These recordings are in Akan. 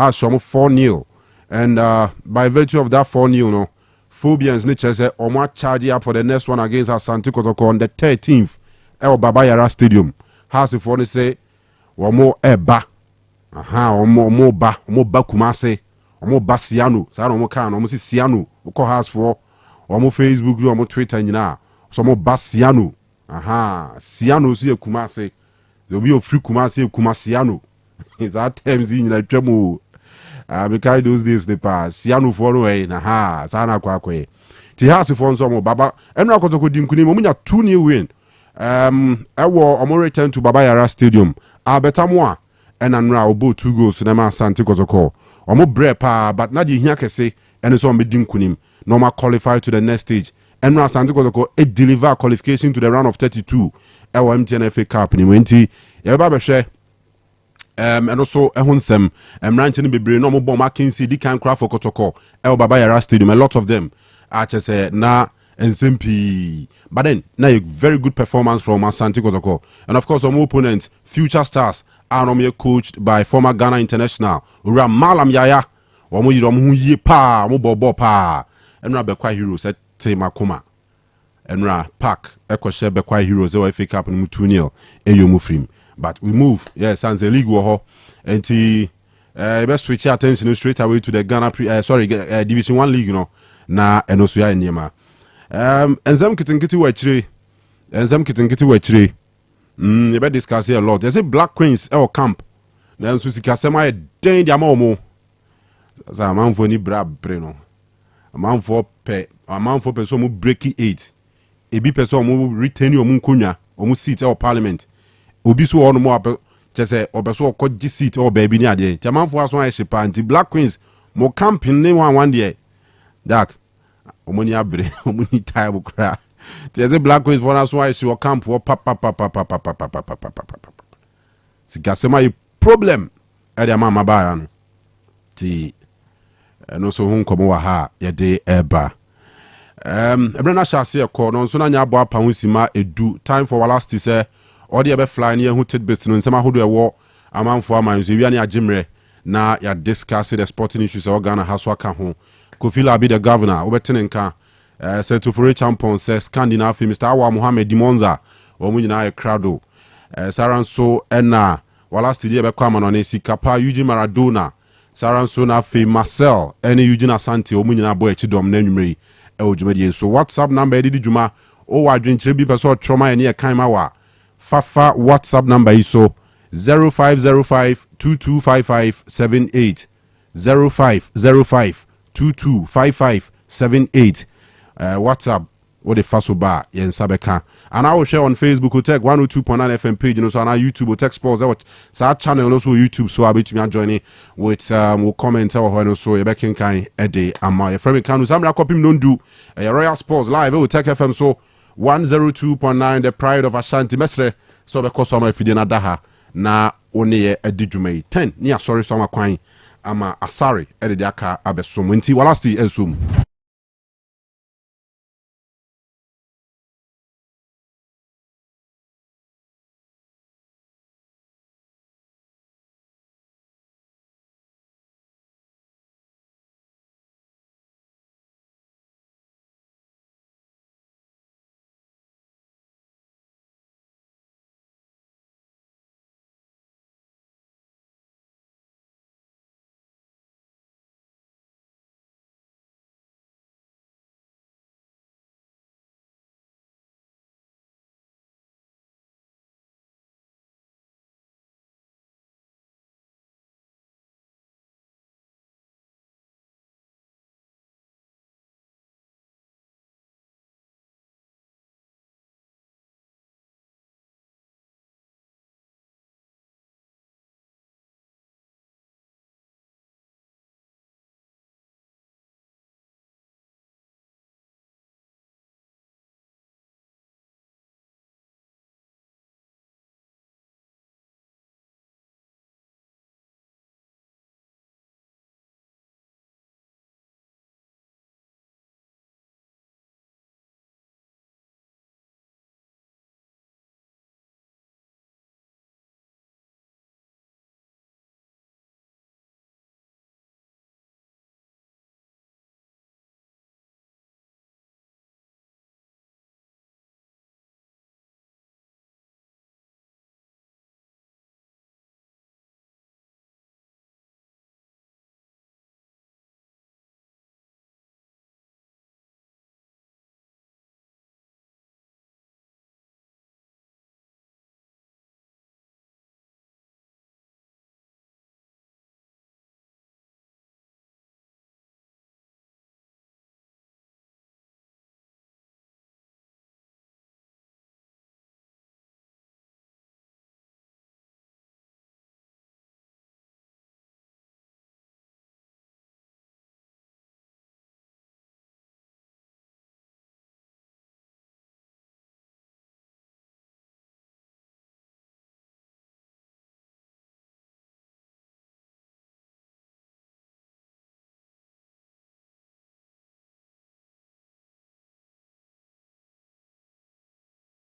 as some 4-0. And by virtue of that 4-0, no, Phobians nature say Omar charge up for the next one against Asante Kotoko on the 13th. El Baba Yara Stadium. House if one say Omo Eba. Aha, Omo ba Kumase. Omo ba Siano. Sa Omo kan, Omo si Siano. Oko house for Omo Facebook, Omo Twitter nyina. So Omo ba Siano. Aha, Siano si Kumase. There will be a free Kumase Kumasiano. It's our terms in the tremo. We carry those days the past. Siano for away. Aha, Sana Kwakwe. Tihasi for some Baba. And I got to go Dinkuni. Momunya 2-0 win. I will return to Baba Yara Stadium. Abetamwa. And Anra Obo 2 goals to the man Santi Kotoko. Omo brepa, but not the Hiakese. And it's on me Dinkunim. Normal qualify to the next stage. And now Santi Kotoko it deliver qualification to the round of 32. Our MTN FA Cup in 20. Everybody share. And also Ehonsem ranching be brain no more Mackenzie di can craft for Kotoko El Baba Yara Stadium. A lot of them actually say na SMP. But then now a very good performance from Asante Kotoko. And of course some opponents, future stars, are normally coached by former Ghana international Ura Malam Yaya. Omo yirom hu ye pa, omo bobo pa. And na be kwa heroes at Makoma. And ra Park Ekoshe be kwa heroes e FA Cup no 2-0 Eyomufrim. But we move, yes, and the league war, and the best switch attention straight away to the Ghana Division 1 league, you know. Na and also in Yema. And some kitten wetchere, and some kitten wetchere. You better discuss here a lot. There's a Black Queens or camp. Then Susika Sema dang the amomo. As a man for ni brab breno. A man for person who breaky 8. A be person who retain your munkunya or seat or parliament. Obi so on more just say obeso ko gi seat or baby ni ade tiamanfo aso an shepa anti Black Queens mo camping ne one day dak omoni abre omoni time kra there's Black Queens for aso an she wo camp wo papa sigasema a problem e dey mama ba ya no ti no so hun komo wa ha ye de eba ebrana shase e ko no so na nya abo apa hu sima edu time for last say all the fly near who tidbits no nsema hodo ewo amanfo amanzo wi ane agimre na ya discuss the sporting issues of Ghana haswa ka ho Kofi Labi the governor obetene nka Seto for champion says Scandinavia Mr. Awa Mohammed Dimonza omu nyina e crowdo saranso ena wala studio be kwa manone sikapa Eugene Maradona saranso na fe Marcel ene Eugene Asante omu nyina boy chidom na nwumre e ojumadi so WhatsApp number edidi djuma o wadwenkyere bi person trauma ene e kan mawa Fafa WhatsApp number is so 0505-225578 0505-225578 WhatsApp what the first bar yen sabeka and I will share on Facebook Otec 102.9Fm page and also on our YouTube Otec Sports our channel and also YouTube so I'll be joining with we'll comment or so you back in kind a day and my friend Kanu Samra copy don't do Royal Sports live Otec FM so 102.9 the pride of Ashanti Mesre so because some if you didn't daha na only a dijumei 10 near sorry some kwan ama asari edede aka abesom nti walasti ensum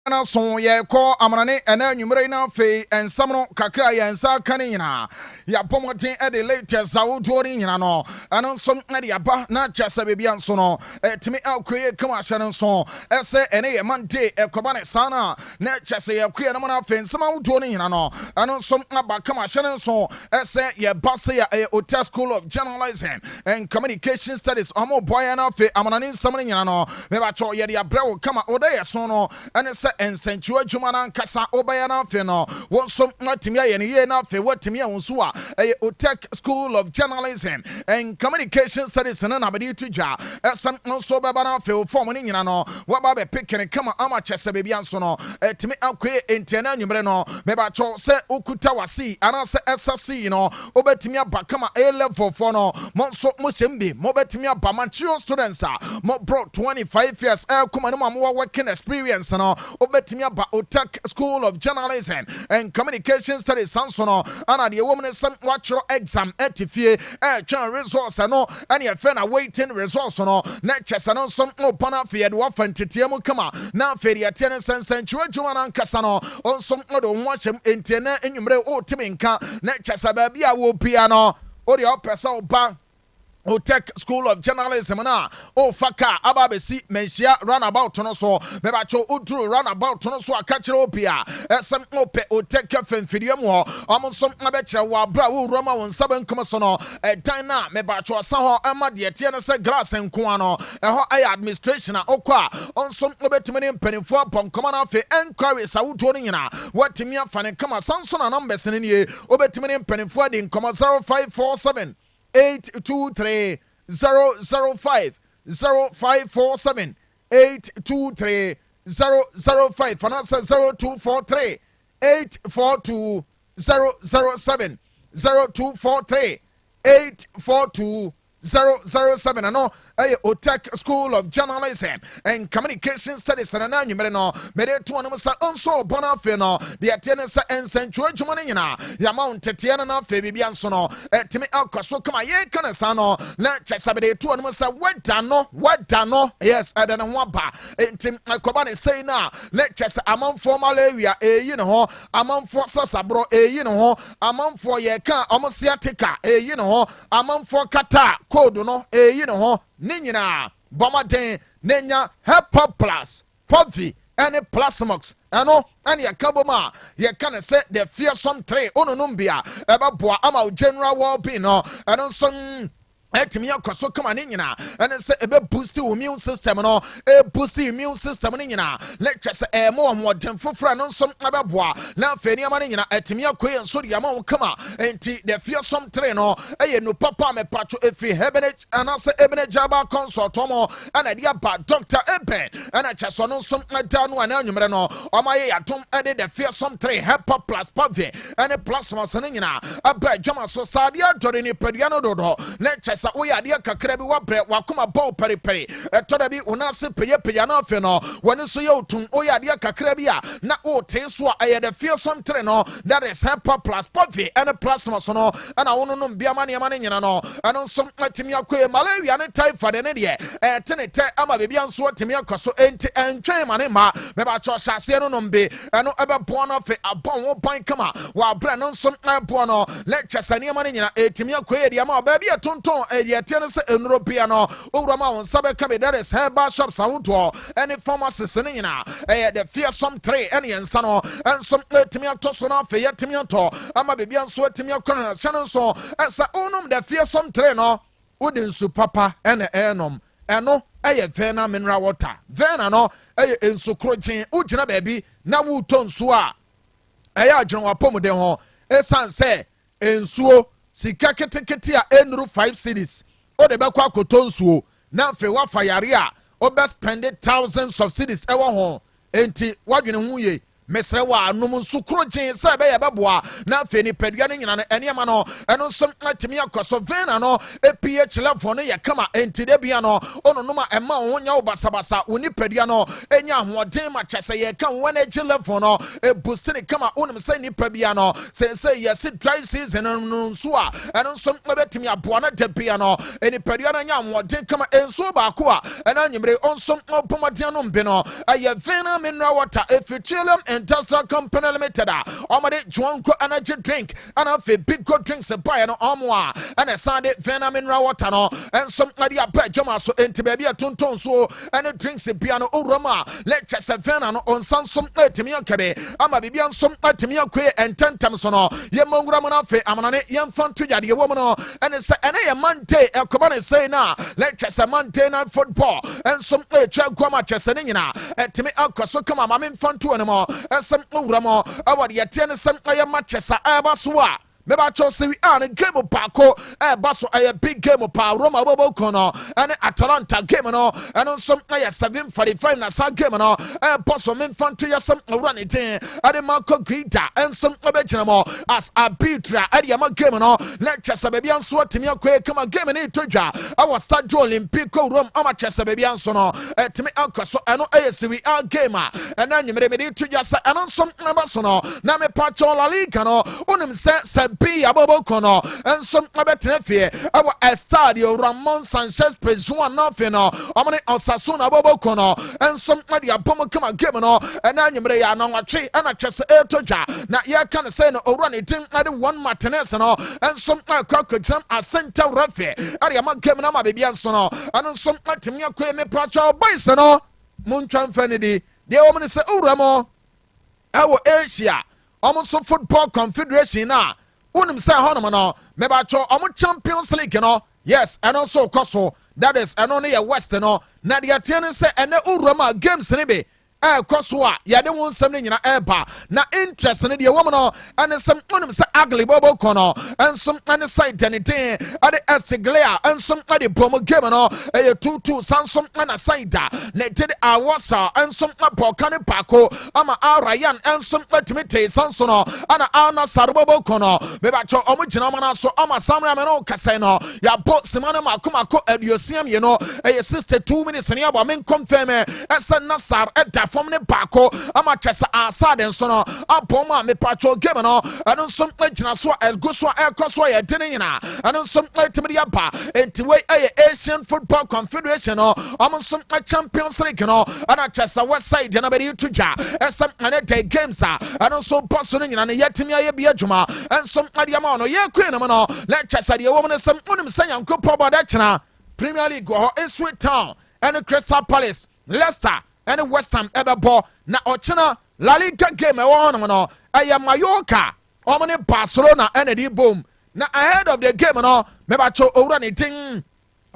na so ye ko amanane ena nwumre na fe ensam no kakra ye ensa kane nyina ya pomoten e de latest awodori nyina no eno so na de aba na chasa bebia nso no timi akoye kama hye no so ese ene ye mande ekoba ne sana na chasa ye koye no na fe ensam awodori nyina no eno so na ba kama hye no so ese ye base ya Otec School of Journalism and Communication Studies omo boy na fe amanane nsam nyina no me ba cho ye de abrɛ kama oda ye so no ene se ensentu adwuma na nkasa obaya na afi no wonso matimi aye ne ye na afi watimi awonso a Otec School of Journalism and Communication Studies na na bedi tudwa esam nso beba na afi form ni nyina no waba be pikene kama ama chese bebia nso no timi akwe entiana nwumre no meba cho se okuta wasi ana se SSC no obetimi aba kama A level for no monso mo sembi mo betimi aba mature students a mo bro 25 years kuma no mo working experience no obetimi aba Otec School of Journalism and Communication Studies sansono ana de woman some watch exam etifie twan resource no ana ye fe na waiting resource no na chese no some open afie de wafa ntetiam kama na afie de ate ne sensentu adwuma na nkasa no onso do ho ahyem entiena enwumre o timi nka na chese ba bia wo pia no o de opesa oba Otec School of Journalism na o faka ababesi menhia runabout no so mebacho udru runabout no so akachire opia esem ope Otec fenfidiam ho omonso abekire wa bra wo roma won saben kom so no dan na mebacho asa ho ama de tie ne se glass nko ano ho ay administration a okwa onso obetime ne mpanifo aponkoma na afi enquiry sawuto no nyina watimi afane kama sanso na numbers ne nie obetime ne mpanifo de nkoma 0547 823 005 0547 823 005 Fanasa 0243 842 007 0243 842 007 ano Otec School of Journalism and Communication Studies and anywhere no mede to no sa onso bona fe no de atene sa ensentu adwuma ne nyina ya mount tete na fe bibia nso no timi akoso kama ye kana sa no na chesabede to no sa wada no yes ada ne ho ba entim akoba ne sei na na chese amanfo malaria eyi ne ho amanfo sasabro eyi ne ho amanfo ye ka omosiatika eyi ne ho amanfo kata code no eyi ne ho ninyina bomaden nenya Hepa Plus Puffy any Plasmox ano ani yakaboma ye can say the fearsome tray ononumbia eba boa ama general well-being no and so etimi akoso kama ne nyina ene se ebe boost immune system no boost immune system ne nyina lecture se mo modern fofra no nso abeboa na afani ama ne nyina etimi akoye nso de ama kama enti the fearsome tray no no papa me pacho efi hebenage ana se ebene jaba consult mo ana dia ba doctor ebe ana chaso no nso ada no ana anwumre no omaye yatom ede the fearsome tray Hepa Plus Puffy ene plasma se ne nyina aba dwama so sadia dore ni padua no dodo lecture sa we ade kakra bi wabre wakoma ball periperi etoda bi unase peye na afi no woni so ye otum we ade kakra bi a na o te so a the fearsome tray no that is Hepa Plus Puffy and plasma so no ana wono no bia ma ne nyina no ano so atimi akoye malaria ne typhoid ne de tenete ama bebia nso atimi akoso enti entwen ma ne ma me ba cho hyase no nombe ano ebe bo no fe abon wo ban kama wa bra no nso ebo no lecture sane ma ne nyina etimi akoye de ma ba bia tonton yetiane se enropia no owrama won sabe ka be that is herbal shops awuto any pharmacies ne nyina the fearsome tray any ensa no enso etimi atoso na fe yetimi ato ama bebia nso etimi akon hyane nso esa onum the fearsome tray no wodin su papa ene enom eno vena mineral water vena no enso krochen ugina baabi na wuto nso a adwon wapomde ho esan se ensuo sika ketekete a enuru 5 cities o de bekwa kotonsuo na fe wafa yare a o be spend thousands of cities ewo ho enti wadwene hu ye mesre wa nom nso kro gyen se be ye beboa na afi ni padua no nyina no enema no eno nso atimi akoso vena no epie chelefo no ye kama entide bia no ono noma ema wo nya obasabasa oni padua no enya hoden ma chese ye kan wana chelefo no ebusini kama onim se ni pabia no se yes dry season no nso a eno nso betimi aboa na da bia no eni padua no nya hoden kama enso ba ko a ena nyimre onso opomaden no mbe no aye vena mineral water Petroleum Industrial Company Limited. Omade Juanco energy drink and a big good drinks a buy no omwa and a Sunday vena mineral water no and some idea pejama so into baby a tonton so and it drinks a piano urama let chess a vena no on some etimia kebe ama bibian some etimia kwe and 10 times no ye mongrama fe amane yam fan to yadi woman and it's a Monday a cobane say na let chess a Monday night football and some track kwama chess and etimi akoso kama mamin fan to anymore and some uramo our yetian some ayamachesa abaswa Meba chose we are a game of Paco, a basso, a big game of power, Roma Bocono, and Atalanta game no, and on some 7:45 Nasa game no, a possum infantry, some run it in, and a Marco Gita, and some original as a Petra, and Yama game no, let Chesabian swat to me a quick come a game in Itoja. I was start drawing Pico Rome, Amachesabian sono, at me Uncle, so I know we are gamer, and then you may be to just and on some Amasono, Name Pacho La Licano, Unim said. Be abobo kono and some abetrefe our estadio Ramon Sanchez Pejuan nothing no omane Osasuna abobo kono and some media pomo come game no and then you ya no watch and a chess etoja na ya can say no run it in at one Martinez no and some jam a center refe area ma game na ma bibia so no and some atimia kwe me pracha boys no muntwan fanidi de omane say uramo awo Asia almost football confederation na unim say hono no meba cho omo Champions League no yes and also koso that is and only a West no na de atene say ene urama games ne be koso a yade won sam ne nyina eba na interest ne de woman no and some unim say ugly bobo kono and some and side anything ade estiglia and some ade promo game no 2-2 sansom and side na did awasa and some apokane pako ama Ryan and some ultimate sanso no ana ana sarbobo kono meba cho omo gina mana so ama samra me no kase no ya bo semana makoma ko aduosiam ye no 62 minutes ne aba men confirm esa nasar eta from ne pako ama chesa asa den so no apoma me pacho game no anu some gina so go so ekoso ye dene nyina anu some ultimate aba entiwe Asian Football Confederation no omo some Champions League no ana chesa west side na be to ja esa ane day games anu so paso ne nyina ne yetimi aye bi adwuma and some adiama no ye kwen no let chesa de woman some unim sanya nkopo boda chena Premier League ho Ipswich Town and Crystal Palace Leicester and West Ham ebebo na ochena La Liga game e won no aye Mallorca omone Barcelona and the boom na ahead of the game no mebacho owura ne tin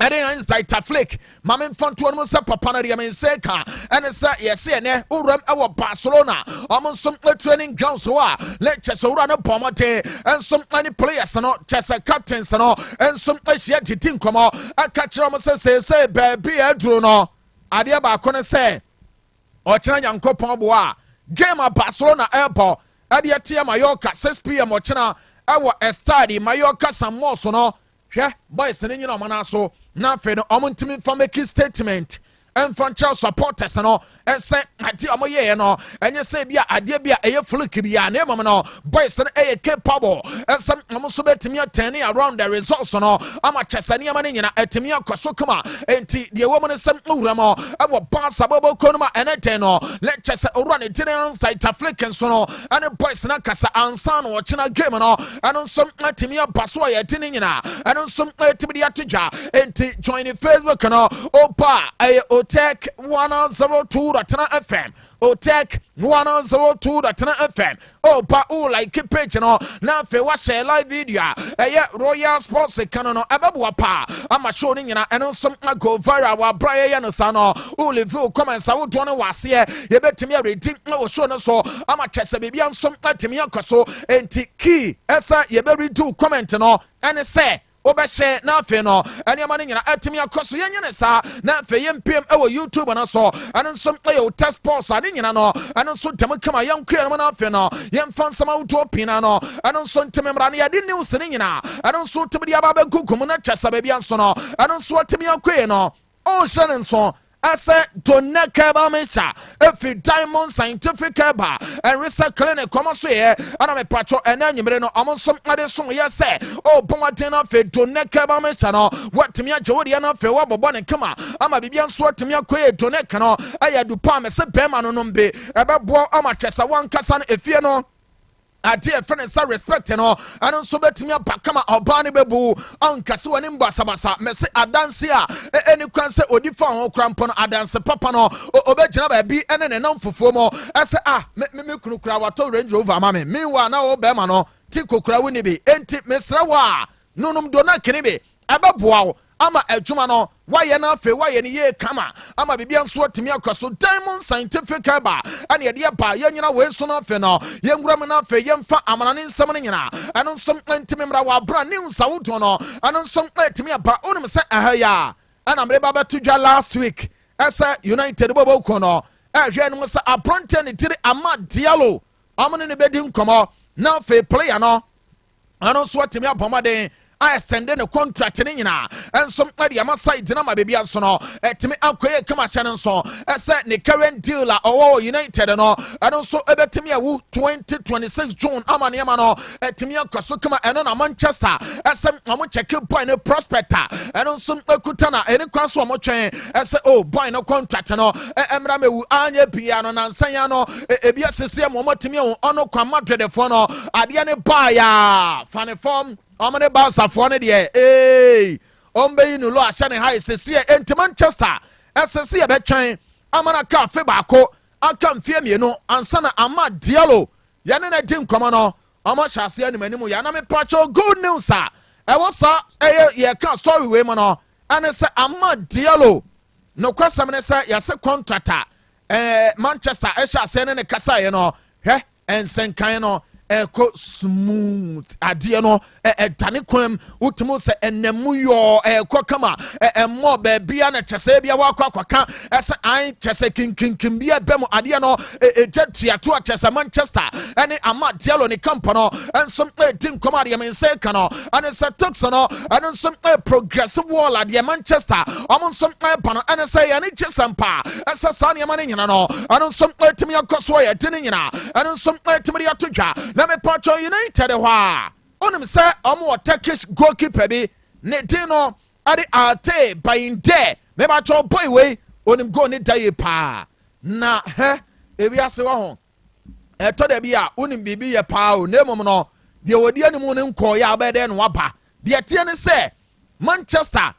and then inside a flick, Mamma Fontuan was a papana de Amenseca, and it's a yes, Uram our Barcelona, almost some training grounds who are let Chesorana Pomate and some many players and not Chessa captains and all, and some Asiatic Tinkomo. I catch almost say, baby, Adruno. Adiaba Kone say, or China Copoboa, game of Barcelona airport, Adiatia Mallorca, 6 p.m. or China, our estadi, Mallorca, some more so no. Yeah, boys and you know, Manaso. Na fe no omontimi fa make statement and franchise supporters no and say ade omoye no enye say bia ade bia eye fluke bia na mama no boys no eye capable and some omoso betimi atani around the results no ama chesani ama ne nyina etimi akoso kama enti de woman sem uramo abo pass abobo konuma enete no let chese run it in side Africans no and boys na kasa ansa no chena game no and some etimi abaso ye tini nyina and some etimi atija enti join the Facebook no opa Otec 102.9Fm Otec 102.9Fm opa o like page no na fe wa share live video Royal Sports Kanu no ababu pa ama show ni nyina eno som go viral wa braye ya no sa no o level comments awo do no wase ye betimi ready na wo show no so ama chese bibia nsom atimi akoso enti key esa ye be redo comment no ene say wobɛhyɛ na afei no ɛnneɛma no nyina atumi akɔ so yɛnyɛ ne saa na afei yɛmpiem ɛwɔ YouTube no so ɛno nso ɛyɛ wo test sports a ne nyina no ɛno nso dɛm kama yɛnkoa no na afei no yɛmfa nsɛm ahodoɔ pina no ɛno nso ntimi mmara no yɛde news ne nyina ɛno nso tumi de aba bɛgugu mu no kyɛ sɛ baabi nso no ɛno nso atumi akoe no ɔnhyɛ ne nso ɛsɛ donne kɛba mecha efi Diamond Scientific Kɛba and Research Clinic kɔmɔ so yɛ ɛna mepatwɔ ɛnɛ anwummere no ɔmo nso ade so yɛ sɛ ɔbɔnmaden no afei donne kɛba mecha no wɔatumi agye wodeɛ no afei wɔbɔbɔ ne kama ama biribia nso atumi akɔyɛ donne ka no ɛyɛ adupa a mɛsɛ bɛrima no nom be ɛbɛboɔ ama kyɛ sɛ wankasa no efie no ade e friend sa respect no ano nso betumi aba kama oba ne bebu ankase wani mbasabasa mese adanse a eni kwan se odi fa ho krampo no adanse papa no obegyina ba bi ene ne nam fufuo mo ese me kunukura wato Range Rover ama me wa na wo be ma no ti kokura woni bi enti mesra wa nunum do na kene bi ebeboa wo ama adwuma no wayɛ na afei wayɛ ne yɛ kama ama bibia nso atumi akɔ so Diamond Scientific Kɛba ane yɛde ba yɛnyina wei so no afei no yɛnwura mu no afei yɛmfa amanane nsɛm no nyina ɛno nso ntimi mmara wɔabra ne nsawoto no ɛno nso atumi aba wonim sɛ ɛha yɛ a ɛna mmerɛ ba bɛto dwa last week ɛsɛ United bɔbɔko no ɛhwɛ no mu sɛ abrante ne tiri ama Diallo ɔmo ne bɛdi nkɔmmɔ na afei player no ɛno nso atumi abɔmmɔden I send in a contract in Ina and some idea my side Dinama baby and sono to me uncle come as Shannon so I said the current dealer or United and all and also about to me 2026 June Amaniamano at Timia Kosukama and on Manchester as some check point a prospector and on some Kutana any Kwanswamo train as boy no contract and all Emrame Anya Piano and Sayano Ebiasia Momotimio ono Kwamadre de Fono Adiane Baya Fanny Form Omane Basa for ne de ombe no lo ahye ne high sesi enti Manchester SSC betwen amana ka fe baako aka mfie mienu ansa na ama Diallo yane na din komo no omo hyase animanimu ya na me pacho good news a e sa ye ka story we mo no ane se ama Diallo no kwasam ne se yase contractor Manchester hyase ne kasa ye no hwe ensenkan no eko smooth adie no dane kwam utumu se enemu yo eko kama mo ba bia na chese bia wakwa ese an chese kinkin bia bem adie no ejatuato a chese Manchester ene ama Diallo ne kampo no ensom din koma de mense ka no ene se tox no ene som progressive wall adie Manchester omonsom ba no ene se ya ne chesampa ese sane ma ne nyina no ene som timi yakoso ya din nyina ene som timi ya todwa na me pacho United hwa onim se omo Turkish goalkeeper bi ne din no ade ate bainde me pacho boy we onim go ne dai pa na ebi ase wo ho eto da bi a onim bibi ye pa o na mum no de wodi animu ne nko ya abede no waba de tie ne se Manchester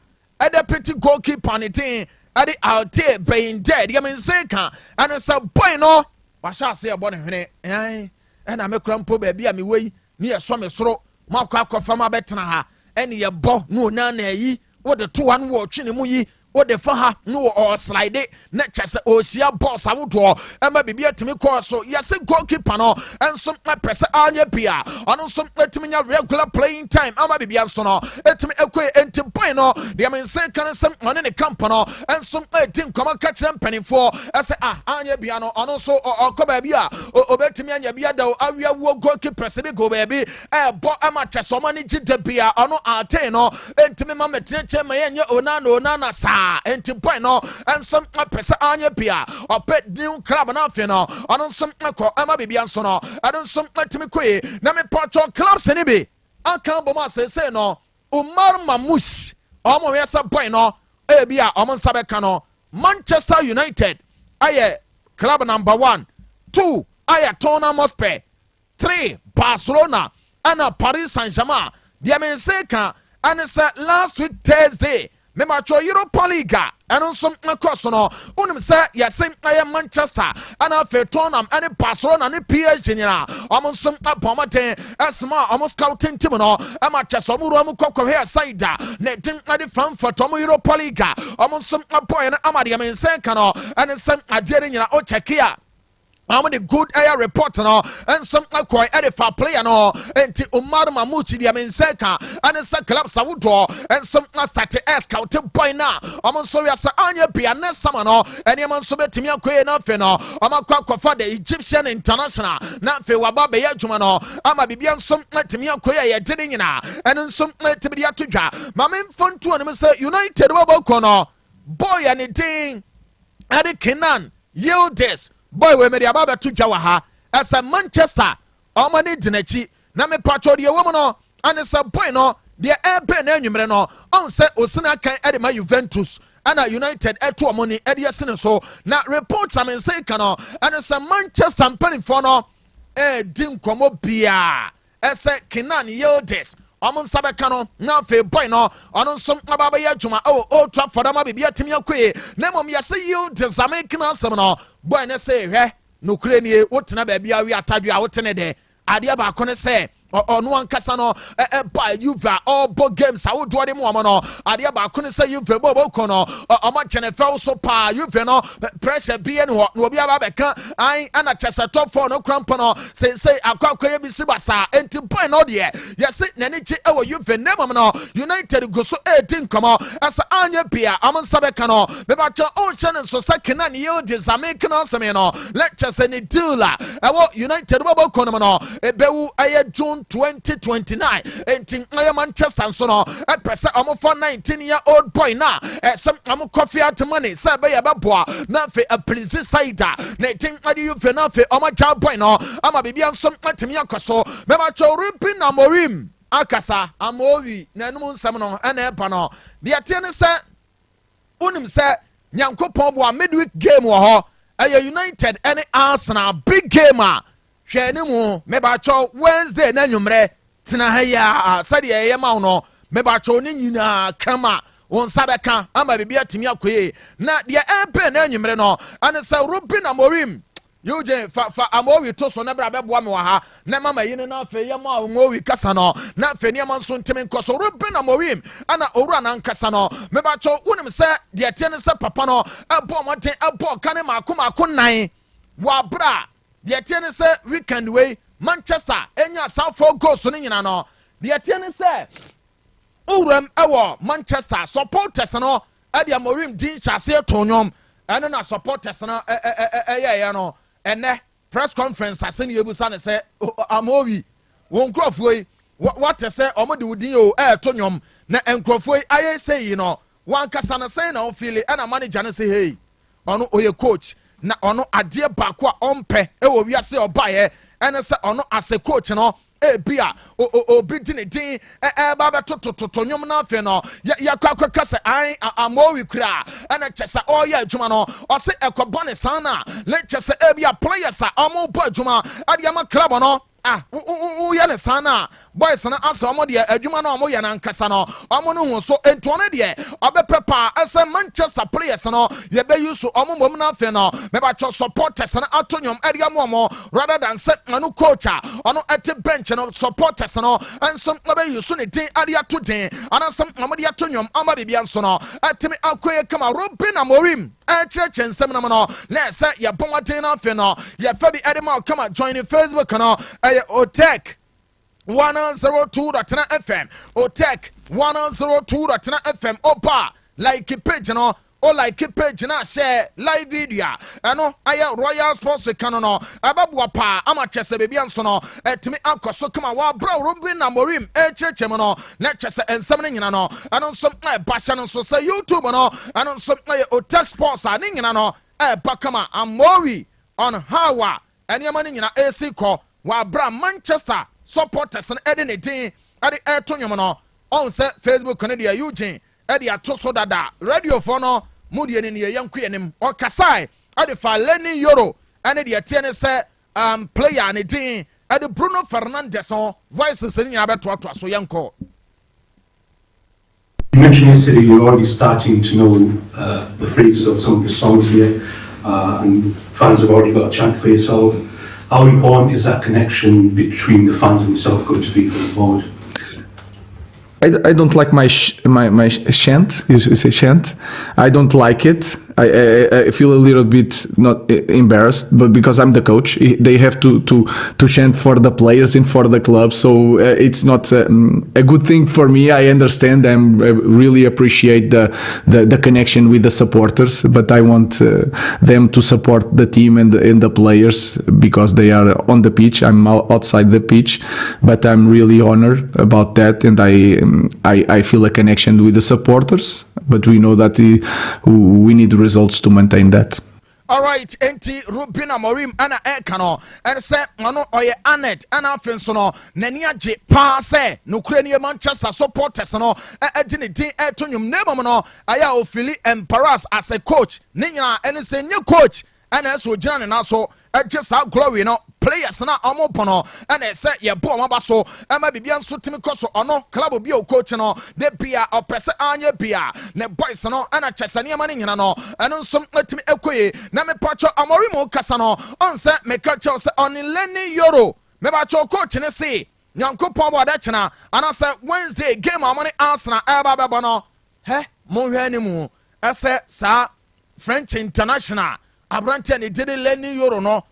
deputy goalkeeper ne din ade ate bainde de me se kan and se boy no wa sha se e bo ne hwene ena me krampo ba bia me wei ne ye so me soro makwa akɔfa ma betena ha ene ye bɔ no na na yi wo de to wan wo twene mu yi wo de fa ha no o slide na kyase o sia boss awodo ema bibia timi kɔ so yese goalkeeper no enso pese anya bia ɔno nso etimi nya regular playing time ama bibia nso no etimi ekwe enti boy no de am nse kan sem ɔne ne camp no enso etin kɔma ka kyerɛ mpanifo ese anya bia no ɔno nso ɔkɔ ba bia obetimi anya bia da awia wo goalkeeper se bi go ba bi bɔ ama kyase ɔma ne gide bia ɔno ate no entimi ma meteche ma yenye onana sa enti point no ensom apese anya bia opet new club na afi no ono nsom akọ ama bibia nso no ado nsom atimi koe na me porto club sene bi aka boma sese no Umar Mamush omo yesa point no bia omo nsabe ka no Manchester United aye club number 1 2 aye Tottenham Hotspur 3 Barcelona and Paris Saint-Germain dia men se ka and last week Thursday me macho Europa League and on some course no unim say yasem aye Manchester and afa Tottenham and Barcelona and PSG nyina omon some abomaten asma omon scouting team no Manchester omuru om kokko here side na tin ade Frankfurt omon Europa League omon some boy na amade men say kan no and some ade nyina o check here how many good air report no and some akoi edifa player no enti Omar Mamuchi dia menseka and some club Savudo and some start scout boy na so we asa anya bia ne sama no ene man so betimi akoi na fe no amakwa the Egyptian international na fe waba be adwuma no ama bibia nsom atimi akoi ye de nyina ene nsom atimi atodwa mame mfonto no say United waba kono boy anything ade Kenan Yildiz boy we me dia baba to dwa ha as a Manchester omani dinachi na me patro de wo no ane sa boy no de ebe na anwumre no on se osina kan ade ma Juventus ana United eto omoni ade yesene so na reports am say kan no ane sa Manchester mpanifo no din komo bia ese Kenan Yildiz Amon Sabekano, now fe boy no, on some Abaya Juma, Old Trafford, maybe a Timmy Quay, Nemo Yasi you, the Zamaican Samano, boy, say, no crane, what never be a reattack out in a day. Adiaba Cone say, or no one Casano, by Juve, all both games, I would do them woman, Adiaba couldn't say you for Bobo Cono, or much and a fell so pa, you no pressure being what will be a Babeka, I and a chest a top for no crampano, say, I can't quite be Sibasa, and to point out yet. Yes, it Nanichi, oh, you never know, United go so 18 come on, as Anya Pia, Amon Sabekano, Bebacha Ocean and so second and Yildiz, American Samino, lectures any dealer, I want United Bobo Conomano, a Bewu, I June 2029 and Manchester and so no a person I'm for 19-year-old boy now some I'm coffee out money say be ababo na fe a please side na think ade you fe na fe o ma job boy no ama bibia some atimi akoso me ma cho ripping na morim akasa amowi na num nsam no na e pa no de atie ne se unim se nyankopon bo a midweek game wo ho United any Arsenal big gamer hwene mu mebacho Wednesday na nwumre tena ha ya sade ye ma no mebacho ne nyina kama won sabeka ama bibia timi akoye na de empe na nwumre no ane sa Ruben Amorim Eugene fa Amowi to so na bra beboa me wa ha na mama yine na fe ye ma Amowi kasa no na fe ne man so ntimi nkoso Ruben Amorim ana owura na nkasa no mebacho wonim se de tie ne se papa no ebo moten ebo kane mako nan wa bra the Etienne say weekend way Manchester enya South for goals so nyina no the Etienne say urem ewo Manchester supporters no e dia Amorim din chase tonyom eno na supporters no ye no ene press conference aseni ebusa ne say Amowi won krofo yi what say omode wudin o tonyom na enkrofo yi aye say you know wan kasa na say na o feel e na manager ne say hey ono oye coach na ono ade baako a ompe e wo wiase obaye ene se ono ase coach no bia obi dine din ba be to nyom na afi no ya kwa kase an Amowi kura ene chese o ya adwuma no o se ekobone sana le chese bia players a omo bo adwuma ade ama club no ya ne sana boys na asa omo de adwuma na omo ya na nkasa no omo no hu so ento ne de obepepa asa Manchester players no ye be use omo mom na afi no me ba cho supporters na atonyom area mo rather than set anu coach ono at bench no supporters no and some be use ne din area to din and some omo de atonyom ama bibia nso no atimi akoye kama Ruben Amorim church nsem no no na say ye bon atin na afi no ye fa bi edema come join the Facebook no Otec 102.9Fm Otec 102.9Fm opa like page no o like page na share live video eno aya Royal Sports Kanu no ababua pa ama chese bebi anso no etimi akoso kama wa bra Ruben Amorim chechem no na chese ensem ne nyina no eno nso basha no so say YouTube no eno nso Otec Sports ne nyina no bakama Amowi on hawa eniama ne nyina AC ko wa bra Manchester supporters and editing at the air tonyum no on set Facebook Canada Eugene at the atoso dada radio for no mudi in ye yanku enim or kasai at the fa Lenny Euro and the Etienne say player and editing at the Bruno Fernandes on voices in abeto so yanko. You mentioned yesterday you're already starting to know the phrases of some of the songs here and fans have already got a chant for yourself. How important is that connection between the fans and yourself going to be going forward? I don't like my chant. You say chant. I don't like it. I feel a little bit not embarrassed, but because I'm the coach, they have to chant for the players and for the club. So it's not a good thing for me. I understand. I really appreciate the connection with the supporters, but I want them to support the team and the players because they are on the pitch. I'm outside the pitch, but I'm really honored about that, and I feel a connection with the supporters. But we know that we need results to maintain that. All right, enti Ruben Amorim ana ekano and say mano oye anet ana fensono nania je passe no kranie Manchester supporters no edini din etonyum nemo no aya ofili embarrass as a coach ninyina ene se nye coach ana so gina na so just how glory no players na omopono and say ye bo maba so ama bibia nso timi koso ono club bi o coach no de bia opese anya bia ne boys no ana chesane ama nyina no eno nso timi ekoye na me pacho Amorimo kasa no on say me catch say on Lenny Yoro me ba cho coach ne say nyankopon bo da chena ana say Wednesday game amoni Arsenal eba beba no he mo hwe ni mu ese sa French international abrante ne did Lenny Yoro no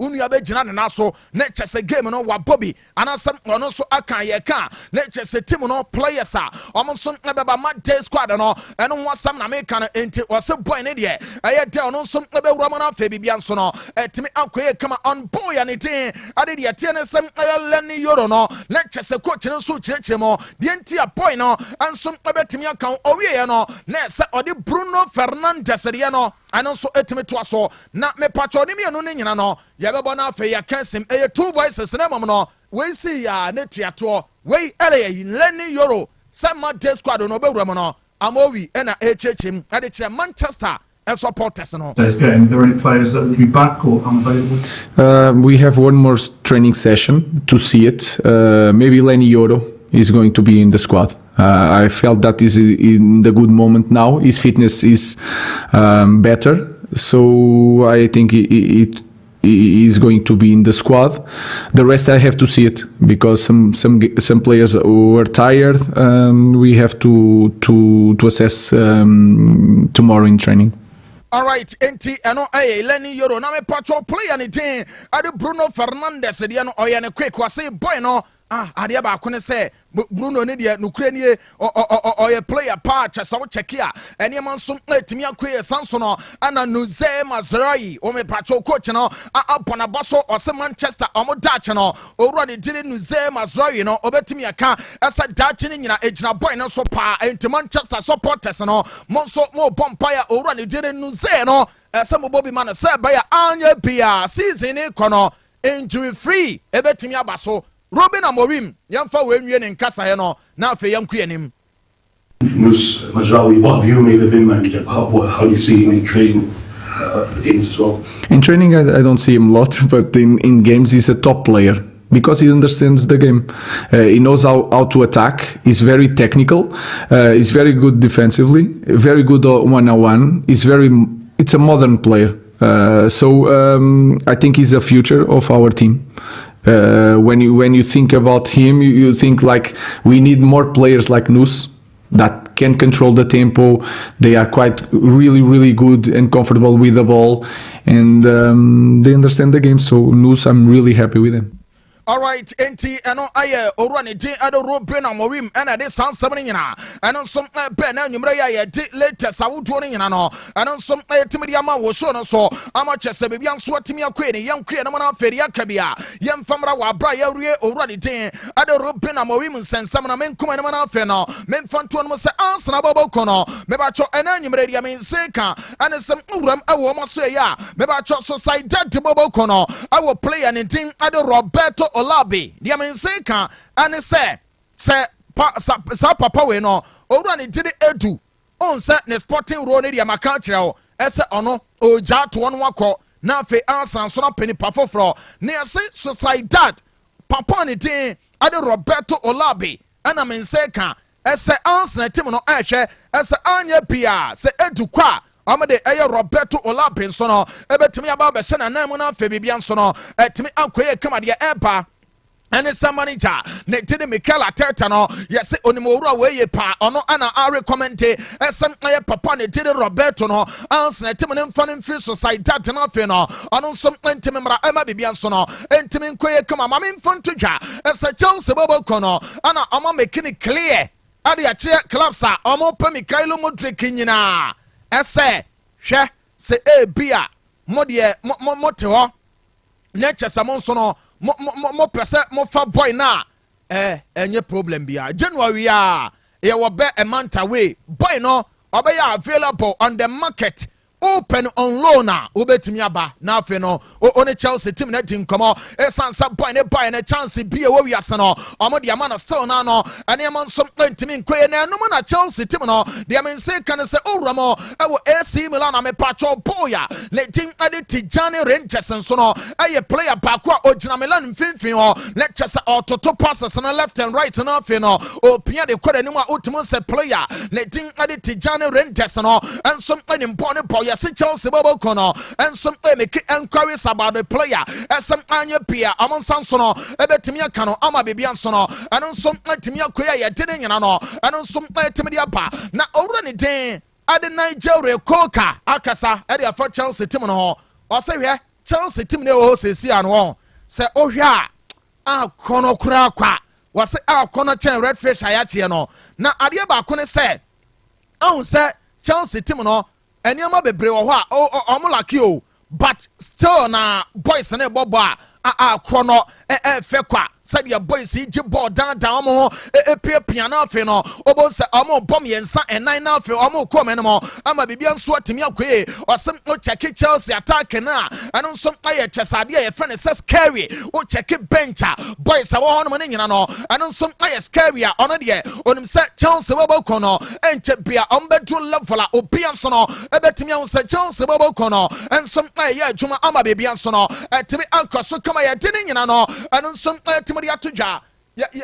unu abe gina na so na chese game no wa Bobby anasem ono so aka ye ka na chese team no players omo so na beba match squad no eno wasam na me ka enti wose boy ne de aye de ono so na be wura mo na fa bibia nso no etimi akoye kama on boy ya ne tin ade de tie ne sem Lenny Yoro no na chese coach ne so chirechire mo de enti a boy no anso na betimi aka owie ye no na se ode Bruno Fernandes de no ano so etimi to aso na me patro ni mienu ne nyina no ya bebo na afa ya kansim two voices na mom no we see ya ne tiato we ere Lenny Yoro sama de squad no be wura no amowi na echechim ade kire Manchester and supporters no. This game, there are any players that will be back or unavailable? We have one more training session to see it. Maybe Lenny Yoro is going to be in the squad. I felt that is in the good moment now. His fitness is better, so I think it is going to be in the squad. The rest I have to see it because some players were tired. We have to assess tomorrow in training. All right, enti eno Lenny Yoro na me patro play anything. Ade Bruno Fernandes de no oyane quick wase boy no ade ba ko ne say Bruno ne de nukure nie oye player pa cha so check ya ene man so etimi akoye sanso no ana Osei Mazrai o me patro coach no apona baso ose Manchester omo dache no owura de dire Osei Mazrai no obetimi aka asa dache ne nyina ejina boy no so pa enti Manchester supporters no monso mo bompire owura de dire Osei no ese mo bobi man say ba ya anya bia season e kono injury free ebetimi abaso Ruben Amorim yamfa wenwie ne nkasa he no na afa yanku yanim. Mazraoui, what have you made of him, and how do you see him in training the games as well? In training I don't see him a lot, but in games he's a top player because he understands the game. He knows how to attack. He's very technical. He's very good defensively, very good one-on-one. It's a modern player. So I think he's the future of our team. When you think about him, you think like we need more players like Nus that can control the tempo. They are quite really good and comfortable with the ball, and they understand the game. So Nus, I'm really happy with him. All right, enti eno aye orani di ado Ruben Amorim ena de sansam nyina eno som be na nwumre ya di latest awudo nyina no eno som timidi ama wo so no so ama chese bebia nso atimi akwe ne yankwe na mana feri akabia yemfamra wa bra ya rie orani di ado Ruben Amorim nsensam na menkoma na mana fe no memfanto no se ansana boboko no mebacho ena nwumre dia menseka anesem uram awo maso ya mebacho society boboko no awo player ne din ado Roberto Olabi diamenseka ane se papa we no owura ne dide edu on se ne sporting role ne dia maka kire o ese ono oja to ono akọ na fe ansan so na peni pafofro ne ese sociedad papa ne din ade Roberto Olabi ana menseka ese ansan tim no ehwe ese anya bia se edu kwa amade eye Roberto Olabi nso no ebetimi aba be hye na nan mu na fa bibia nso no etimi akoye kama de eba ɛne sɛ manager ne tene Mikel Arteta no yɛsɛ onimowura weye pa ɔno ana arecommende ɛsɛm ɛyɛ papa ne tene Roberto no ansena tim ne mfa ne mfiri society no afei no ɔno nso ntimi mmara ɛma bibia nso no ntimi nkɔyɛ kama ma memfa nto dwa ɛsɛ Chelsea bɔbɔkɔ no ana ɔma mekini clear ade akyerɛ clubs a ɔmo pɛ Mikailo Mudryk nyinaa ɛsɛ hwɛ sɛ ebia mo deɛ mo te hɔ ne kyɛ sɛ mo nso no mo pese mo fa boy na enye problem bia January ya ye wo be a month away boy no obey available on the market open on loan na obetimi aba na afi no oni Chelsea team na tin komo esansa boy ne buy na chance bi e wo wiase no omo de ama na still na no ene am nso ntimi nkoye na enum na Chelsea team no de men say kan say owramo e wo AC Milan na me pacho boya le team ade Tijani Rangers nso no eye player baako a ogina Milan mfimfin ho le chese ototo passes na left and right na afi no opia de kwada ni mu a otumo say player le team ade Tijani Rangers no enso enimpo ne boy yes Chelsea bobo kono enso make inquiries about the player esem anya pia amon sanso no ebetimi aka no ama bebia nso no eno nso atimi akoya ye de nyina no eno nso atimi de apa na owura ne den ade Nigeria koka akasa e de afa Chelsea team no ho o se hwe Chelsea team ne o sesi an ho se ohwe a kono kura kwa wo se a kono chen red fish ayache no na ade ba ko ne se ahun se Chelsea team no eniama bebre wo ho a omulaki o but still na boys na bobo a kono fe kwa said your boys ji ball down omo pia na afi no obo se omo bom yensa enan na afi omo kom enemo ama bibia nso atimi akoe osem o check Chelsea attack na eno nso aye chesade ye friend says carry o check bench boys a wo hono ne nyina no eno nso aye scary a ono de onim se Chelsea bobo kono enche bia ombedu level a obia nso no ebetimi an se Chelsea bobo kono enso aye adwuma ama bibia nso no etimi ankoso kama ye de nyina no eno nso etimi de atodwa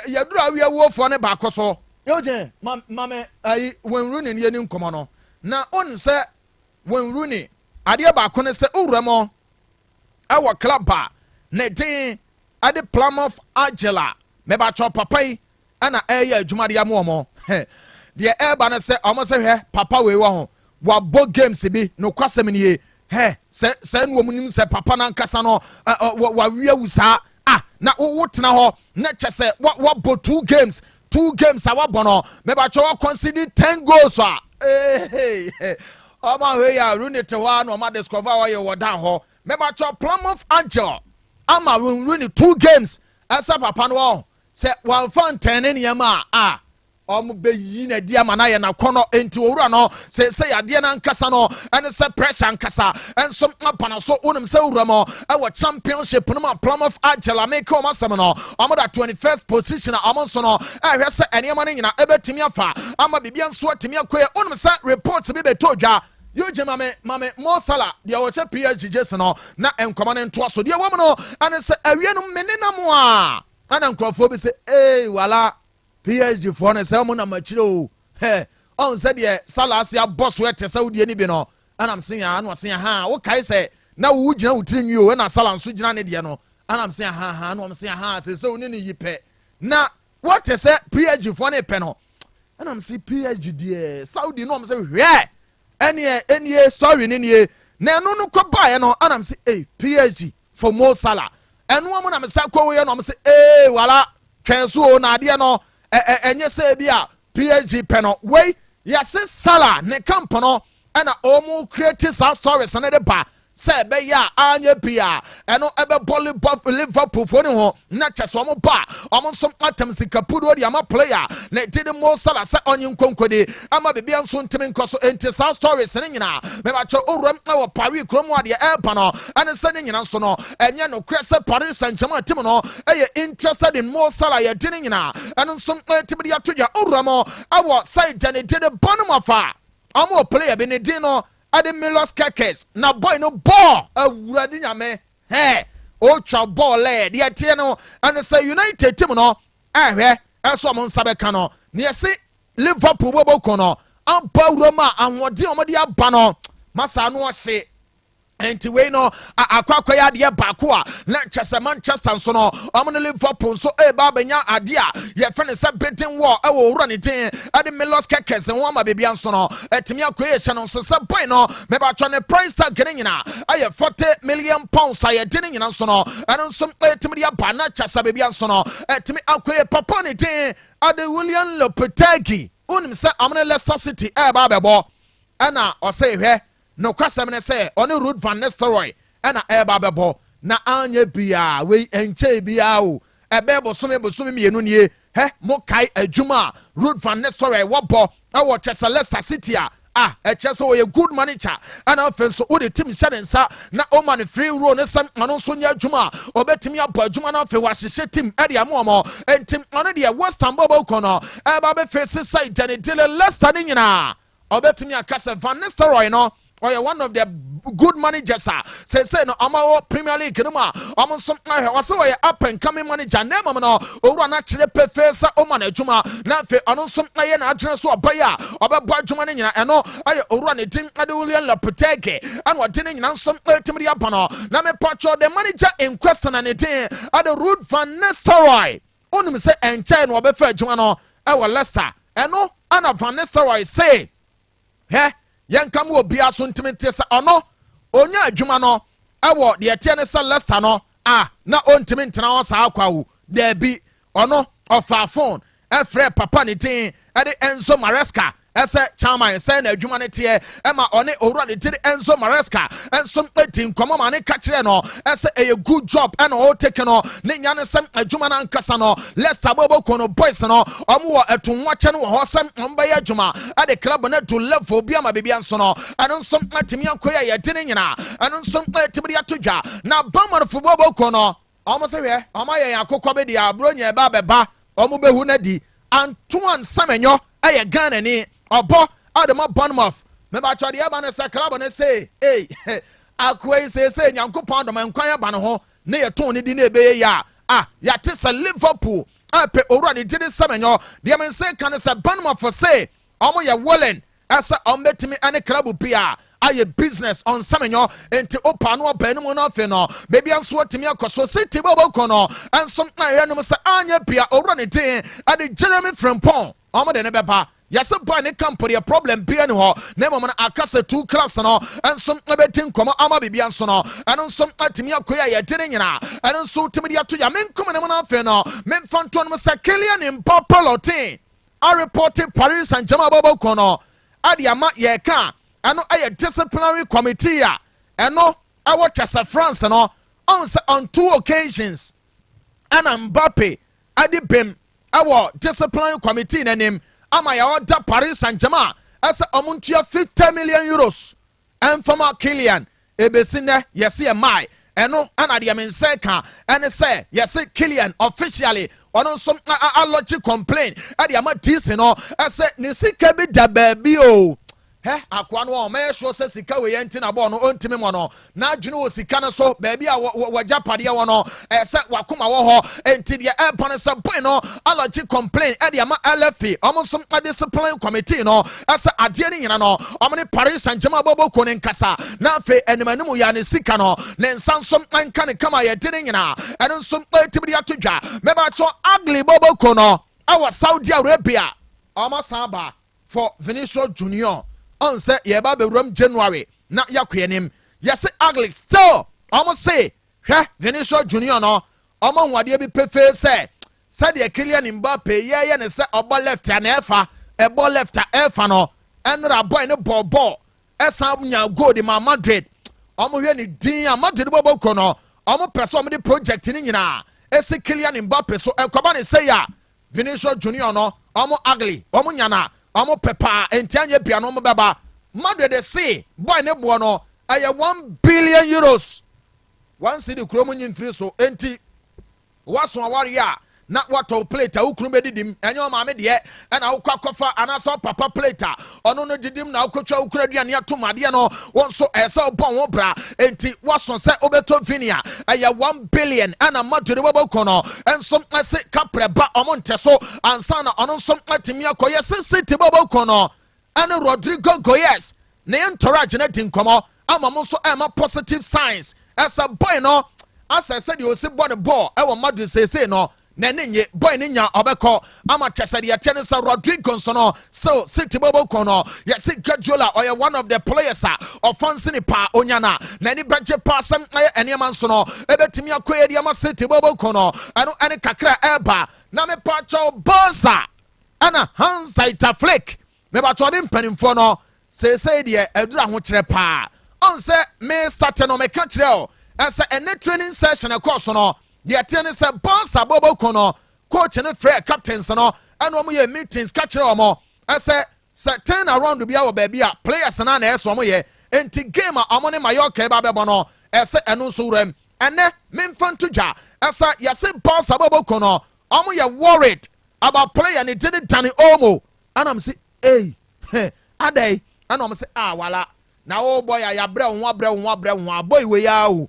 ya dura wi awofo ne ba koso yoje mame ayi when Rooney ne ni nkomo no na on se when Rooney ade ba ko ne se owramo awo club ba ne din ade Plymouth Argyle me ba cho papa yi ana eya adwuma de amomo de e ba ne se omo se hwe papa we wo ho wa bo games bi no kwasem ne ye se no munim se papa na nkasa no wa wi awusa na wotena ho na chese what bo two games awabono me ba cho consider 10 goals oma we ya Rooney te wa no ma discover wa ye wodan ho me ba cho Plymouth Argyle ama Rooney 2 games asa papa no se one fan 10 ne ma omu be yi na dia mana ye na kono enti owura no se ya dia na nkasa no ene se pressure nkasa enso apana so onim se owura mo e wo championship no ma Plymouth Argyle make o masem no omo da 21st position omo so no hwe se ene ma nyina ebetimi afa ama bibia nso atimi akoye onim se report bi betodwa Yoje mame Mo Salah dia wo che PSG jese no na enkoma ne nto so dia wo no ane se awie no menena mo ana nkrofo bi se wala PSG for ne se mo na machire o on said ye Salah asia boss we te Saudi ni bi no anam se ya no se ha wo kai se na wo gina wutrinwi o na Salah nso gina ne de no anam se ha no se ha se oni ni yipe na what te se PSG for ne pe no anam se PSG de Saudi no se hwe enie sorry ni na eno no ko bae no anam se PSG for Mo Salah eno mo na me sa ko we no se wala twenso na de no enye se bia PSG peno we yase Salah ne kampono ana omu create sa stories na de ba se be ya anya bia eno ebe volleyball Liverpool fo ne ho na chese omu ba omu som atam sikapudo de ama player na did Mo Salah se onye nkonkode ama bibia nso ntimi nkoso enti sa stories ne nyina me ba cho owram na wo Paris kromo ade e no ane se ne nyina nso no enye no krese Paris Saint-Germain tim no eye interested in Mo Salah ye de ne nyina ane nso timi de atodwa owramo awo side jane did bonum afa omu player be ne din no ade Milos Kekes na boy no ball awurade nyame o cha ball le de tie no and say United team no ahwe eso mo nsabe ka no ne yesi Liverpool bobo ko no amba Roma anwode omode aba no masa no ose enti we no akwa ya de baako a na chese Manchester so no omo Liverpool so ba benya ade a ye fe ne se betting war e wo wura ne tin ade Milos Kekes ho ama bebia nso no etimi akoye hye no so se boy no me ba twa ne price tag ne nyina aye 40 million pounds aye de ne nyina nso no eno nso etimi de aba na chese bebia nso no etimi akoye papa ne tin ade William Lopetegui unim se amne Leicester City ba bebo ana o se hwe no kwasem ne say oni Ruud van Nistelrooy na eba bebo na anye bia we enche bia o ebe bosome mienu nie mo kai adwuma Ruud van Nistelrooy wobo e wo Chelsea Leicester City a Chelsea wo ye good manager ana fenso wo de team shadensa na o man free roll ne sam ano so nya adwuma obetimi abo adwuma na fe wa hyehye team e de amomo entim ono de West Ham bobo kono eba be face side ne dele Leicester ni nyina obetimi akase Van Nistelrooy no or one of the good managers say no ama Premier League no ma omo so so up and coming manager name no owura na kire pefesa o ma na adwuma na fe ono so aye na adwene so obaya obebo adwuma ne nyina eno aye owura ne tin ade William Lopetegui and what tin nyina so timidi apano na me patcho the manager in question and tin ade Ruud van Nistelrooy onum say enche no obefa adwuma no e wo Leicester eno ana Van Nistelrooy say yen kam wo bia so ntimete sa ono onya adwuma no ewo de etie ne sa Leicester no na ontimi ntena wo sa akwa wo da bi ono ofa phone efre papa ne tin ede Enzo Maresca ese chairman say na adwuma ne tie ema one owura ne tiri Enzo Maresca enso mpeti nkomo ma ne ka kire no ese a good job and all take no ne nya ne sem adwuma na nkasa no Leicester bobo kono boys no omo wo etunwa che no ho sem mba ya adwuma ade club na to level bia ma bebia nso no eno nso atimi akoya ye de ne nyina eno nso atimi atodwa na bamar fo bobo kono omo se hwe omo ye akokọ be dia bro nya ba beba omo behu na di Antoine Semenyo aye Ghana ni obo adema Bournemouth me ba chode ya ba ne se club ne say akwai say nyankopon do man kwan ya ba ne ho ne ye ton ne di na ebe ya ya te se Liverpool ape owura ne dide Semenyo de men say kan se Bournemouth for say omo ye willing asa ombetimi ane club bia aye business on Semenyo enti opa no oba no no afi no baby anso otimi akoso City bobo kono anso na no se anya bia owura ne din ade Jeremy Frimpong omo de ne beba yase boy ne company problem bia ne ho na mom na akasa 2 class no enso ebetin komo ama bibia nso no eno nso atimi akoya ye de nyina eno nso timi de ato ya menkom ne mo na afi no memfanto no se Kylian Mbappé lotin a reported Paris Saint-Germain bobo kono ade ama ye ka eno aye disciplinary committee eno awo Chelsea France no on 2 occasions and Mbappé ade bem awo disciplinary committee nanim ama ya order Paris Saint-Germain asa omuntua 50 million euros and from Kylian ebesine yesi e mai eno ana de mense ka ene say yesi Kylian officially ono some allergy complain ade ama DC no asa ne sika bi da ba bi o akwa no o me sure say sika we yenti na bo no ontimi mo no na adwene o sika no so ba bi a wajapade wo no say wakoma wo ho enti de airport say boy no allergy complain e de ama LFP omo discipline committee no asa ade ni nyina no omo ne Paris Saint-Germain bobo ko ne nkasa na fe animanimu ya ne sika no ne nsansom anka ne kama ye de nyina eno nso tibidi atodwa me ba cho ugly bobo ko no awa Saudi Arabia omo saba for Vinicius Junior on say ye ba be rom January na yakwenim yes ugly still almost say Vinicius Junior no omo nwade bi pefe say said ye Kylian Mbappé ye ne say obo left ya na efa e ball left efa no enra boy ne ball esa nya goal di ma Madrid omo hwe ni din a Madrid bobo ko no omo person omo di project ni nyina ese Kylian Mbappé so ekoba ne say ya Vinicius Junior no omo ugly omo nyana omo pepa entianye bia no baba Madrid de say boy ne bo no aye 1 billion euros one city kromo nyin free so enti waso aware na wato plate ukuru bedidim enyo ma me de e na ukwakofa anaso papa plate ono no didim na ukotwa ukuru aduane atomade no wonso esa obon wo bra enti waso se obeto vinia aye 1 billion ana Madrid bobo no enso ase kapreba omo nteso ansana ono nso atimi akoye City bobo no ana Rodrigo Goyes ne entourage na tinkomo ama mo so e ma positive signs as a boy no as I said you see body ball e wo Madrid say no na nenye boy ne nya obekọ ama chesede ye tene sa Rodrigo so no so City bobo kono ye see Guardiola or one of the players offensive pa onyana na ni beje passam enema so no ebetimi akoye dia ma City bobo kono ene kakra eba na me pacho Barca ana Hans-Dieter Flick me ba to dem panimfo no say de edura ho kire pa on say me start no me ka kire o asa ene training session course no the attendance a Barca bobo kono coach and free captains no and omo ye meetings catch omo I say turn around to be our baby players na na eso omo ye enti game omo ne Mallorca ba bebo no ese eno so rem ene memfan to dwa asa yase Barca bobo kono omo ye worried about player and it didn't turn omo and I'm say hey adai and I'm say wala na oh boy ya bre won boy we ya o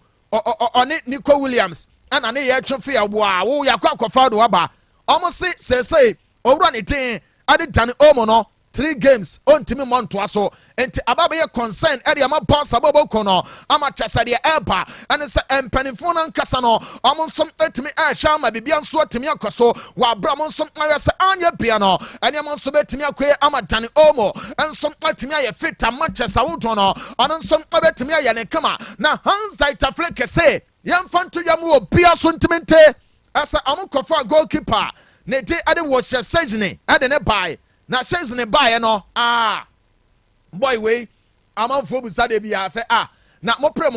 Nico Williams and an air trophy wow yakwa fado aba almost say over anything added than omono 3 games on Timmy Montoaso and Ababe concern Ediama Barca bobo kono ama chasadia eba and it's penifona casano almost some to me shama bibian so timi akoso wa bramon some say anya piano and yamon so betimi akwe ama tani omo and some timi aye fit Manchester wodono and some betimi aye ne kama na Hans-Dieter Flick say yam fan to yamu obia sentimente asa amukofa goalkeeper ne de ade wo Szczesny ade ne buy na Szczesny buy no boy we amanfo busade bia say na mo prem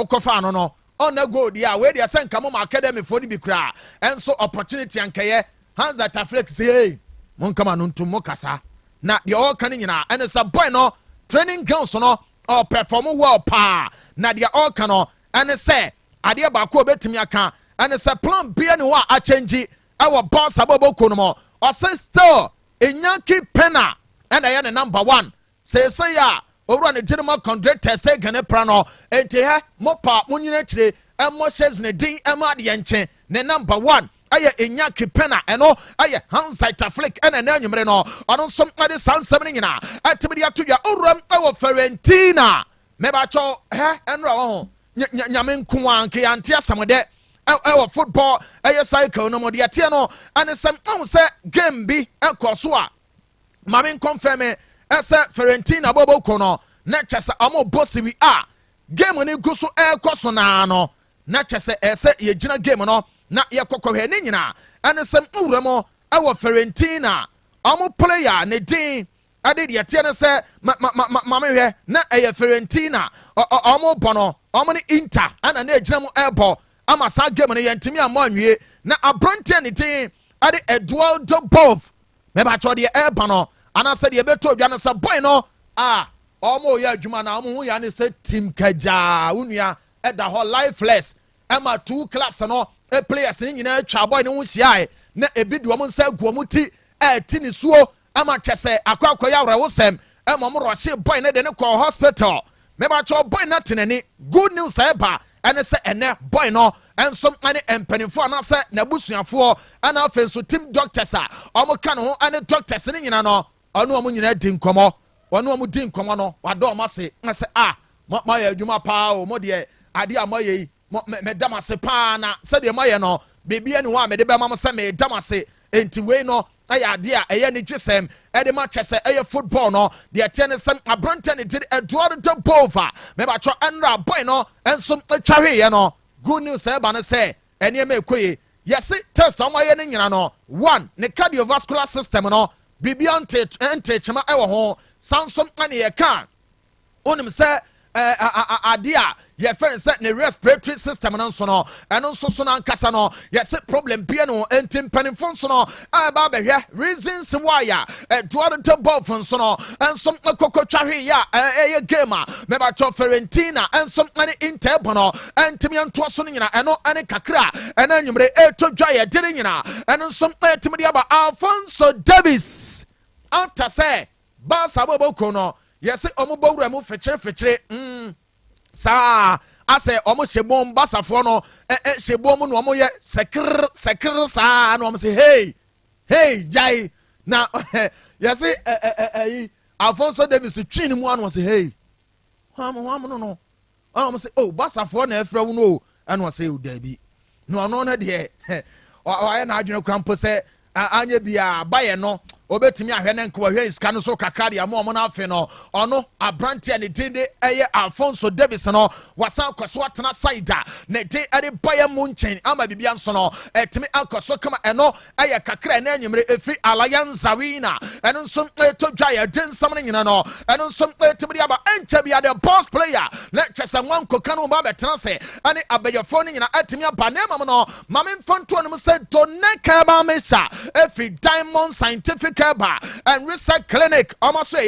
kofa no on na go dia we dia senka mo academy for ni bi kra enso opportunity ankeye Hans-Dieter Flick say hey mon kama no ntum mo kasa na de all kan nyina and sa boy no training grounds no or perform well pa na de all kan no and say ade ba ko betimi aka and say plan bia ni wa a change our boss abobo kono or say still Inyaki Pena and I am number 1 say ya over the general contractor say gane prano enti he mopa munyina chire and mo Szczesny din ema de yenche ne number 1 aye Inyaki Pena eno aye Hans-Dieter Flick and an anumre no on some ade san 7 nyina atibidi atoya oram ewo Fiorentina meba cho enra ho nyame nkuwa nke ante asamde ewo football cycle no mo de atie no and some say game bi enkoso a mame confirm ese Fiorentina bobo kono na chese amo bosiwi game ni guso ekoso na no na chese ese ye gina game no na ye kokkohwe ni nyina and some uremo ewo Fiorentina amo player ne din ade de atie no se mame hwe na eye Fiorentina amo bono amo ni Inter ana na gina mo ebo ama sa game no yentimi amanwie na abronte ne tin ade Eduardo Bov me ba cho de eba no ana se de beto dwa no se boy no omo ya adwuma na omo hu ya ne se team kaja unua eda ho lifeless ama 2 class no players ni nyina atwa boy ne hu hia na ebi de omo nsa guomuti ti ni suo ama chese akwa ya wra wosem ama mo rohye boy ne de ne ko hospital me ba cho boy na tenani good news eba and say ene boy no and some any empenifo and say na busuafo and afenso team doctors omo kan ho and doctors ni nyina no ono omo nyina di nkomo ono omo di nkomo no wado omo se say ma ya adwuma pa o mo de ade amaye me damase pa na se de maye no bibia ni wa me de be ma se me damase enti we no aya ade a eye ni gisem ede ma chese eye football no de atene sem abronte ni did Eduardo Bova me ba cho enra boy no enso twahwe ye no good news e ba no say ene me ekoye yes test on ye ni nyina no 1 ne cardiovascular system no bibia ente chema e wo ho sansom ane ye kan onim say ade a ye friend say ne respiratory system no so no eno so na nkasa no yes problem bia no entim panimfo so no ba behwe reasons why Eduardo Bov so no ensom kokotwahwe ya eye game me ba cho Fiorentina ensom ane Inter bono entim yanto so no nyina eno ane kakra eno anwumre etodwa ye dire nyina eno ensom etim dia ba Alphonso Davies after say Barca bobo kono yes omo bowura mu fechire sa ase omo shebom Basafo no shebom no omo ye sekr sa no omo say hey jai na yes Alphonso Davies twin mu anu say hey hamo no say oh basafo na efra wo no and was say dabi no na de o na adwene krampo say anya bia baye no obetimi ahwe ne nko hwe iska no so kakra de amo na afe no ono abrante ne dinde eye Alfonso Davis no wasan kwaso atena side ne de ade baye mu nchen ama bibia nso no etimi ankoso kama eno eye kakra na anyimre efri Alliance Arena eno nso to dwa ye den sam ne nyina no eno nso etimi aba enche bia the boss player na chesa nwanko Kanu ba betena se ane abeyefo ne nyina etimi aba na mam no mame mfanto no se doneka ba mesa efri Diamond Scientific Keba and research clinic almost say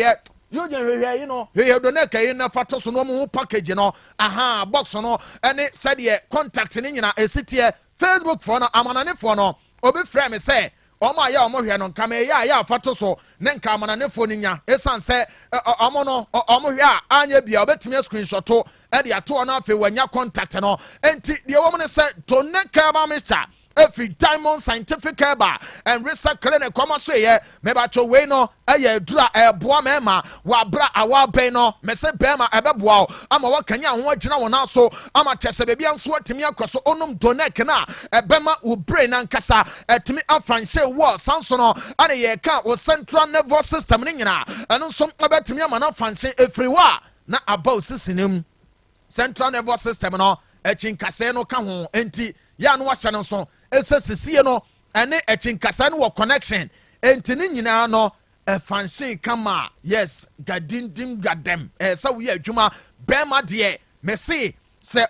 you know you don't know na fato so no package no aha box no and it said ye contact ni nyina esitie Facebook for no amanane for no obi frame me say omo ya omo hwe no nka me ya fato so ne nka amanane for ni nya esan say omo no omo hwe a anya bia obetimi screenshot to e de ato na afi wanya contact no enti de wo mo say to ne ka ba Mr. Every Diamond Scientific Keba and research clinic come so ye me ba cho we no eye dura boa mema wa bra awa be no me se bema ebeboa ama wa kanya ho agina wona so ama tese be bia nso atimi akoso onum donek na ebema wo brain ankasa atimi afanhye wo sanso no ane ye ka wo central nervous system ni nyina eno nso abetimi ama na fanhye efriwa na about sisinem central nervous system no echinkase no ka ho enti ya no wa hye no so esesisie no ene echinkasa no connection entini nyina no efansin kama yes gadindim gadem sa wo adwuma bema de me se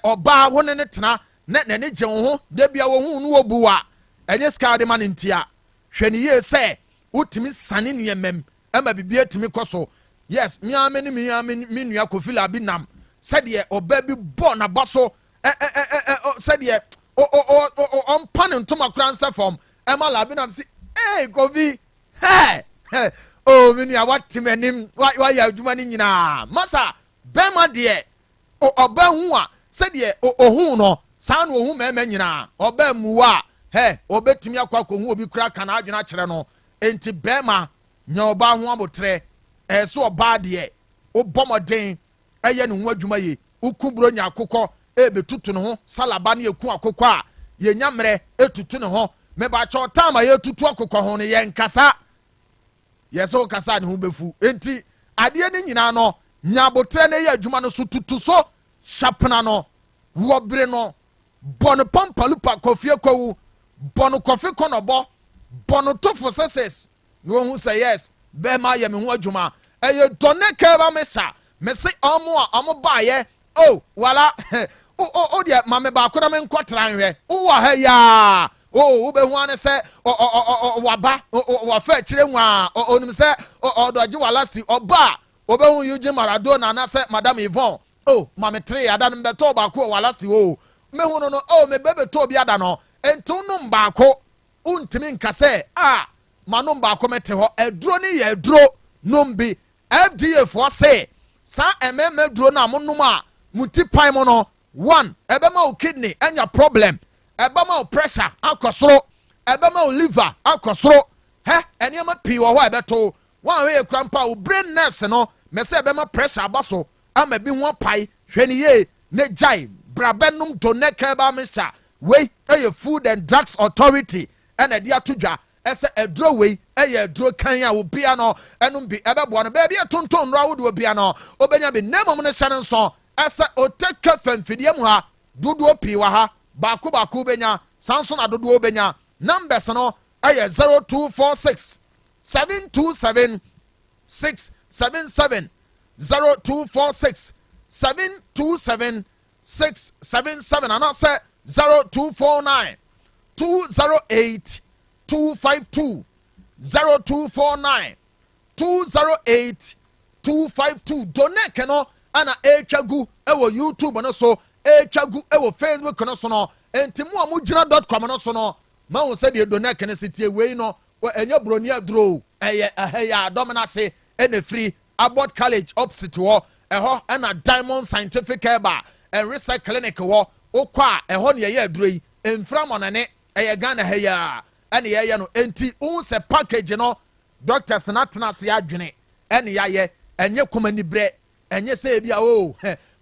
oba woni ne tena ne ne gye ho da bia wo hu no obuwa enye ska de man ntia hwani ye se utimi sane ne yemem ama bibia timi koso yes miame ne mi nua kofila bi nam se de oba bi bo na boso se de on pan ntoma kransa form ema labi nam si kofi oh mini awatimenim wa ya adwuma ni nyina masa bema de oba hu a se de ohun no sa no ohun mema nyina oba muwa obetimi akwa ko hu obi kura kana adwena kire no enti bema nya oba hu abotre so oba de obomoden eye ne hu adwuma ye ukubro nya akokọ betutu ne ho salaba ne eku akokọ a ye nyamre etutu ne ho me ba cho tama ye tutu akokọ ho ne ye nkasa yeso kasa ne ho befu enti ade ne nyina no nyabotre ne ye adwuma no so tutu so shapna no wobre no bono pampalupa kofie kowu bono kofi konobo bono tofo success no hu say yes be ma ye me ho adwuma eye doneka ba me se omo ba ye oh wala oh dia mame ba ko na me nkwatran hwe wo ha ya wo be hu ane se waba wa fa kire nwa onim se odoje wala si oba wo be hu yuji Maradona na se Madam Yvonne oh mame tre ada no beto ba ko wala si me hu no me bebe to bi ada no enti unum ba ko untimi nkase manum ba ko mete ho eduro ni ye eduro numbi FDA for say sa duro na monum a muti pan mo no one ebema o kidney enya problem ebema o pressure akosoro ebema o liver akosoro eniema pi wo ho ebeto one we krampa o brain nurse no me se ebema pressure abaso ama bi ho pai hwani ye ne jai brabenum doneka ba Mr. we Food and Drugs Authority ena dia todwa ese eduro we eduro kan ya wo bia no enum bi ebebo no ba bia tonton ra wo do bia no obenya bi nemom ne hyane nso ese Otec fanfidie mu ha dodo pi wa ha baako benya sanson adodo benya numbers no 0246 727 677 0246 727 677 and say 0249 208 252 0249 208 252 donate no ana echagu ewo YouTube no so echagu ewo Facebook no so no entimu amugina.com no so no ma wo se de donate ne sitie we no enye broni adro ya domina se ene free Abbott College opposite wo eho ana Diamond Scientific Keba and Research Clinic wo okwa eho ne ye adro yi enframonane Ghana heya ene ye no enti unse package no doctors na tena se adwene ene ye enye komani bre enye se bia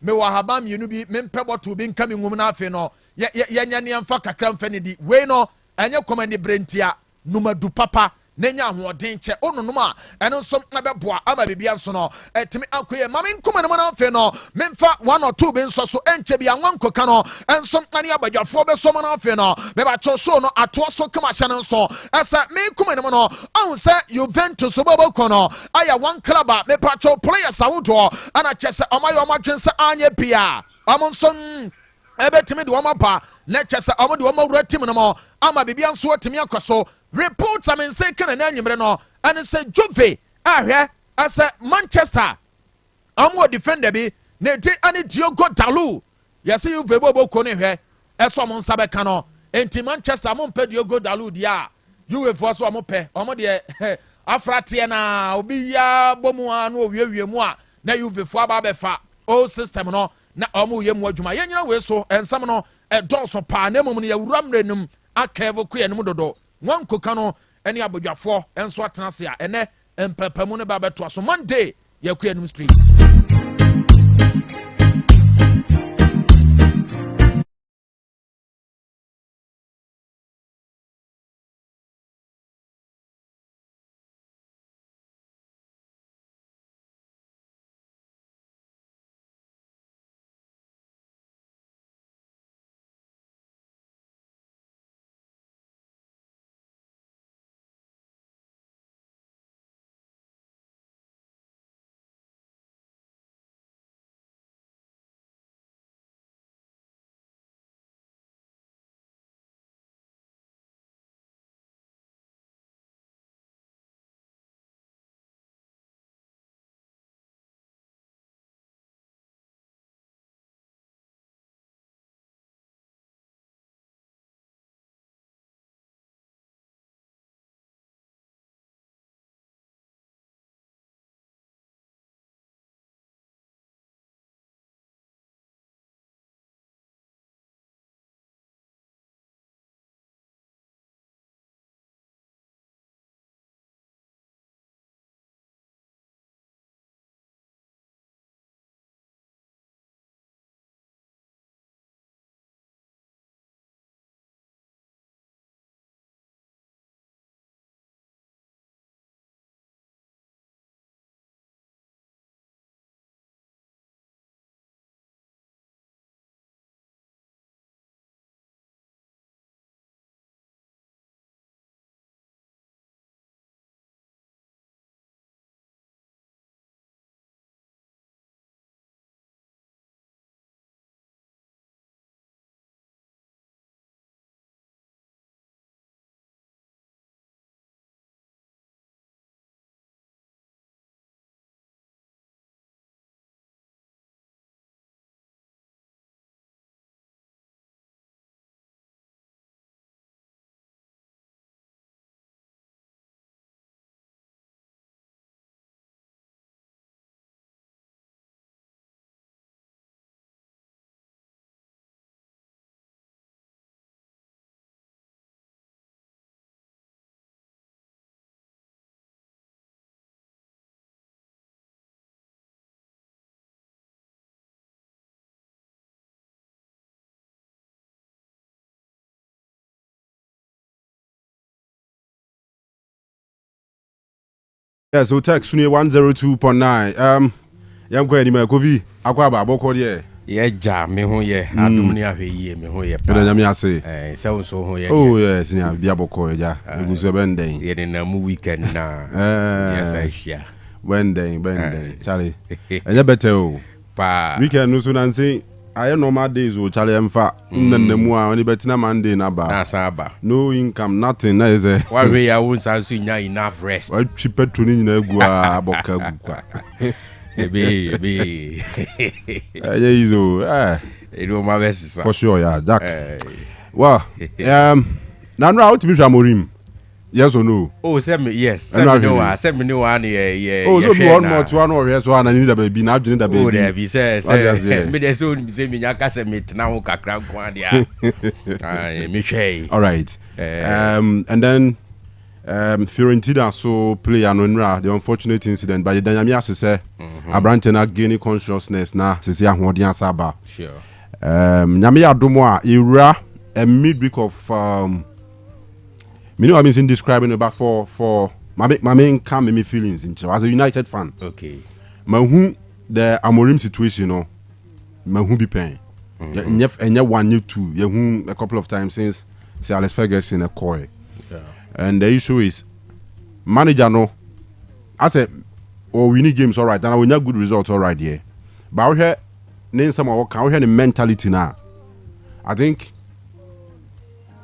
me wa haba mienu bi me mpe bottle bi nka me ngum na afi no ye nya ne mfa kakra mfa ne di we no enye komani brentia numadu papa nenya ahoɔden kyɛ ononom a ɛno nso na bɛboa ama bibia nso no ɛtumi akoyɛ ma menkoma no mu no afei no memfa 1 or 2 bi nso so ɛnkyɛ bi anwankoka no ɛnso ane abadwafoɔ bɛsɔ mu no afei no bɛbakyɛ show no atoɔ so kama hyɛ no nso ɛsɛ menkoma no mu no ɔhu sɛ Juventus bɔbɔkɔ no ayɛ one club a mepakyɛw players ahodoɔ ana kyɛ sɛ ɔmayɛ ɔmadwen sɛ anyɛ pia ɔmo nso ɛbɛtumi de wɔn aba na kyɛ sɛ ɔmo de wɔn awura tim no mu ama bibia nso atumi akɔ so reports I mean say can na nyimre no and say Juve ahwe as Manchester amo defender bi na ti ani Diogo Dalot yes you Juve ko ne hwe eso mo nsa beka no enti Manchester mo mpe Diogo Dalot dia Juve fo so mo pe omo de afrate na obi ya bomu anu owie mu a na Juve fo aba befa o system no na omo ye mu adwuma ye nyina we so ensam no edonso pa na mum no ya wuramrenum akevo ku ye no dodo wan koka no ene abodwafoɔ enso atena se a ene empepamu ne ba beto so Monday yakua num street. Yes, Otec 102.9. Yam ko anima kovi akwa ba boko de. Ye ja me ho ye adum ni ahwe ye me ho ye pa. Eda nyame ase. Se wo so ho ye. Oh yes, ni bia boko ja. Eguso benden. Ye na mu weekend na. Yes I share. Benden. Charlie. Enye better o. Pa. Weekend no so nan say aye normal days o Charlie emfa nnannamu a oni betina Monday na ba. Na sa ba. No income, nothing. That is a. Wa we ya won san so nya enough rest. Wa twi petrol ni nyina egu a boka gu kwa. Ebe. Yeah, izo. It will my best. For sure, yeah, Jack. Well, now how to be Jamorim? Yes or no? Oh, send me yes. Send me no one. Yeah. Oh, no, one or yes, one. I need a baby. Now, need a baby. Oh, there be says. Me the soon say me nyaka se me now kakra kwa dia. Me shey. All right. And then Fiorentina so play anonra the unfortunate incident but the dynamic say Abrante na gain consciousness na say ahoden asaba. Sure. Nyame adomo a era a midweek of me know I've been describing about for my main calm me feelings as a United fan. Okay. Mahu the Amorim situation no mahu be pain. Enya 1 2 you a couple of times since Sir Alex Ferguson a coy. Yeah. And the issue is manager no I said we need games all right and we need good results all right here. But we hear name some of our the mentality now. I think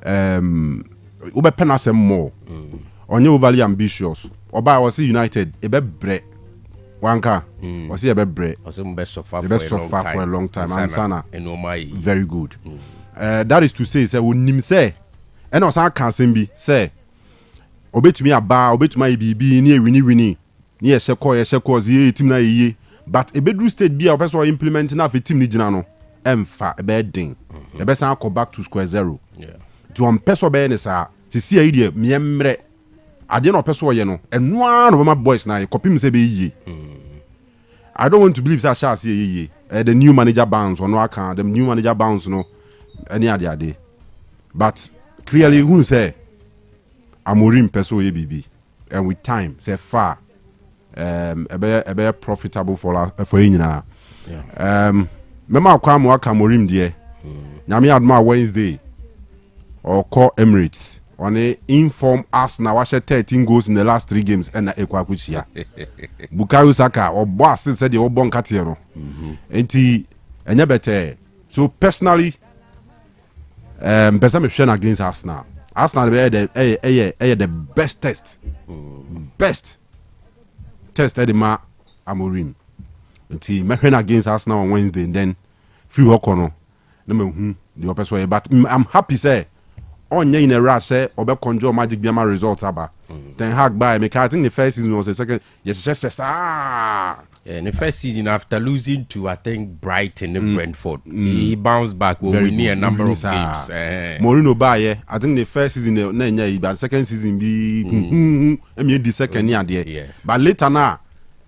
we pen us more. On you overly ambitious. Oba was United a be bread. Wanka was a be bread. Also best of far for a long time. Ansana and very good. That is to say we nim say and also can be say obet me aba obet my bibi ni wini ni sheko zi team na yiye but a bedroom state be a person implementing na team ni gina no emfa e be den e be san go back to square zero. Yeah. To on person be ne sa ti see ayi de miemre ade no person ye no eno an no my boys na copy say be yiye. I don't want to believe that shall see the new manager bounce or no account the new manager bounce no any ade but clearly who say Amorim peso ABB and with time say far a be profitable for nyina. Mema kwa mo aka Amorim de nyame adma Wednesday or call Emirates on inform us na wa 13 goals in the last 3 games and na ekwa kuchia Bukayo Saka or boss said the obon katero enti enya better so personally person me share against Arsenal be the best test at the ma Amorim enti me hwen against Arsenal on Wednesday and then free hokono na me the person but I'm happy say on in a rush say obe conjure magic biama results aba then hack by me I think the first season was the second yes in the first season after losing to I think Brighton and Brentford he bounced back when we need a number of games. Mourinho buy I think the first season na but second season be the second year there. Yes. But later now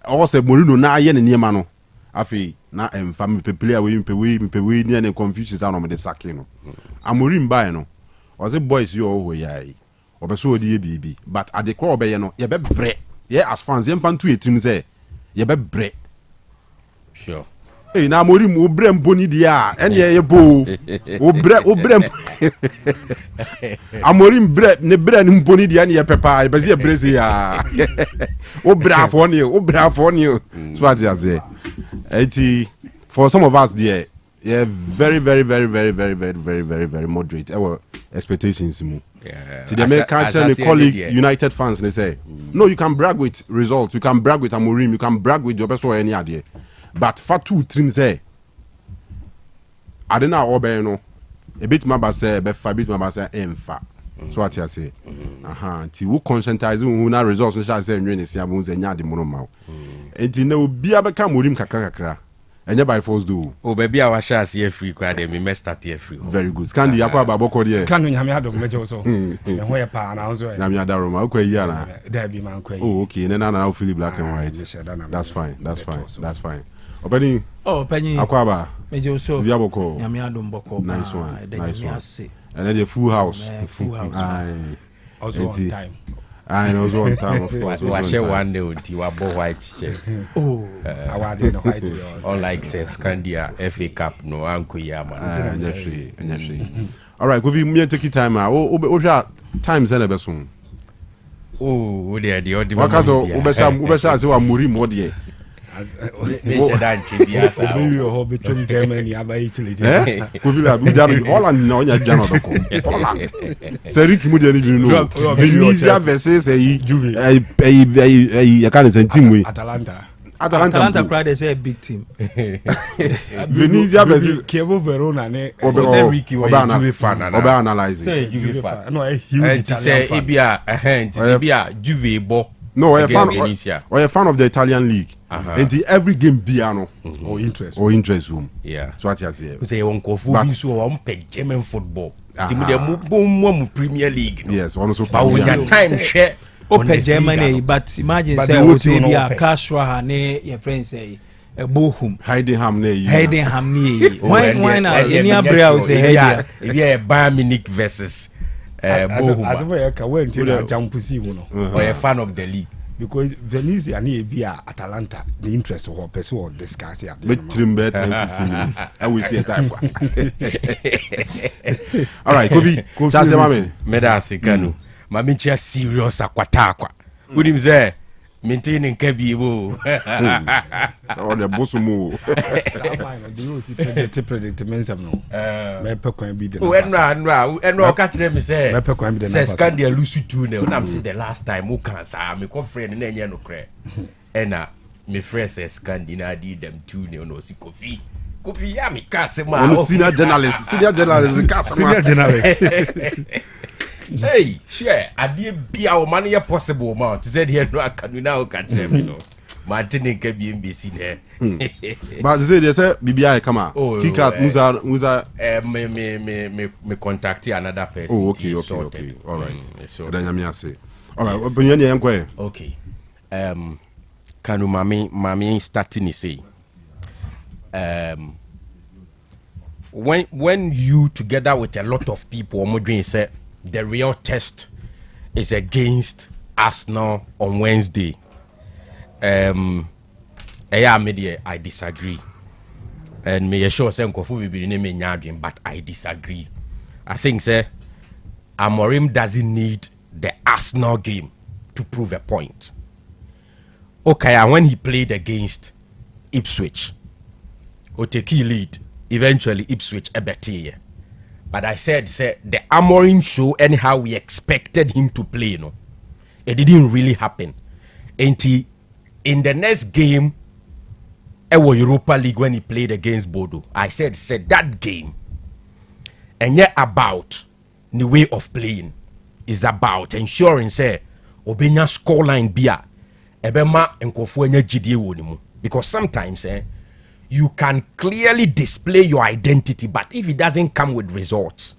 also Mourinho na ye ne niema no afi na emfa me player we ni any confusion sound on the sack no Amorim buy no or the boys you over yai or be so the baby but at the core be no ye be bre ye as fans ye fan to a team say ye be bre sure eh na Amorim o bre mboni dia ene ye bo o bre Amorim bre ne bre ne mboni dia ne ye pepa e be se bre se ya o bre afo ne so what you say eti for some of us there yeah very moderate our expectations mu. Yeah. To the American colleague United fans they say no you can brag with results you can brag with Amorim you can brag with your person or any idea but for 2 teams there I don't know obe no a bit my say be fa bit my say emfa so what you say ti wo conscientize who na results no shall say nwe sia bo ze nya de mono ma enti na obi abeka Amorim kakra and by force do. Oh, baby, I was sure see free crowd. Me messed up here free. Very good. Scandi, yakwa baboko there. Kanu nyame adom mejo so. Where pa na so. Nyame adaroma. Ukwe iya na. There be man kwe. Oh, okay. Then now feel black and white. That's fine. Openi. Oh, penny. Akwa ba. Mejo so. Biya boko. Nyame adom boko. Nice one. And then the full house. Aye. Also on time. I know so on time of course. Was one day with you white shirt. Oh, I want the white. All like says Scandia FA Cup no anko yama. All right, go me take time o times na be so. Oh, we the other. Wakaso ubesha say wa muri mo de. Me said that chibiasa. Maybe your hobby between Germany and Italy. Go be la Holland na onya jana do ko. Holland. Seri ki mu de ni bi no. Venezia versus Juve. You can say team we. Atalanta crowd is a big team. Venezia versus Chievo Verona ne. Juve fan. Oba analyze. Say Juve fan. No, a huge Italian fan. Ibia Juve bo. No, we're a fan of the Italian league. And every game piano or interest room. Yeah. So what you say? Say on Kofu so on German football. Team de mu Premier League. Yes, also But when your time share Open Germany, but imagine But say the we whole team be no a pay. Cashwa ne your friend say a bohum. Heidenham ne. Heidenham ni. Why not? Any abrea say Heidenham. If you Bayern Munich versus Bochum. As we can wait until I jump to see one. Or a fan of the league. Because Venezia and be Atalanta, the interest of person or discuss here. But trim bet 10-15 minutes. I will see a time. All right, Kofi. That's it, mami. Medasi Kanu. Mami chia serious akwatakwa. Udim say maintaining kebibo. Oh, the bosumu. Predict mensam no. Me pe kwan bi de. Enra catch them say. Me pe kwan bi de. Say Scandia lose 2-0. Na me say the last time who can say me come friend na enye no kre. Ena me friend say Scandia did them 2-0 no si Kofi. Kofi ya me ka say ma. Senior journalist we cast Senior journalist. Hey, share. Adi be our money possible man. To say here no Kanu na o catch them, you know. Martin can be MBC there. But they say BBI come out. Kick out Musa. Me contact another person. Oh, okay. All right. Then I say. All right. Opinion you am okay. Kanu mami starting to say. When you together with a lot of people, Omodrin say the real test is against Arsenal on Wednesday. I disagree. And me sure say Nkofu be name nyadwin, but I disagree. I think say Amorim doesn't need the Arsenal game to prove a point. Okay, and when he played against Ipswich, Otec lead, eventually Ipswich a better. But I said the Amorim show anyhow we expected him to play, no. It didn't really happen. And in the next game, Europa League when he played against Bodo, I said that game, and yet about the way of playing is about ensuring say Obenya scoreline bia ebema enkofu enya gidie wonimu, because sometimes you can clearly display your identity, but if it doesn't come with results,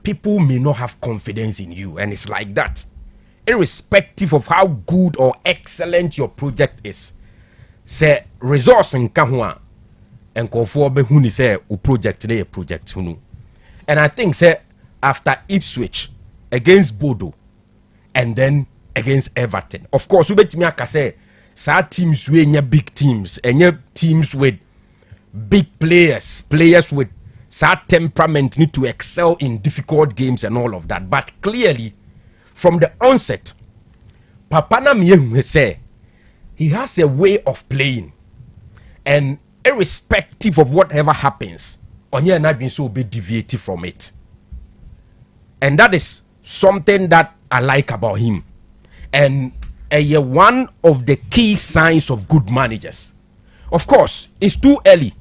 people may not have confidence in you, and it's like that. Irrespective of how good or excellent your project is, say resource in Kahua and Kofu Behuni say u project ne project hunu. And I think say after Ipswich against Bodo and then against Everton, of course ubetimi aka say sa teams we nya big teams and teams with big players with sa temperament need to excel in difficult games and all of that, but clearly from the onset, Papana Miehu say he has a way of playing, and irrespective of whatever happens, Onye not been so bit deviated from it, and that is something that I like about him, and one of the key signs of good managers. Of course, it's too early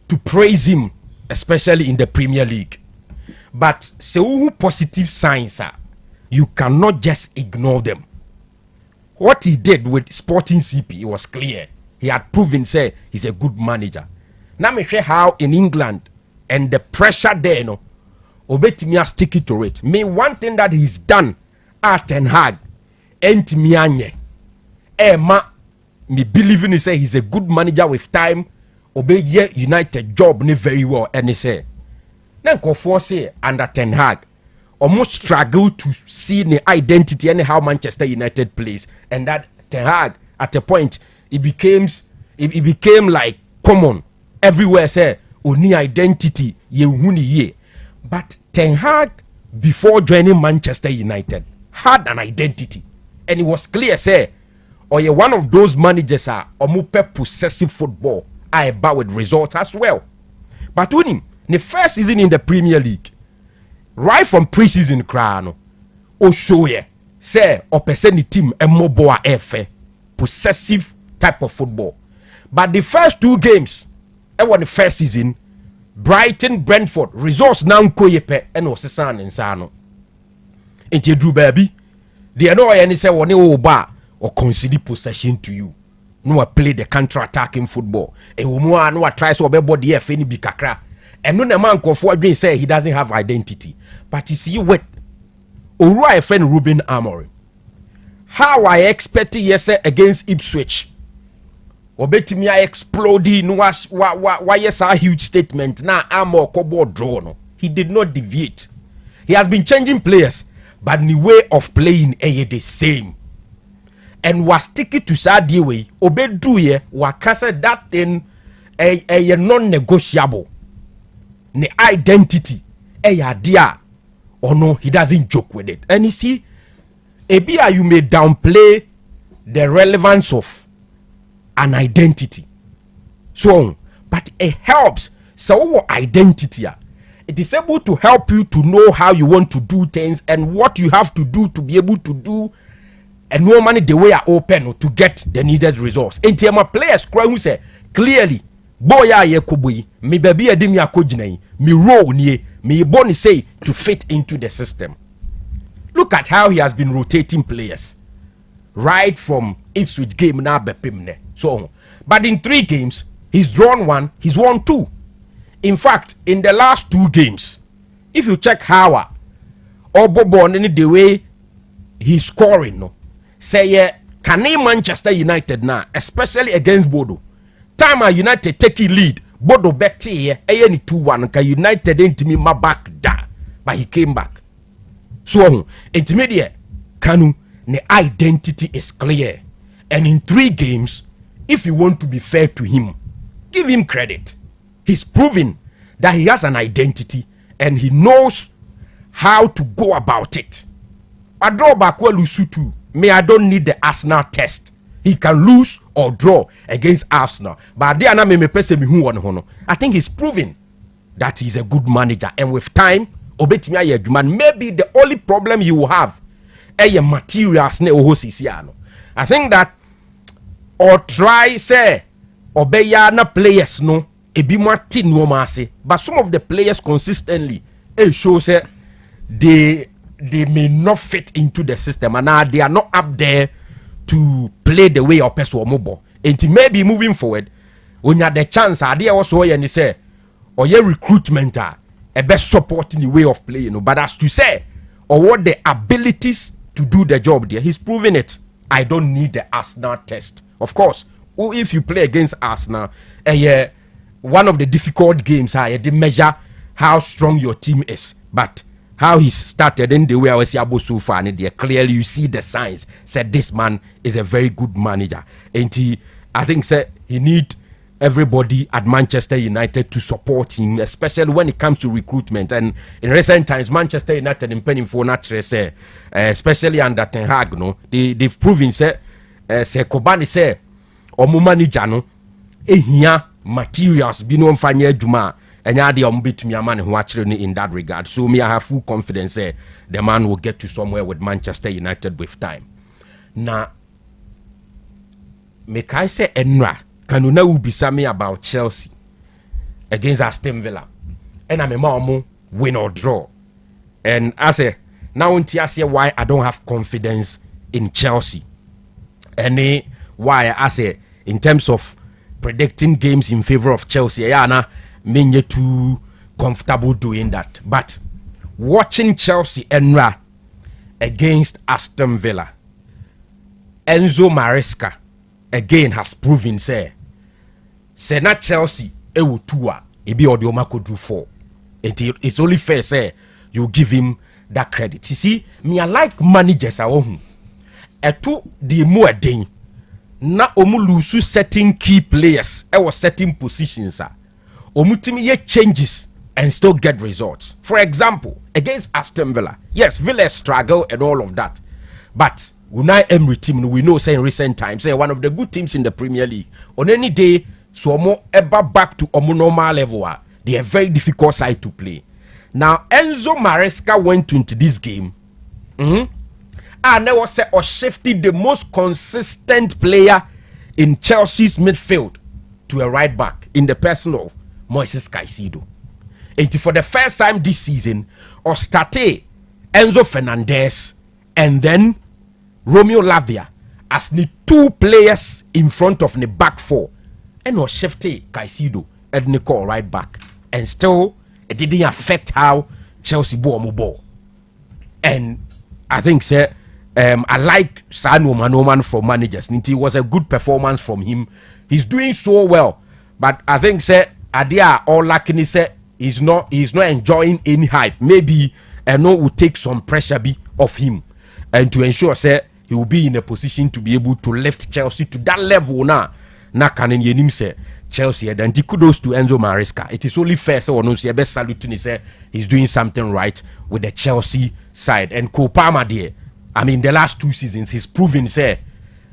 to praise him, especially in the Premier League, but so positive signs are. You cannot just ignore them. What he did with Sporting CP, it was clear. He had proven, say, he's a good manager. Now me share how in England and the pressure there, no, Obetimia stick it to it. Me one thing that he's done at Ten Hag, Entimianye, me believe in say he's a good manager with time. Obey United job ne very well, and he say, then go for say under Ten Hag. Almost struggle to see the identity and how Manchester United plays, and that Ten Hag at a point it became like common everywhere. Say only identity ye. But Ten Hag before joining Manchester United had an identity, and it was clear. Say or you're one of those managers are omupe possessive football. I bow with results as well. But when him the first season in the Premier League. Right from preseason crano, Osei say or person team a mobile FA possessive type of football. But the first two games, won the first season, Brighton, Brentford, results now koyepe and Osesan and Sano. Into Drew baby, they know any say one oba or concede possession to you. No play the counter attacking football. A woman no tries to be body FA ni bikakra. And no man for being say he doesn't have identity. But you see what Uri friend Ruben Amorim. How I expected yes against Ipswich. Obetimi I exploding why yes a huge statement. Now Amor Kobo draw no. He did not deviate. He has been changing players, but the way of playing is the same. And was sticking to Saudi way, Obedu ye wakasa that thing a non-negotiable. The identity dia or no, he doesn't joke with it. And you see, Ebia you may downplay the relevance of an identity. So, but it helps. So identity, it is able to help you to know how you want to do things and what you have to do to be able to do. And no money the way are open to get the needed results. And my players who say clearly, boy ye kubuyi, me baby edimi akojinai, me role nie, me boni say to fit into the system. Look at how he has been rotating players. Right from Ipswich game now bepimne. So but in 3 games, he's drawn 1, he's won 2. In fact, in the last 2 games, if you check how or Bobo the way he's scoring, no. Say can Manchester United now, especially against Bodo. Time a United take a lead, Bodo Betty any 2-1, can United ain't me my back da, but he came back. So intermediate Kanu, the identity is clear. And in 3 games, if you want to be fair to him, give him credit. He's proven that he has an identity and he knows how to go about it. I draw back Lusutu. Me, I don't need the Arsenal test. He can lose or draw against Arsenal. But I think he's proven that he's a good manager. And with time, maybe the only problem you will have is materials. I think that or try say obeya na players no ebi mati no mase. But some of the players consistently show say they may not fit into the system and now they are not up there to play the way of person mobile. And maybe moving forward, when you have the chance, idea also and say or your recruitment a best supporting the way of playing. But as to say or what the abilities to do the job there, he's proven it. I don't need the Arsenal test. Of course, if you play against Arsenal, one of the difficult games, they measure how strong your team is. But how he started in the way I was so far, and there clearly you see the signs. Said this man is a very good manager, and I think said he need everybody at Manchester United to support him, especially when it comes to recruitment. And in recent times, Manchester United in penning for natural say, especially under Ten Hag, no, they've proven say Kobani say omu manager no here materials be no mfanye adwuma and ya de ombetumi amane ho akere in that regard. So me I have full confidence say the man will get to somewhere with Manchester United with time. Now me kai say enra Kanu na ubisa me about Chelsea against Aston Villa and I'm a win or draw. And I say now I say why I don't have confidence in Chelsea. And why I say in terms of predicting games in favor of Chelsea, I'm not too comfortable doing that. But watching Chelsea Enra against Aston Villa, Enzo Maresca again has proven say not Chelsea ewutua ebi odioma could do 4. It's only fair say you give him that credit. You see, me I like managers awon eto the more den na omu lose certain key players was certain positions omutimi ye changes and still get results. For example, against Aston Villa, yes, Villa struggle and all of that, but Unai Emery team we know say in recent times say one of the good teams in the Premier League. On any day, so more ever back to omu normal level, they are very difficult side to play. Now Enzo Maresca went into this game. And there was or shifted the most consistent player in Chelsea's midfield to a right back in the person of Moises Caicedo. And for the first time this season, or started Enzo Fernandez and then Romeo Lavia as the 2 players in front of the back 4, and was shifted Caicedo and Nicole right back and still it didn't affect how Chelsea ball. And I think sir, I like Sanu Manoman from managers. It was a good performance from him. He's doing so well, but I think sir, Adia all lacking say he's not enjoying any hype. Maybe no will take some pressure off him, and to ensure say he will be in a position to be able to lift Chelsea to that level now. Na kanin yenim say Chelsea then kudos to Enzo Maresca. It is only fair so no say best salute to say he's doing something right with the Chelsea side. And Cole Palmer there, I mean the last 2 seasons he's proven say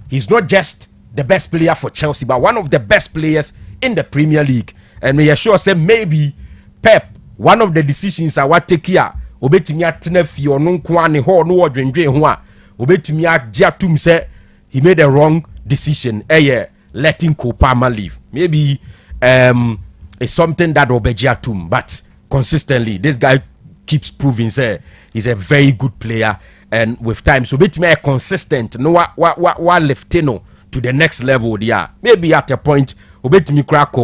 he's not just the best player for Chelsea but one of the best players in the Premier League. And we are sure say maybe Pep, one of the decisions I want take here obetimi atena fi ono nko ane ho no odwendwen ho a obetimi agiatum say he made a wrong decision letting Kopama leave. Maybe it's something that obegiatum, but consistently this guy keeps proving say he's a very good player, and with time so obetimi consistent no wa liftino to the next level there. Maybe at a point obetimi crack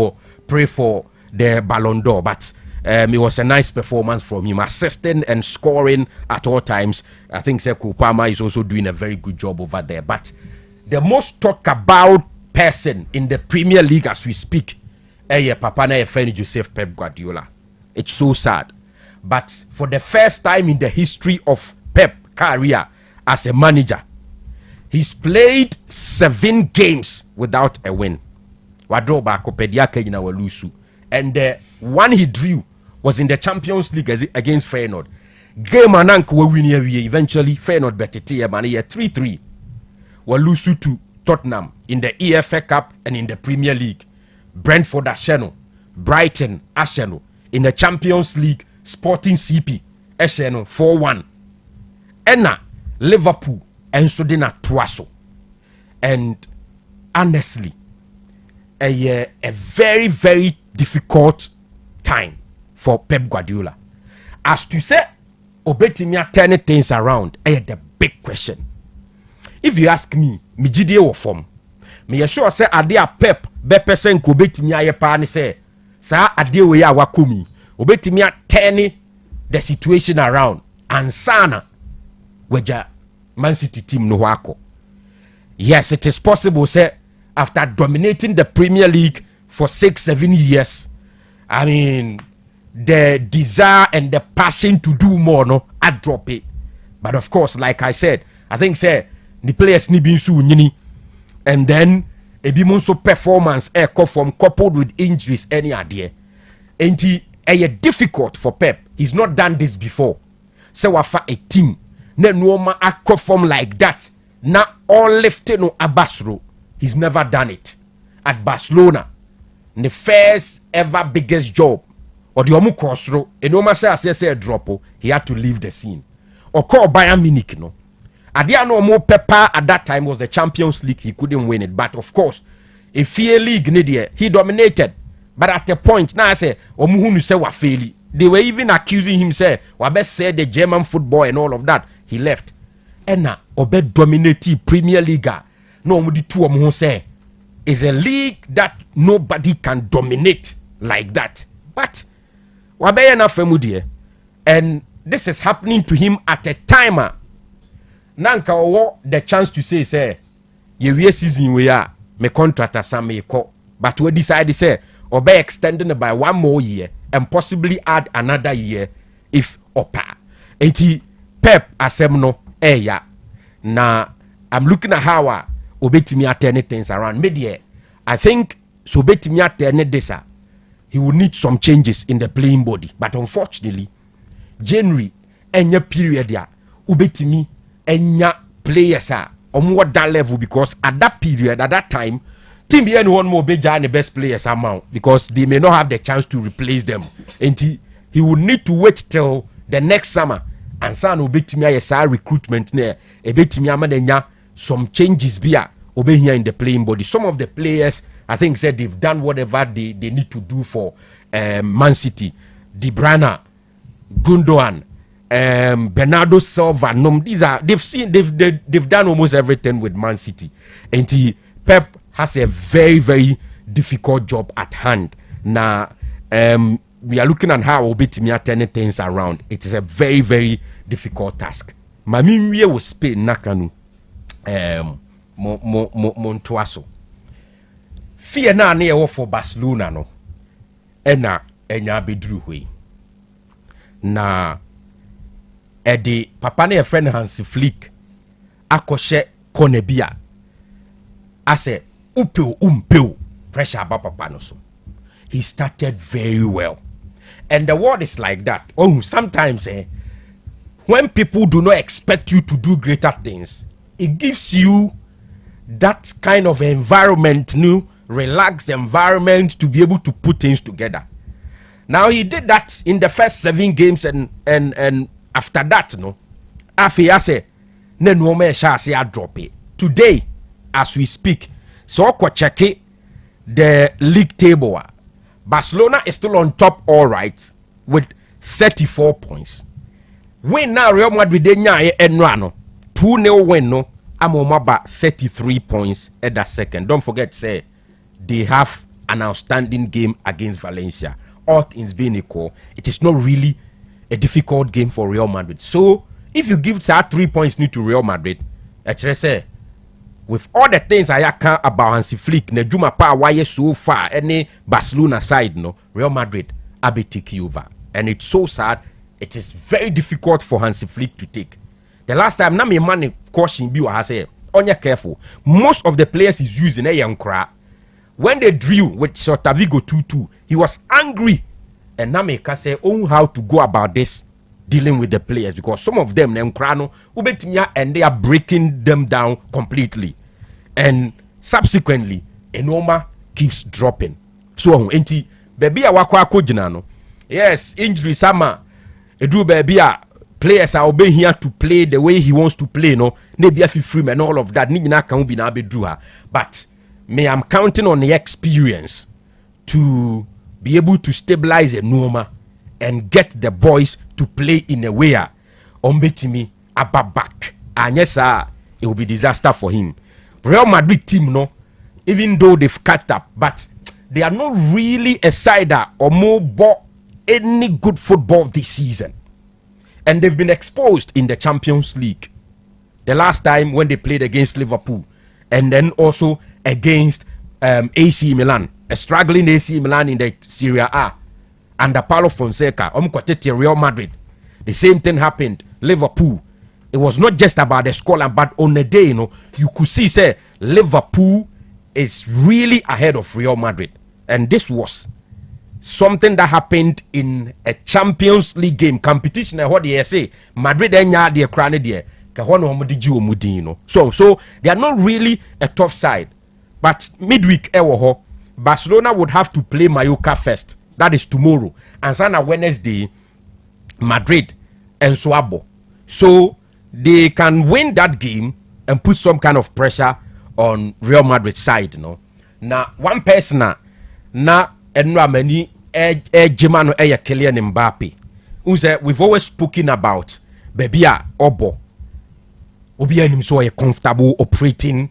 pray for the Ballon d'Or, but it was a nice performance from him, assisting and scoring at all times. I think Kupama is also doing a very good job over there. But the most talked about person in the Premier League as we speak, Papa na friend Joseph Pep Guardiola. It's so sad. But for the first time in the history of Pep career as a manager, he's played 7 games without a win. And the one he drew was in the Champions League against Feyenoord. Game anank we win eventually Feyenoord betete man 3-3. We lose to Tottenham in the EFA Cup and in the Premier League. Brentford Asheno, Brighton Asheno in the Champions League. Sporting CP Asheno 4-1. Enna Liverpool and Sodena Tuaso. And honestly, a very very difficult time for Pep Guardiola. As to say, Obetimia turning things around, the big question. If you ask me, Mijide or form, me sure say Adia Pep be person ko Obetimia ye pa ni say, sa Adia we ya wakumi, Obetimia turning the situation around, and sana weja Man City team no wako. Yes, it is possible say after dominating the Premier League for 6-7 years, I mean, the desire and the passion to do more, no, I drop it. But of course, like I said, I think say the players need be so nyini, and then a bimonso performance from coupled with injuries any idea, and he difficult for Pep. He's not done this before. So wafa a team, ne nuoma perform like that. Na all lifting no abasro. He's never done it at Barcelona. The first ever biggest job, or the Omu Kosro, and no matter say drop, he had to leave the scene. Or call Bayern Munich, no. Adia no more Pepper at that time was the Champions League, he couldn't win it. But of course, if he league he dominated. But at the point, now I say, Omuhunu say wa faili. They were even accusing him, say, Wabe said the German football and all of that. He left. And now, Obe dominated Premier League. No, the two of them say is a league that nobody can dominate like that. But Wabeyana Femudie, and this is happening to him at a timer. Nanka owo the chance to say ye season we are me contract some me call, but we decide say obe extending it by 1 more year and possibly add another year if opa. Enti Pep asemno ya na I'm looking at how Obetimi turn things around. Media, I think so Obetimi turn this. He will need some changes in the playing body, but unfortunately, January any period ya Obetimi enya players are on what that level, because at that period, at that time, team be anyone more beja the best players amount, because they may not have the chance to replace them, and he will need to wait till the next summer and san Obetimi yesa recruitment ne Obetimi amadenya some changes over here in the playing body. Some of the players, I think, said they've done whatever they need to do for Man City. De Bruyne, Gundogan, Bernardo Silva. They've done almost everything with Man City. And Pep has a very, very difficult job at hand. Now, we are looking at how Obetimia turning things around. It is a very, very difficult task. Mami was Spain Nakanu Montuaso. Fear na near for Barcelona no. Ena enya bedru hui. Na edi papa ne friend Hansi Flick akoshe konebia. Ase upeo pressure about papa no so. He started very well. And the word is like that. Oh, sometimes when people do not expect you to do greater things, it gives you that kind of environment, new, relaxed environment to be able to put things together. Now he did that in the first 7 games, and after that, no, after say, no shall say I drop it. Today, as we speak, so I check it, the league table. Barcelona is still on top, all right, with 34 points. Win now, Real Madrid no 2-0 win no. I'm on about 33 points at that second. Don't forget, say they have an outstanding game against Valencia. All things being equal, it is not really a difficult game for Real Madrid. So if you give that 3 points new to Real Madrid, actually say with all the things I can about Hansi Flick, Nejuma Pa why so far any Barcelona side, no Real Madrid abe take over, and it's so sad. It is very difficult for Hansi Flick to take. The last time, na me man caution be was say, "Onya careful." Most of the players he's using a young cra. When they drew with Sotavigo 2-2, he was angry, and na me can say, "Oh, how to go about this." Dealing with the players, because some of them Krano ubetinya and they are breaking them down completely, and subsequently Enoma keeps dropping. So enti baby awakwa akojina no, yes, injury sama edu baby players are obeying here to play the way he wants to play, no maybe if free and all of that ni nyina kan be na bedru, but me I'm counting on the experience to be able to stabilize Enoma and get the boys to play in a way Ombetimi back. And yes, it will be disaster for him. Real Madrid team, no, even though they've catched up, but they are not really a side or more bought any good football this season. And they've been exposed in the Champions League. The last time when they played against Liverpool, and then also against AC Milan, a struggling AC Milan in the Serie A. Under Paulo Fonseca, Real Madrid. The same thing happened. Liverpool. It was not just about the scoreline, but on the day, you could see, say, Liverpool is really ahead of Real Madrid. And this was something that happened in a Champions League game competition. What do you say? Madrid and the crown there. So they are not really a tough side. But midweek, Barcelona would have to play Mallorca first. That is tomorrow. And Sana Wednesday, Madrid and Suabo. So they can win that game and put some kind of pressure on Real Madrid side, Now, one person na many Germano Kylian Mbappe. Who said we've always spoken about Bebia Obo. Obianim so comfortable operating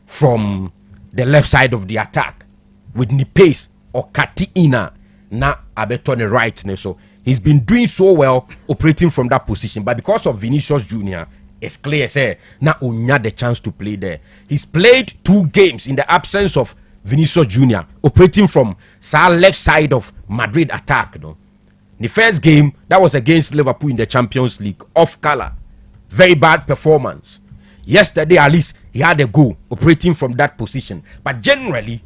from the left side of the attack with Nipace or Katina. Na Abetone right, so he's been doing so well operating from that position, but because of Vinicius Jr., it's clear say na onya the chance to play there. He's played 2 games in the absence of Vinicius Jr. operating from left side of Madrid attack. The first game that was against Liverpool in the Champions League, off color, very bad performance. Yesterday at least he had a goal operating from that position, but generally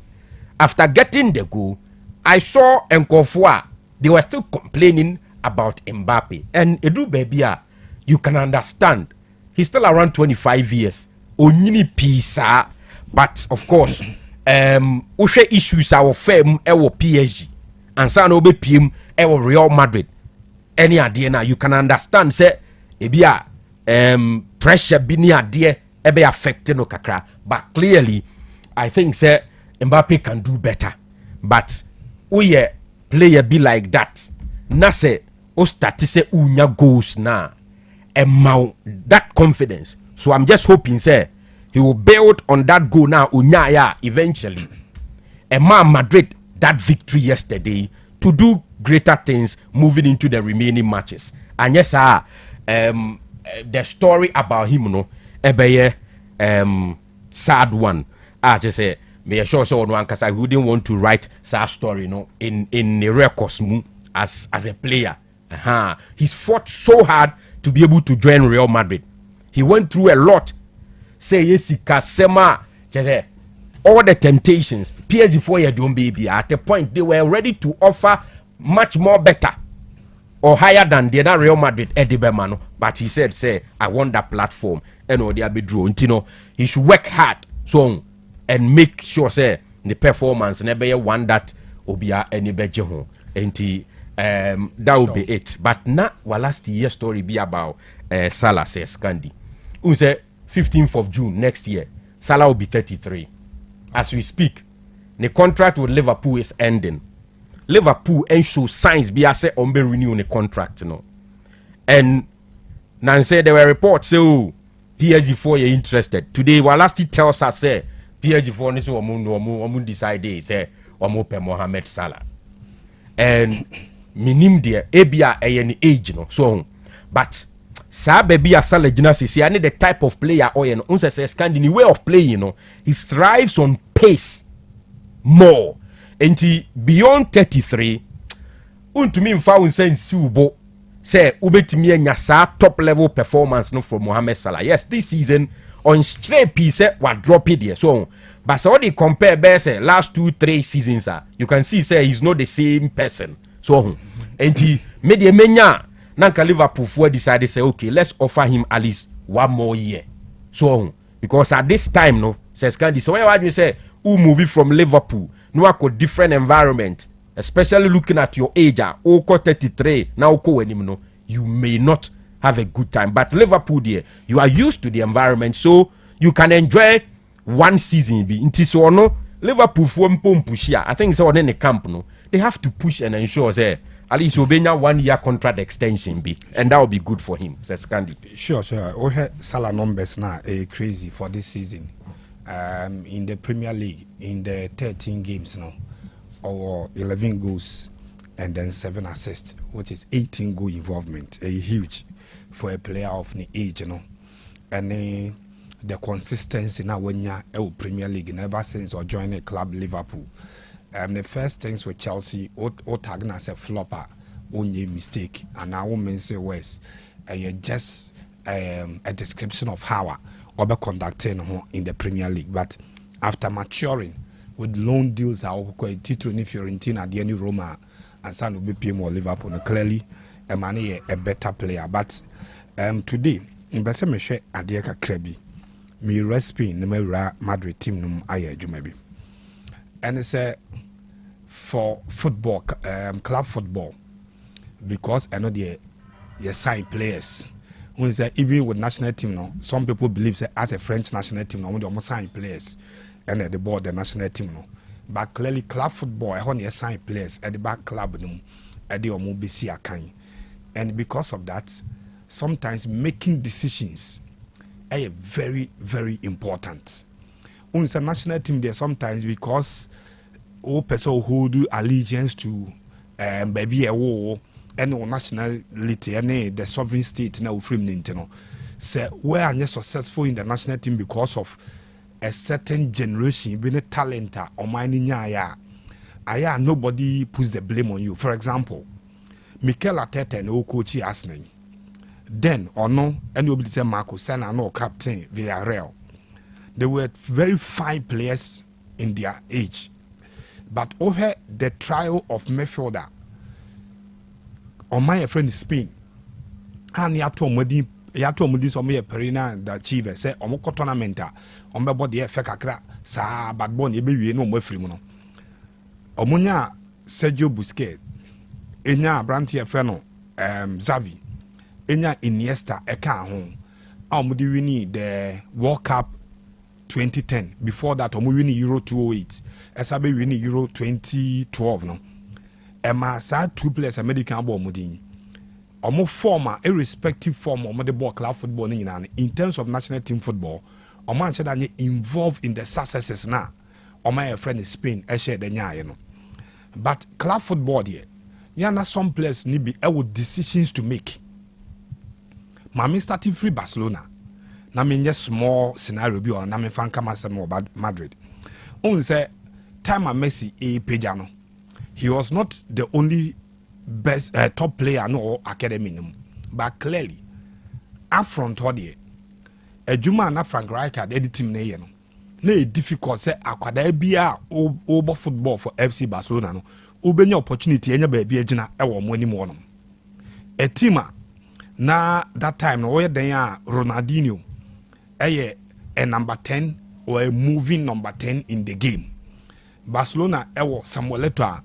after getting the goal, I saw Nkofua, they were still complaining about Mbappe. And Edu Bebia, you can understand, he's still around 25 years. Onyini pisa, but of course, ushe issues our firm ewo PSG. And san obe PM ewo Real Madrid. Any idea now, you can understand, say, ebia, pressure bini idea ebe affecting no kakra. But clearly, I think, say, Mbappe can do better. But we player be like that. Na say o start to say unya goals na and that confidence. So I'm just hoping say he will build on that goal now unya ya eventually. And Madrid that victory yesterday to do greater things moving into the remaining matches. And yes, the story about him, no, sad one. I just say, me sure so one because I wouldn't want to write sad story, no, in the records as a player. He's fought so hard to be able to join Real Madrid. He went through a lot. Say yes, Kasema, all the temptations. PSG 4 year don't baby. At a point they were ready to offer much more better or higher than the other Real Madrid Eddie Bermano. But he said, say, I want that platform. And they be drawn. You know, he should work hard so and make sure say the performance never one that obia any better home. And that will be it. But now last year story be about Salah says Scandi. Who say 15th of June next year, Salah will be 33. As we speak, the contract with Liverpool is ending. Liverpool and show signs be as on be renew the contract, you know. And now say there were reports say PSG 4 you're interested. Today Walasti tells us say PSG 4 is omun decide say omo Mohamed Salah. And minim there ebia any age no so but sa baby Salah gymnastics I need the type of player or you know unse say Scandinavian way of playing you know he thrives on pace more and beyond 33 untumi mfa unse nsiubo say ubetimi anya sa top level performance no from Mohamed Salah. Yes, this season on straight piece wa drop it there so but so they compare best last 2-3 seasons you can see say he's not the same person. So, and he made a menya. Nanka Liverpool for decided say, okay, let's offer him at least 1 more year. So, because at this time, no, says Candy. So, why you say, who movie from Liverpool, no, a different environment, especially looking at your age, 33, now you may not have a good time. But Liverpool, there, you are used to the environment, so you can enjoy one season. Be so no. Liverpool for push here. I think so in the camp no. They have to push and ensure say at least Obenya 1 year contract extension be and that will be good for him, says Candy. Sure. Salah numbers now crazy for this season. In the Premier League, in the 13 games now, or 11 goals and then 7 assists, which is 18 goal involvement. Huge for a player of the age, you know. And the consistency now when you're Premier League ever since or joining a club Liverpool. The first things with Chelsea, Otag as a flopper, only mistake, and I won't say worse. Just a description of how or be conducting in the Premier League. But after maturing with loan deals, I will quite Tito in Fiorentina, the new Roma, and San will be PM or Liverpool. Clearly, a man a better player. But today, in Bessemer, Adiaka Krebi. Me recipe no Madrid team num aye maybe and it's for football club football because I know the sign players when say even with national team no some people believe say as a French national team no when they sign players and they board the national team no but clearly club football I want sign players at the back club no at the omo be see akan and because of that sometimes making decisions very, very important. On the national team there sometimes because all person who do allegiance to baby a war and nationality and the sovereign state now frame Nintendo. Say we are not successful in the national team because of a certain generation being a talent or mining aya nobody puts the blame on you. For example, Mikel Arteta and O coach Arsenal. Then or no, and you will say Marco Senna no captain Villarreal. They were very fine players in their age, but over the trial of midfielder, on my friend in Spain, and Yatomodi some me perina the chief say omoko tournament on my body fekakra sa bad bon ye no more free mono. Omonya Sergio Busquets, enya Brantia Feno, Xavi. Enya Iniesta eka home. Omudi winning the World Cup 2010. Before that, omu winning Euro 2008. Esabe winning Euro 2012 no. Emma sa 2 players American ball omudi. Omu former irrespective form omu the ball club football ni nyina. In terms of national team football, omu anche da involved in the successes na. Omu a friend in Spain share the nya no. But club football there yana some players ni bi with decisions to make. Mami starting free Barcelona. Na me small scenario bi on na me fan kama sem about Madrid. Only say time a Messi pejano. He was not the only best top player no academy no, but clearly up front hodie adwuma na Frank Rijkaard edit team na ye no na difficult say akwada bia over football for FC Barcelona no obenya opportunity enya ba bia agina e wo mo anim wono a team na that time no we den a Ronaldinho a number 10 or a moving number 10 in the game. Barcelona ewo Samuel Eto'o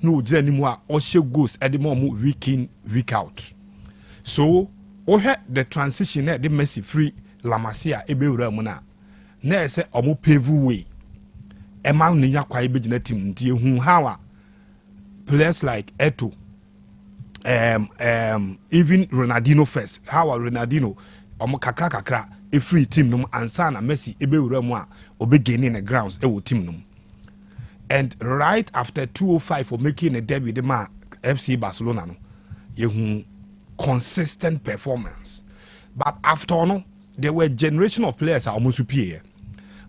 no je ni mu a o she goals e de mo week in week out. So o he the transition e de Messi free La Masia e be wura mu na e se o mo pave way e ma no nya kwa e be gina team ntie hu how players like Eto'o even Ronaldinho first how Ronaldinho o mo kakra a free team num ansa na Messi e be wura mu a o be gaining the grounds e wo team num. And right after 205 for making a debut, the man FC Barcelona, no, you consistent performance. But after no, there were generation of players are almost superior.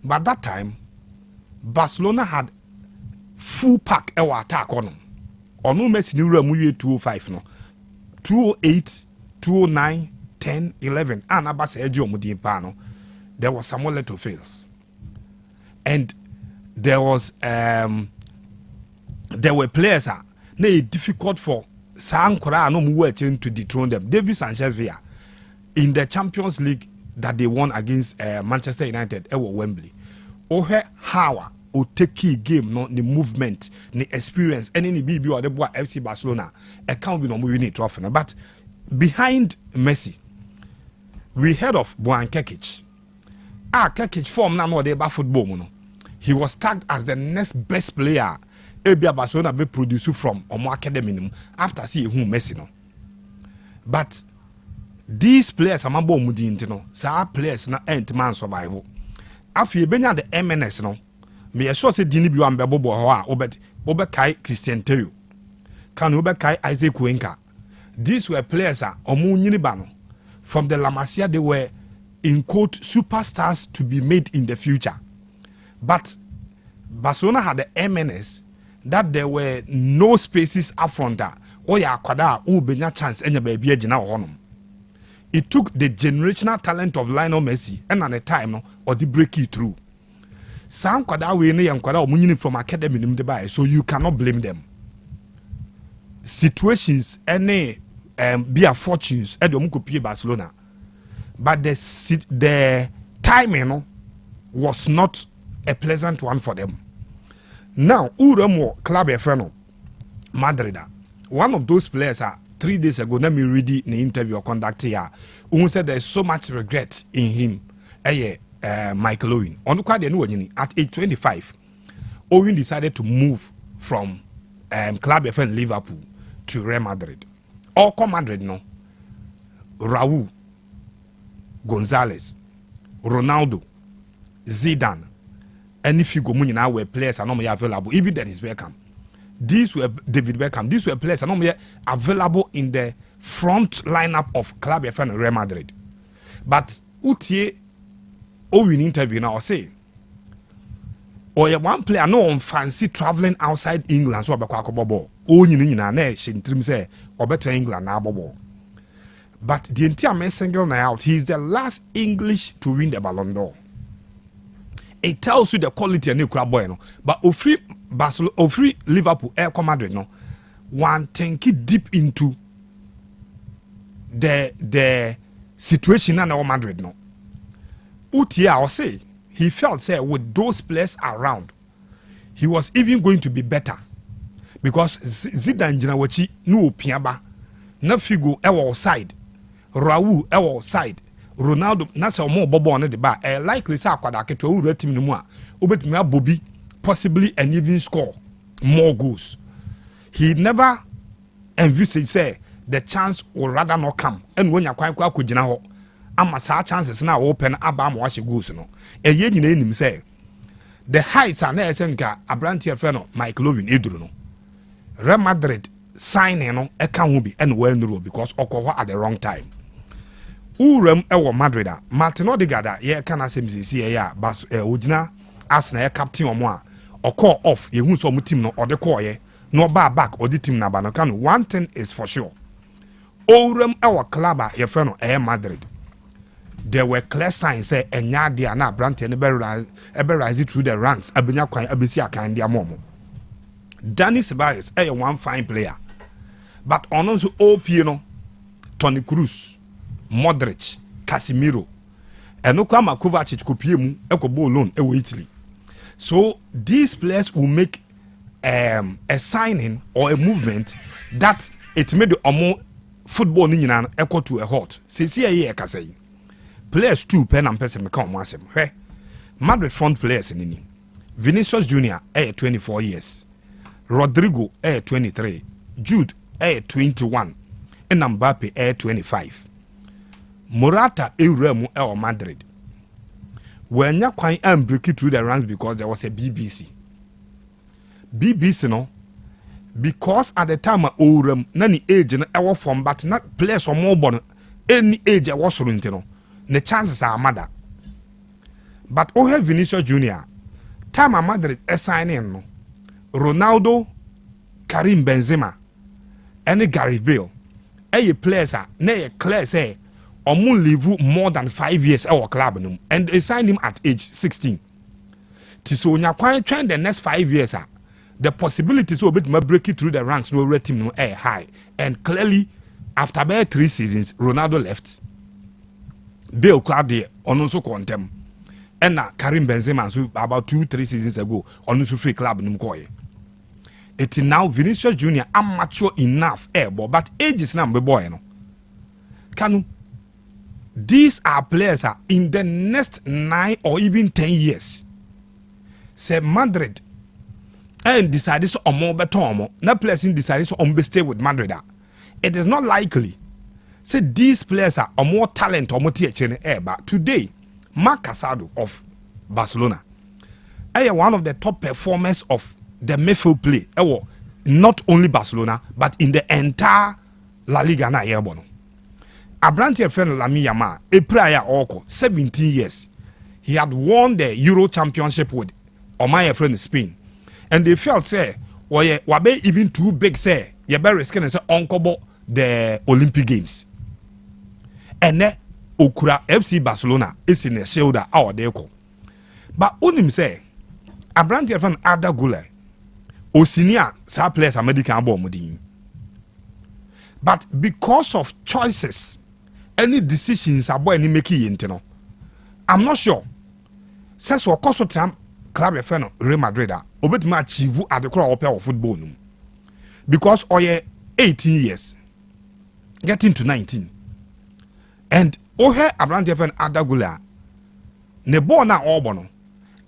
But that time, Barcelona had full pack our attack on them. Or no Messi ni room 205 no, 208, 209, 10, 11. And Abbas Ejo Mudipano, there was Samuel Eto'o fails, and there were players difficult for Sankora no working to dethrone them. David Sanchez Villa in the Champions League that they won against Manchester United at Wembley. Ohe how o take key game no the movement, the experience, any BB or the boy FC Barcelona account be no winning trophy. But behind Messi, we heard of Bojan Kekic. Kekic form now no dey ba football no. He was tagged as the next best player Ebia Barcelona be produced from Omo Academy after see who Messi no. But these players amabo mudi ntino, sa players na end man survival. Afi benya the MNS no. Me sure say dini bi wan be bobo ho a obet kai Christian Terrio. Kanu obet kai Isaac Cuenca. These were players omo nyini ba no. From the La Masia they were in quote superstars to be made in the future. But Barcelona had the MNS that there were no spaces up front there. Or ya kwada who benya chance enya baby agina honum. It took the generational talent of Lionel Messi and at the time no or the break it through. Some kwada we ne kwada omunyini from academy nim de buy, so you cannot blame them. Situations any be a fortunes e de omukopie Barcelona. But the timing no was not a pleasant one for them. Now, Uremo Club Efreno, Madrid, one of those players 3 days ago, let me read the interview or conduct here, who said there's so much regret in him. Michael Owen. At age 25, Owen decided to move from Club Efreno Liverpool to Real Madrid. Or come Madrid, no. Raul, Gonzalez, Ronaldo, Zidane, and if you go now where players are normally available, even that is Beckham. These were David Beckham. These were players are normally available in the front lineup of Club FM and Real Madrid. But Utie Owen interview now say, or one player no on fancy traveling outside England so about ball. Oh, you know, na she trim say or better England now ball. But the entire single now out, he is the last English to win the Ballon d'Or. It tells you the quality of new club boy, no. But free Barcelona, free Liverpool, Air Madrid, no. One think it deep into the situation and our Madrid, no. Utia or say he felt say with those players around, he was even going to be better because Zidane Jinawachi no piaba, no figo our side, Raul our side. Ronaldo nasa more bobo on the bar likely say akwada keto wu team no mu a obetumi abobi possibly and even score more goals. He never envisaged say the chance will rather not come and when you kwan kwa kugina ho ama sa chances na open aba ma wache goals no eye nyina enim say the heights are na ese nka Abrantier Feno Michael Owen eduru no. Real Madrid signing no eka ho bi and well no because okoho at the wrong time. Urem ewo Madrid a Martin Odegaard ye kana semsisi ya bas ogina Arsenal captain omo a oko off ye hu so mo team no ode call ye no back ode team na ba no kan one thing is for sure. Urem ewo club a ye friend no Madrid. There were clear signs say enya dia na brand ne be rise through the ranks abenya kwan abesi akan dia momo. Danny Ceballos one fine player. But on so OP no Toni Kroos, Modric, Casemiro, and no kwama Kovacic kopie mu ekobo loan ewo Italy. So these players will make a signing or a movement that it made the football ni nyina eko to a halt. See here ka say. Players too pen and person make come asem. Madrid front players ni. Vinicius Junior 24 years. Rodrigo 23. Jude 21. And Mbappe 25. Morata Euremu Madrid. When you quite break it through the ranks because there was a BBC. BBC no because at the time Eurem nani age na ewo from but not players or more born any age I was no. The chances are mother. But oh have Vinicius Junior. Time Madrid signing no. Ronaldo, Karim Benzema, and Gareth Bale. Players are clear say omu live more than 5 years our club num and they signed him at age 16. So when you trying the next 5 years the possibilities will be break it through the ranks no rate him no high. And clearly after about 3 seasons Ronaldo left. Bale club there on also contem. And Karim Benzema so about 2-3 seasons ago on also free club num koye. It is now Vinicius Junior amateur enough but age is now boy no. Kanu, these are players in the next 9 or even 10 years. Say Madrid and decided so on more better na players in decided so on stay with Madrid. It is not likely. Say these players are more talent or more but today Marc Casado of Barcelona one of the top performers of the midfield play not only Barcelona but in the entire La Liga na yebono. Abranti friend Lamine Yamal a player 17 years. He had won the Euro Championship with my friend Spain. And they felt say wabe even too big say you better risk and say uncover the Olympic Games. And then Okura FC Barcelona is in a shoulder our deco. But unim say Abranti friend Ada Gule Osinia sa players American bomb. But because of choices, any decisions about any making I'm not sure. Says or cost of club a Real Madrid obet ma achieve at the crowd of football. Because 18 years getting to 19. And ohe Abrante fan Adagula ne ball na obono.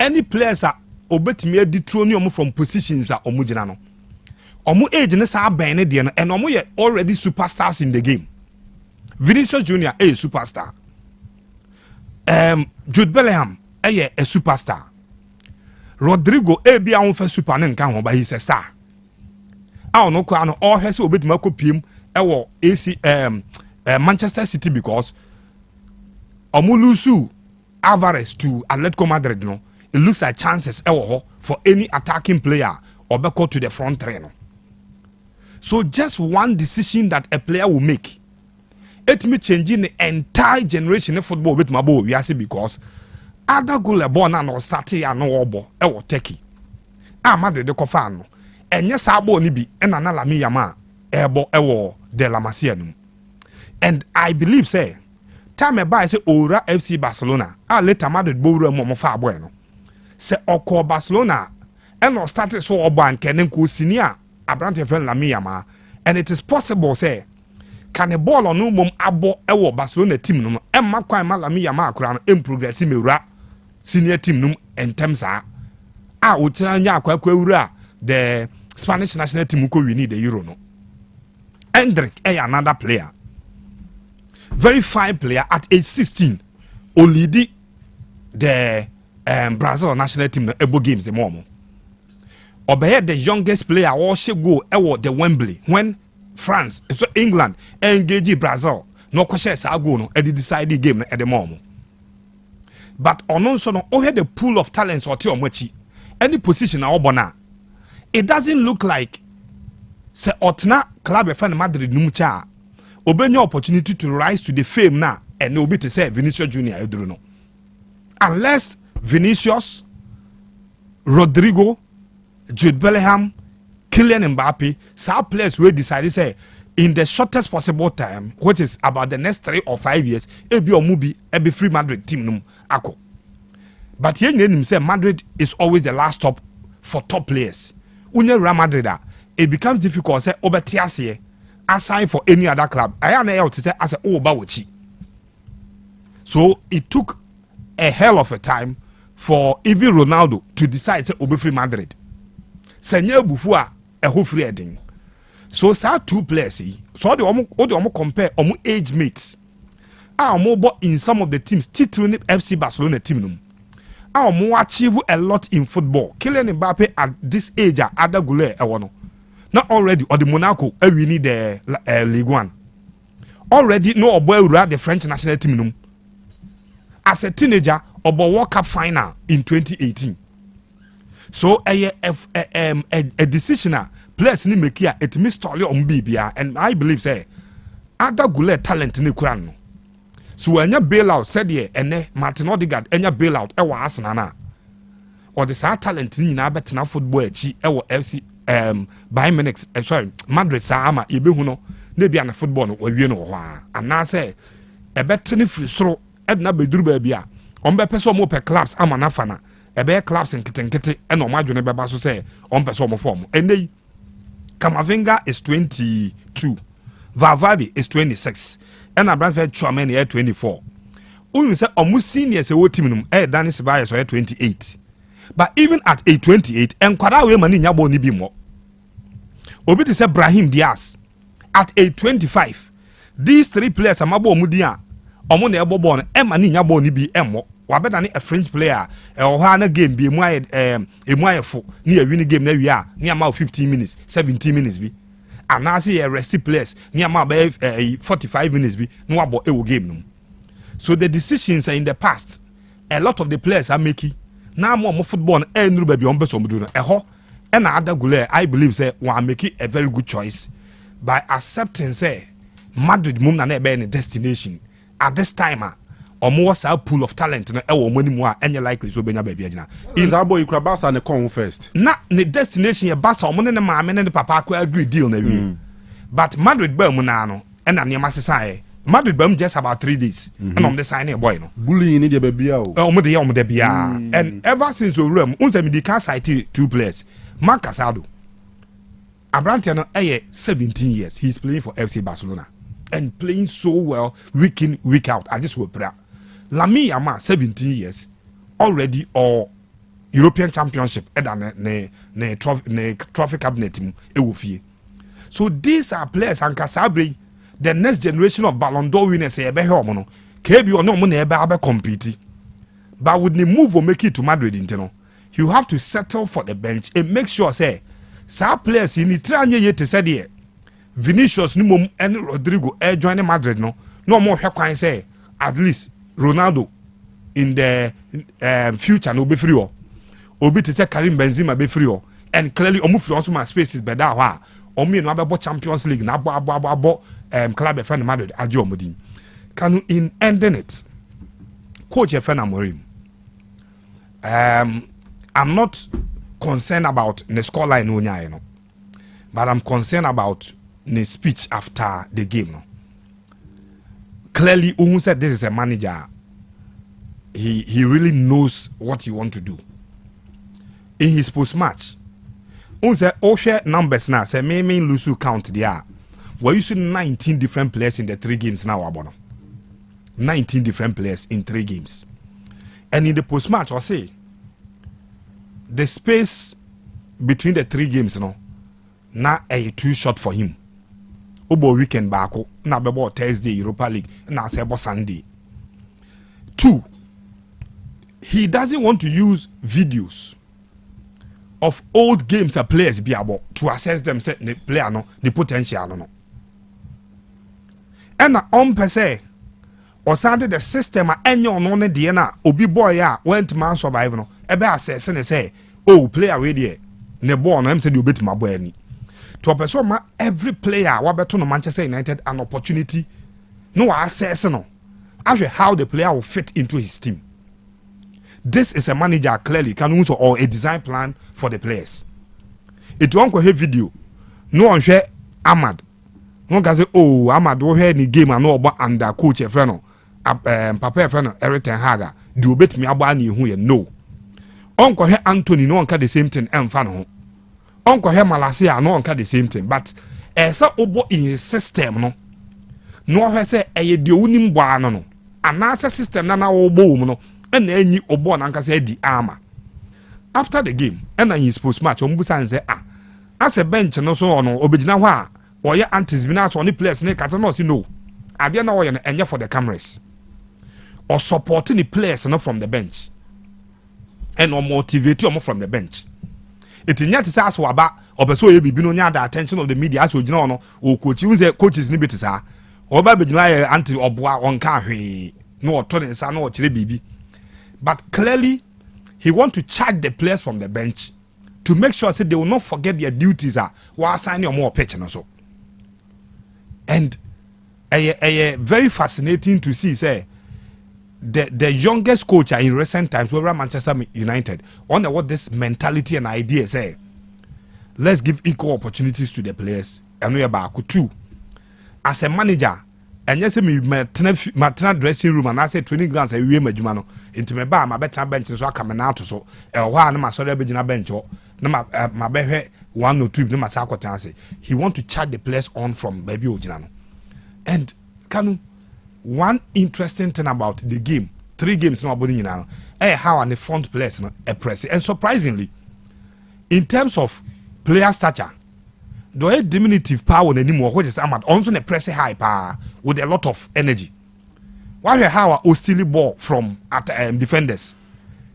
Any players are obet me dethrone from positions are omujina no. Omu age ne sa ben ne de no and omu ye already superstars in the game. Vinicius Junior a superstar. Jude Bellingham a superstar. Rodrigo be a on super nkan but he's a star. I no kwa no all has obet ma kopiem AC Manchester City because Omulusu Alvarez to Atletico Madrid no. It looks like chances for any attacking player or back to the front trainer. So just one decision that a player will make, it may changing the entire generation of football with my boy. We see because other goal born and or starting and no obo techie. Madrid the Cofano and yes abo ni bi and anala mi yama ebo de la Masia. And I believe say time by say Ora FC Barcelona later Madrid boro mo fa bueno. Say oko Barcelona and or started so obo and kenen ko senior Abrante friend Lamine Yamal, and it is possible say can a ball on no mum abo ewo Barcelona team no emma kwan ma Lamine Yamal akura no progress mewura senior team no entemsa utanya akwa ewura the Spanish national team ko win the Euro no. Endrick another player, very fine player at age 16 olidi the Brazil national team no ebo games the momo. Obey the youngest player or she go the Wembley when France so England engage Brazil no kwese sa go no e decide the game at the moment. But ono so no o the pool of talents or te omachi any position na obona it doesn't look like say otna club e fan Madrid numcha obenya opportunity to rise to the fame na and obi to say Vinicius Junior eduru no unless Vinicius, Rodrigo, Jude Bellingham, Kylian Mbappe, some players will decide say in the shortest possible time, which is about the next 3 or 5 years, ebi omubi ebi free Madrid team num ako. But here him say Madrid is always the last stop for top players. Unye Real Madrid it becomes difficult say obetiase assign for any other club. I am able to say as a obawochi. So it took a hell of a time for even Ronaldo to decide to obey free Madrid. Senye Bufua a whole free heading. So sa two players so the omo compare omo age mates. Omo in some of the teams titling FC Barcelona team num. Omo achieve a lot in football. Kylian Mbappe at this age Ada Goulet ewono. Not already or the Monaco we need the Ligue 1. Already no boy the French national team num. As a teenager, Obo World Cup final in 2018. So a decision players ni make here it miss story on Bibia and I believe say Ada Goulet talent ni kuran no. So enya bailout said ye ene Martin Odegaard enya bailout e wa Arsenal na. Or the sa talent ni na betena football echi e wo FC Bayern Munich sorry Madrid sa ama ye be hu no na bia na football no wawie no ho a. Ana say e betene free soro edna beduru ba bia on be pese mo pe clubs ama na fana e be clubs nkete e no madwene beba so say on pese mo form enei Kamavinga is 22 Valverde is 26 and Abramovich Chouameni is 24 unu say omu seniors e wo team num Dani Ceballos so 28 but even at age 28 enkwara we mani nya bo ni bi mo obi to say Brahim Diaz at age 25 these 3 players amabo omudi a omo na ebo ball no ema ni nya ball ni bi emmo wa beta ni a French player o ha na game bi emu ayefo ni a win game na wi a ni ama 15 minutes 17 minutes bi anase ye rest players ni ama ba 45 minutes bi no abo e wo game no. So the decisions are in the past a lot of the players are making na mo football no enuru ba bi on beso mudu no eho e na Ada Goulet I believe say we are making a very good choice by accepting say Madrid mum na be any destination at this time almost a pool of talent no e wo mani mu a enye likely so benya ba bia gina in that boy you Barca na come first na the destination ye Barca omo ne maame ne papa ko agree deal na wi but Madrid ba mu na no e na ne masesa Madrid ba mu just about 3 days and on the sign a boy no bullying ni de ba bia o omo de bia and ever since Owuram unse me di can cite 2 players Marc Casado Abrante no 17 years he's playing for FC Barcelona and playing so well week in week out. I just hope that Lamine Yamal 17 years already or European Championship ne trophy cabinet mu ewofie. So these are players and Kasabre the next generation of Ballon d'Or winners e be he omo no kebi ono omo na e be compete. But with the move or make it to Madrid inteno you have to settle for the bench and make sure say sa players in tranye yete said here Vinicius ni mom and Rodrigo join Madrid no more hwe kwan say at least Ronaldo in the future no be free o obi to say Karim Benzema be free o and clearly omu free also my spaces be da ho omu no abebo Champions League na abo club e friend Madrid aje omodin Kanu in ending it coach e friend Amorim I'm not concerned about the scoreline onya you know but I'm concerned about the speech after the game no. Clearly who said this is a manager he really knows what he want to do in his post match who said share numbers now say me lose count there we're using 19 different players in the 3 games now abono 19 different players in 3 games and in the post match I say the space between the 3 games no na too short for him obo weekend baako na bebo Thursday Europa League na sebo Sunday 2 he doesn't want to use videos of old games that players be able to assess them say the player no the potential no ɛna ɔmpɛ sɛ ɔsan the system a ɛnyɛ ɔno ne deɛ na obi boy a wɛntuma survive no ɛbɛ asɛse ne sɛ oh player wei deɛ ne ball no ɛm sɛ deɛ obɛtuma bɔ ani to ɔpɛ sɛ ɔma every player wabɛto no Manchester United an opportunity no assess no ahwɛ how the player will fit into his team. This is a manager clearly can also or a design plan for the players. It won't go video no one share Ahmad no can say oh Ahmad wo hear ni game and no about under coach e friend no papa e friend no Eric Ten Hag do bet me aba na ehu ye no onko he Anthony no onka the same thing emfa no ho onko he Malasia no onka the same thing but esa obo in his system no no he say eye de onim bo ano no anasa system na wo bo mu no na enyi obo na nka say di armor after the game and his post match ombusan say as a bench no so ono obegina ho a oye antis bi na so oni players ne kata no say no ade na oye no enye for the cameras or supporting the players no from the bench and or motivate you from the bench it nyati say aso aba obeso oye bibi no nya the attention of the media as ogina ono o coach we say coaches ni betisa oba begina ye anti oboa onka hwe no oto ne nsa no o kire bibi but clearly he want to charge the players from the bench to make sure say they will not forget their duties while signing more pitch and so. And very fascinating to see say the youngest coach in recent times over Manchester United on what this mentality and idea say let's give equal opportunities to the players and we are back two as a manager. And yes, me my dressing room and I say training grounds. I we majuma no. Into me ba my better bench so I come out so. Why na my sorry be na bench o. Na my be one or two na my sakota say. He want to charge the players on from baby ojina no. And Kanu, one interesting thing about the game, 3 games no abodi nyina no. How and the front players no press. And surprisingly, in terms of player stature, the diminutive power anymore, which is Ahmad, also a press high power with a lot of energy. Why how hostile ball from at defenders,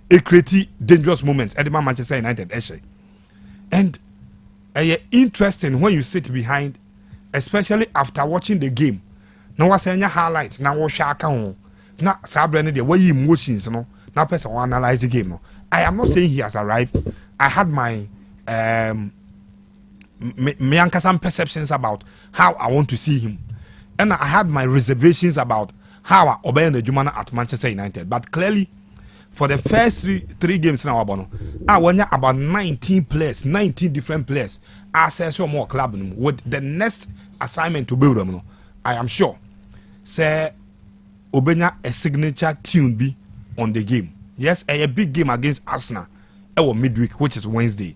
a create dangerous moments at the Manchester United actually. And interesting when you sit behind, especially after watching the game. Now what's any highlights? Now what shaka on? Now Sabrina the way emotions, no. Now person will analyze the game. No, I am not saying he has arrived. I had my me some perceptions about how I want to see him, and I had my reservations about how I obey the Jumana at Manchester United. But clearly, for the first three games now, I won about 19 players, 19 different players. I say so more club with the next assignment to build them. I am sure, say Obenya a signature tune be on the game. Yes, a big game against Arsenal, our midweek, which is Wednesday.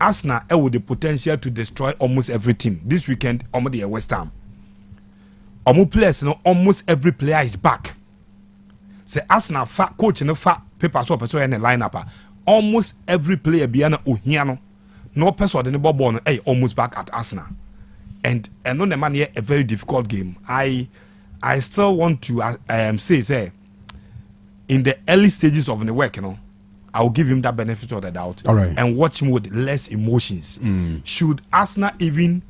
Arsenal with the potential to destroy almost every team. This weekend, almost the West Ham. Players, almost every player is back. Say Arsenal fat coach and fat paper so person in the lineup. Almost every player beyond Ohiano. No person in the ball almost back at Arsenal. And on the man here a very difficult game. I still want to say in the early stages of the work, I will give him that benefit of the doubt. All right. And watch him with less emotions. Should Arsenal even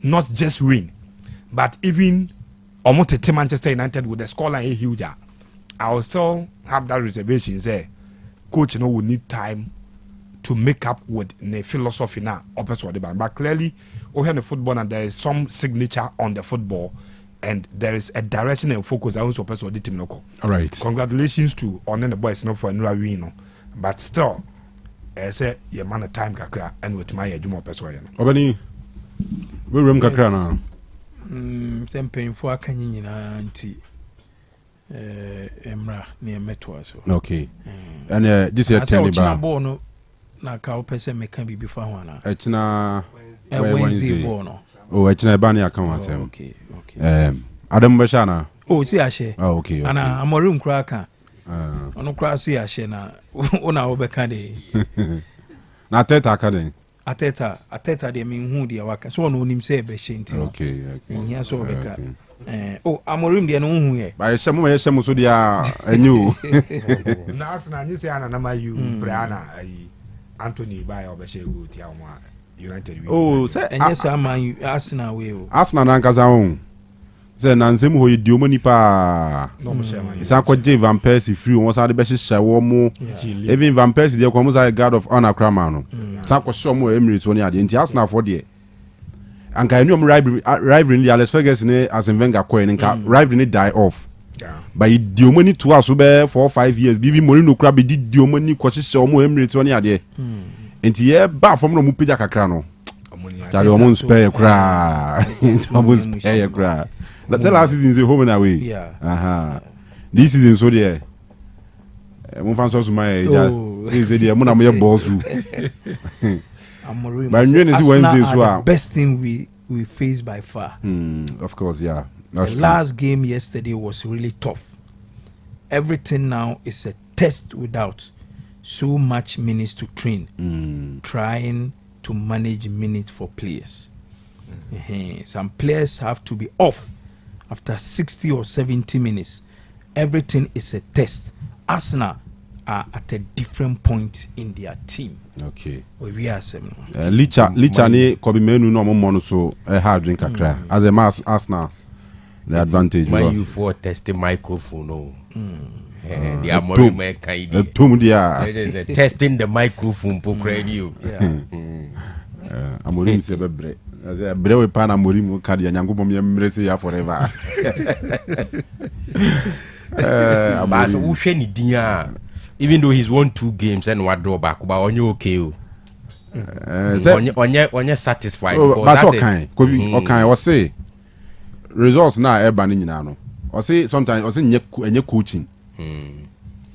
not just win, but even almost Manchester United with the scoreline huge, I will still have that reservation. Say, coach, will need time to make up with the philosophy now. But clearly, we have the football and there is some signature on the football, and there is a direction and focus. I also person the team. All right. Congratulations to on the boys for a win. But still, I say your man of time kakra and with my Jumo Pessoyan. Obani, we room kakra now. Some painful canyon auntie Emra near Metro. Okay. And this is a tennis bono. Na cow person may can be before one. Echna Wednesday bono. Oh, Echna Bani account. Okay. Adam Bashana. Oh, see, I share. Oh, okay. And I'm a room cracker. Ono krasi ya shena ona obeka de na ateta akade ateta de minhu de waka so ono nim se be shenti okay nhia so obeka amorim de no hu ye ba yeshe mo so dia anyu na asna nyi se ana na mayu brana ai Anthony ba ya obeshe go ti awon United oh say enye sa man Arsenal we o Arsenal na nkaza won Say Nansem ho yedi omo nipa. Isa ko je Van Persie free won sa de be hye wo mo. Even Van Persie dey come say guard of honor krama no. Sa ko show mo Emirates woni ade nti Arsenal for there. Anka enu rivalry in the Alex Ferguson as Wenger ko en nka rivalry die off. But he diomoni to us be 4 or 5 years. Bibi Mourinho kra be di diomoni ko hye wo mo Emirates woni ade. Nti ye ba from no mu pija kakra no. Tell you almost spare cry. Almost spare cry. That's the last season is home and away. Yeah. This season so there. Mon fan so my age. Is the mon am boss. But Wednesday so best thing we faced by far. Of course, yeah. The last game yesterday was really tough. Everything now is a test without so much minutes to train. Trying to manage minutes for players. Some players have to be off after 60 or 70 minutes. Everything is a test. Arsenal are at a different point in their team. Okay. We are seven. Licha ni kobi menu no mo so hard drink akra. As a mass Arsenal the advantage. When you for testing microphone no. The Amorim me kaidi. Testing the microphone for radio. Amorim se bebre. Brewe pa na Amorim kadi Nyankopom ye mrese ya forever. But who share ni dia. Even though he's won 2 games and one draw back, but on you okay. Onye satisfied. But okay. Okay, I say results na eba ni nyina no. I say sometimes I say nye coaching.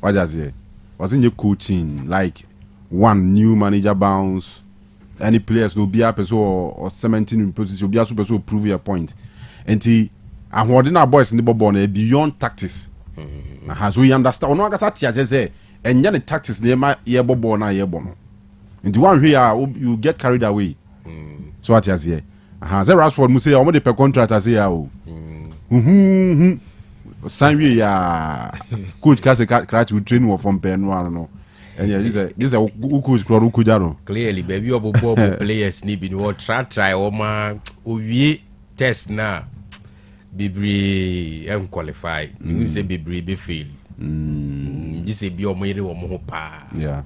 What does it? Was in your coaching like one new manager bounce, any players will be up as or 17 in position, you'll be able to prove your point. And I'm holding our boys in the bubble beyond tactics. As we understand, no, I say, and then the tactics near my ear bubble na ear bono. And the one here you get carried away. So what is here? As Rashford must say, I'm the per contract as here. Sign we coach cast will train one from pen one no. And yeah, this is coach Kujaro. Clearly, baby, you players need be what try man we test now. Bibri unqualified. You say Bibri be fail. Just say be your money or more pa. Yeah.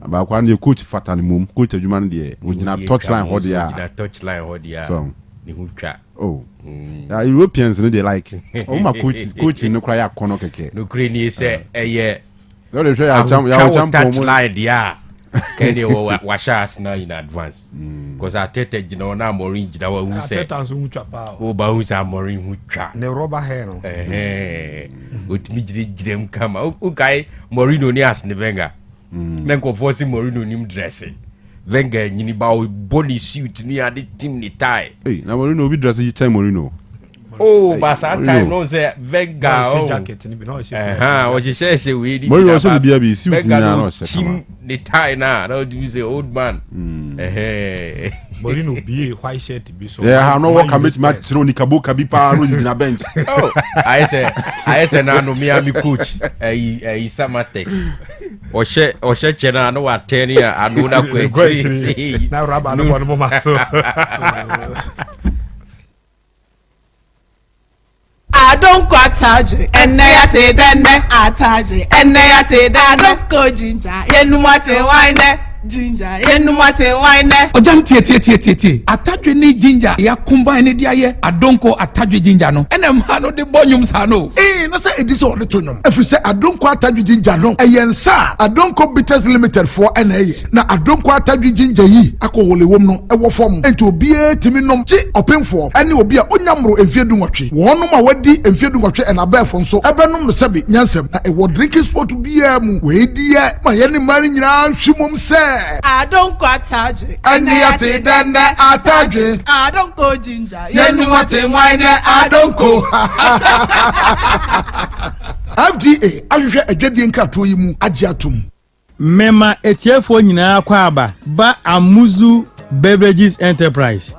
About when you coach Fatani Mum, coach Juman there, we did not touchline hold ya. Touchline hold ya. Oh. Europeans they like my coach no cry kono keke no crane say yeah no they try touchline yeah can you wash us now in advance because I tete you na Morin jina wa hu say o ba hu say Morin hu twa ne rubber hair no otimi jidem kama o kai Morino ni as ne Wenger men ko force Morino nim dressing Wenger nyini ba o body suit ni ade team ni tie na Morino bi dress yi time Morino. Oh, but sometimes no say Wenger jacket ni bi no she. O je say we di. Morino so be suit ni na no she. Team the tie na, how do you say old man? Morino be white shirt be so. Yeah, no work commit match throw ni kaboka bi pa ro na bench. Oh, I say na no me am coach. Samatex. O she chena no ateni anu na kwetri. Na raba no mo maso. I don't go ataje enne ya te denne ataje enne ya te da don't go ginger yenu mate wine ginger yenu mate wine ojam tie atadwe ni ginger ya combine dia ye adonko atadwe ginger no ene ma no de bonyum sa no na say edisi o de tonum efi say adonko atadwe ginger no eyensa adonko bitters limited for na na adonko atadwe ginger yi akowole wom no ewo fom enti obi etimi nom chi opemfo ene obi a onyamro emfiedu nwotwe wonum a wadi emfiedu nwotwe en abefo nso ebenum sebi nyansem na ewo drinking sport bia mu we die ma ye ni mari nyina hwimom se I don't go ataje enne ya te denne ataje I don't go ginger yenu mate wine I don't go FDA ahwehwe adwadie nkrato yi mu agiatum mema etiefo nyina kwa aba ba Amuzu Beverages Enterprise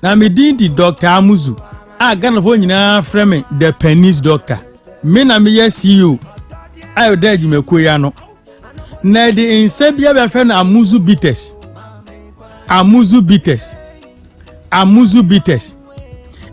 na me din di Dr. Amuzu a Ghana fo nyina frame the Pennies Doctor me na me CEO ayo da adwumako ya no na de insebia be fe na Amuzu Bitters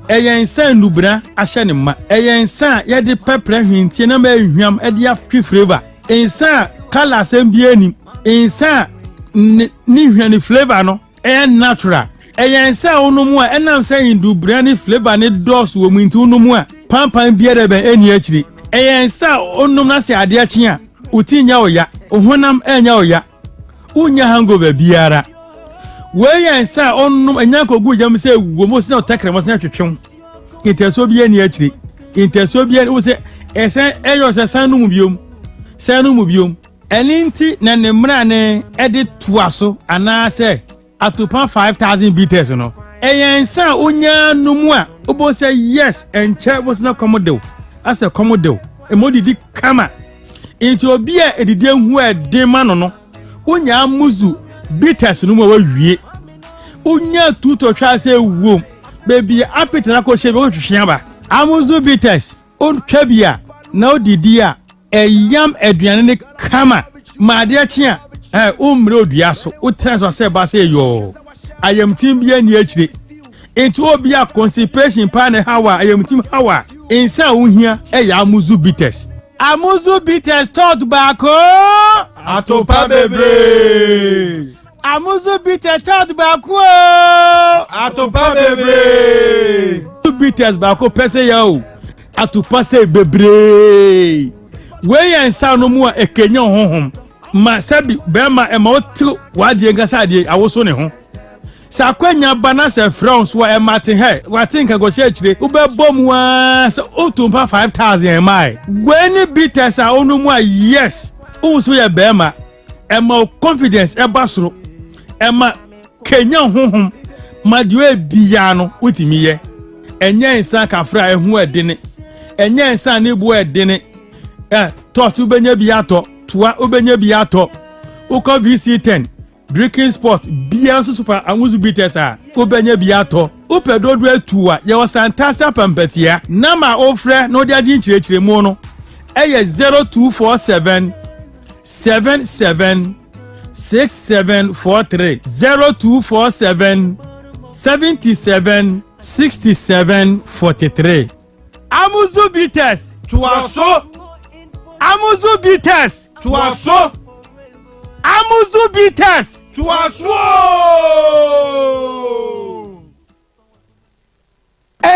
ɛyɛ nsa nubra ahyɛ ne ma ɛyɛ nsa yɛde pɛprɛ hwintie na ma ehwam ɛde afri flavor nsa color asɛm bi anim nsa ni hwani flavor no ɛyɛ natural ɛyɛ nsa onom a ɛnam sɛ ndubra ne flavor ne dɔs wɔ mu nti onom a pampan biara bɛn ɛni akyiri ɛyɛ nsa onom na sɛ ade akyi a utinya oya ohonam enya oya unya hangover biara weyɛ nsa onom enya kogu jam sɛ wo mo sɛ otakra mo sɛ twetwem inteso bi ani akyiri inteso bi ani wo sɛ ɛsɛ ɛyɔ sɛ sanu mu biom ɛninti na ne mra ne ɛde toaso anaasɛ atopa 5000 bitters no ɛyɛ nsa onya numu a obo sɛ yes enche wo sɛ komodew asɛ komodew emodidi kama into obi a edidi hu eden ma no onya amuzu bitters no mo wawie onya tuto twa sɛ wom baby apita ko hye be hwehwe aba amuzu bitters on twa bia na odidi a eyam aduane ne kama ma de akyi a umre odua so utra so sɛ ba sɛ yo ayamtim bia ni akyire into obi a constipation pa ne hawa ayamtim hawa insa ohia eya amuzu bitters amuzu bitters tot bako atopa bebre amuzu bitters tot bako atopa bebre bitters bako pese ya o atopa se bebre we yansa no mu a ekenya honhom ma sabi be ma e ma oti wade ngasa ade awoso ne ho sakwanya bana se France wa e mate he watinka go she akire ubebom wa se otumpa 5000 mai when bitters a onu mu a yes unso ye be ma e ma confidence e basoro e ma kenya honhom ma de bia no utimi ye enye nsa kafra ehu edene enye nsa ne bu edene to tu benya biato toa obenya biato uko VC10 drinking sport bia so super amuzu bitters a obenya biato upedodo atuwa ye wasantasa pampatia na ma ofre no de agin chirechire mu no eye 0247 77 6743 0247 77 6743 amuzu bitters tuaso amuzu bitters tuaso amuzu bitters tuaso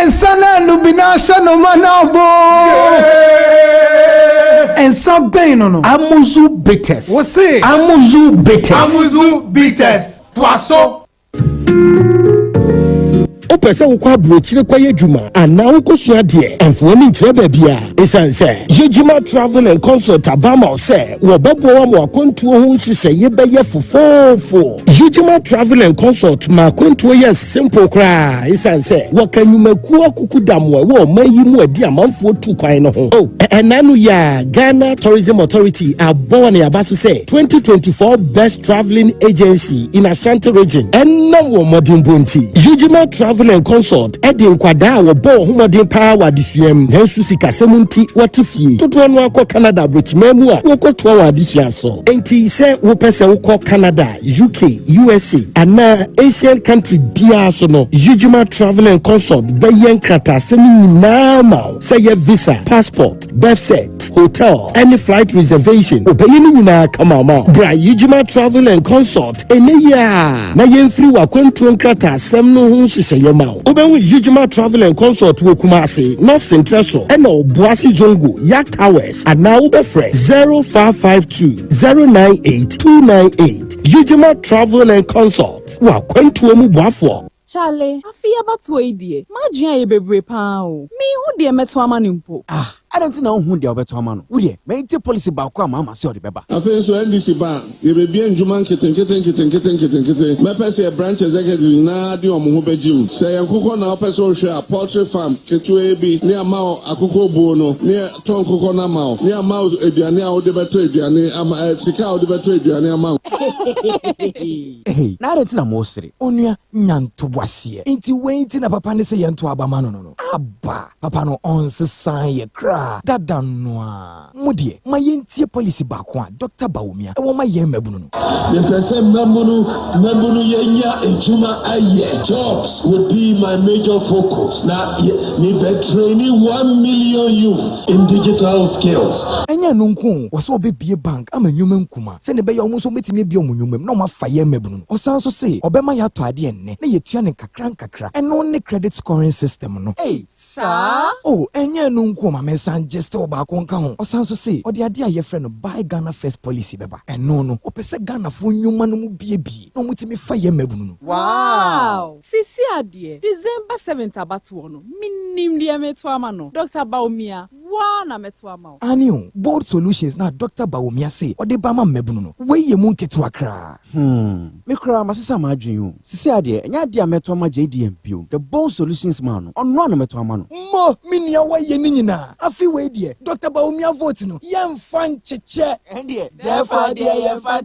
ensana nubina shano manabo ensa bem no amuzu bitters você amuzu bitters tuaso opese wo kwa brochire kwa yedwuma ana wo kosua de enfo ni nkyere ba bia esanse yejuma travel and consult abama se wo bebo wa mo akontuo ho nhihye ye beye fofofo yejuma travel and consult ma akontuo ye simple kra esanse wo kanyumaku akukudamwa wo mayi mu adi amanfo tu kwan no ho enanu ya Ghana Tourism Authority abon na yabaso se 2024 best traveling agency in Ashanti region enna wo modinbonti yejuma travel and consult edi nkwada wo bo homodin power disuam nansu sikasemunti watifie toto no akọ Canada brichmemu a wo koto wa disia so enti se wo pese wo kọ Canada UK USA ana Asian country bia so no Yujima travel and consult bayen krata semi nyinama say your visa passport birth cert hotel any flight reservation obayeni nyina kama ma bra Yujima travel and consult eneya na yemfiri wa kwantuo krata sem no ho hyehyeye ma obewu Yujima travel and consult wo Kumasi North Central so ena Obuasi Zongo Yak Towers and now be fresh 0552 098 298 Yujima travel and consult wa kwantuo mu boafo Charlie, afia batu idie. Majia ye bebre pa o. Mi hu de meto amanimpo. I don't know who they are better man. Would you make the policy about Mama Sorry Beba? I think so. NDC bar, you be bien Juman kitten. My person branch executive na di omuhobe gym. Say Kuko na person share poultry farm. Ketu ebi near Mao Akuko Bono near Ton Kuko na Mao near Mao Ediania o de beto Ediane Sika o de beto Ediane Mao. Hey, na retina mostre. Onia nyanto boasie. Inti wenti na papa ne se yanto abama no. Abba, papa no on se san ye cry. kra dada noa mudie ma yentie policy ba ko a Dr. Bawumia e wo ma ye mabunu no the person mabunu yenya ejuma aye jobs would be my major focus na me be training 1 million youth in digital skills enya no nko wo so obebie bank ama nwuma nkuma se ne be ya omo so metime bia omunwumam na o ma fa ye mabunu no osan so se obema ya to ade enne na yetua ne kakra eno ne credit scoring system no Sir? Oh, enya no nko ma mensan just oba ko nka ho osan so se ode ade a ye frɛ no buy Ghana first policy beba eno no opese Ghana fo nwuma no mu bie no mutimi fa ye mabunu no Wow! Sisi adie December 7th abatu no minim dia meto ama no Dr. Bawumia na meto ama o Anio bold solutions na Dr. Bawumia say ode ba ma mabunu no we ye mu nketu akra me kra masesa ma adwen sisi ade enya de ameto ma JDM pio the bold solutions man no onno na meto ama no mo minia wa ye ni nyina afi we de Dr. Bawumia vote no yemfa ncheche ende therefore de yemfa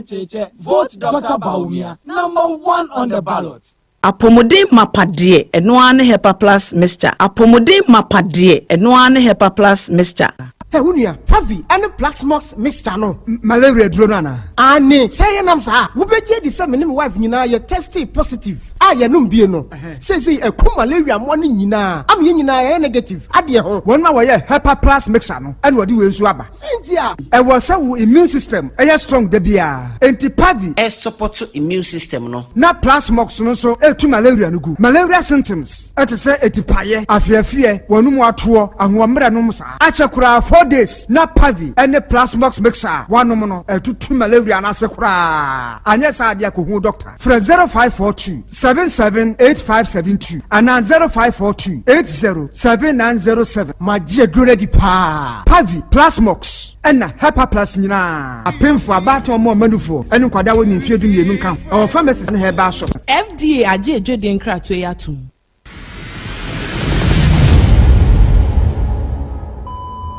cheche vote Dr. Bawumia number 1 on the ballot. Apomodin mapade enoane hepa plus mixture apomodin mapade enoane hepa plus mixture Unia, heavy and black smokes mixture no malaria dronana. Ani, say nam sa, wo be the same name wife nyina ye testy positive. Aye no bie no. Say a ku malaria mo ni nyina. Am ye nyina ye negative. Ade ho. Won ma wo ye hepa plus mixture no. And wodi we nsu aba. Sentia, e wo say wo immune system e strong da bia. Antipavi e support immune system no. Na plus mox no so e tu malaria no gu. Malaria symptoms. Et say etipaye, afiafie, wonu mu ato, ahomra no musa. Acha kura 4 days na pavi ene plasmox mixer one no tutu malaria na sekura anya sa dia ko hu doctor fra 0542 778572 ana 0542 807907 magie dure di pa pavi plasmox ena hepa plus nyina apemfo abato mo manufo ene kwada woni mfie du mienu kan o pharmacies na heba shop FDA age edwede nkrato yatum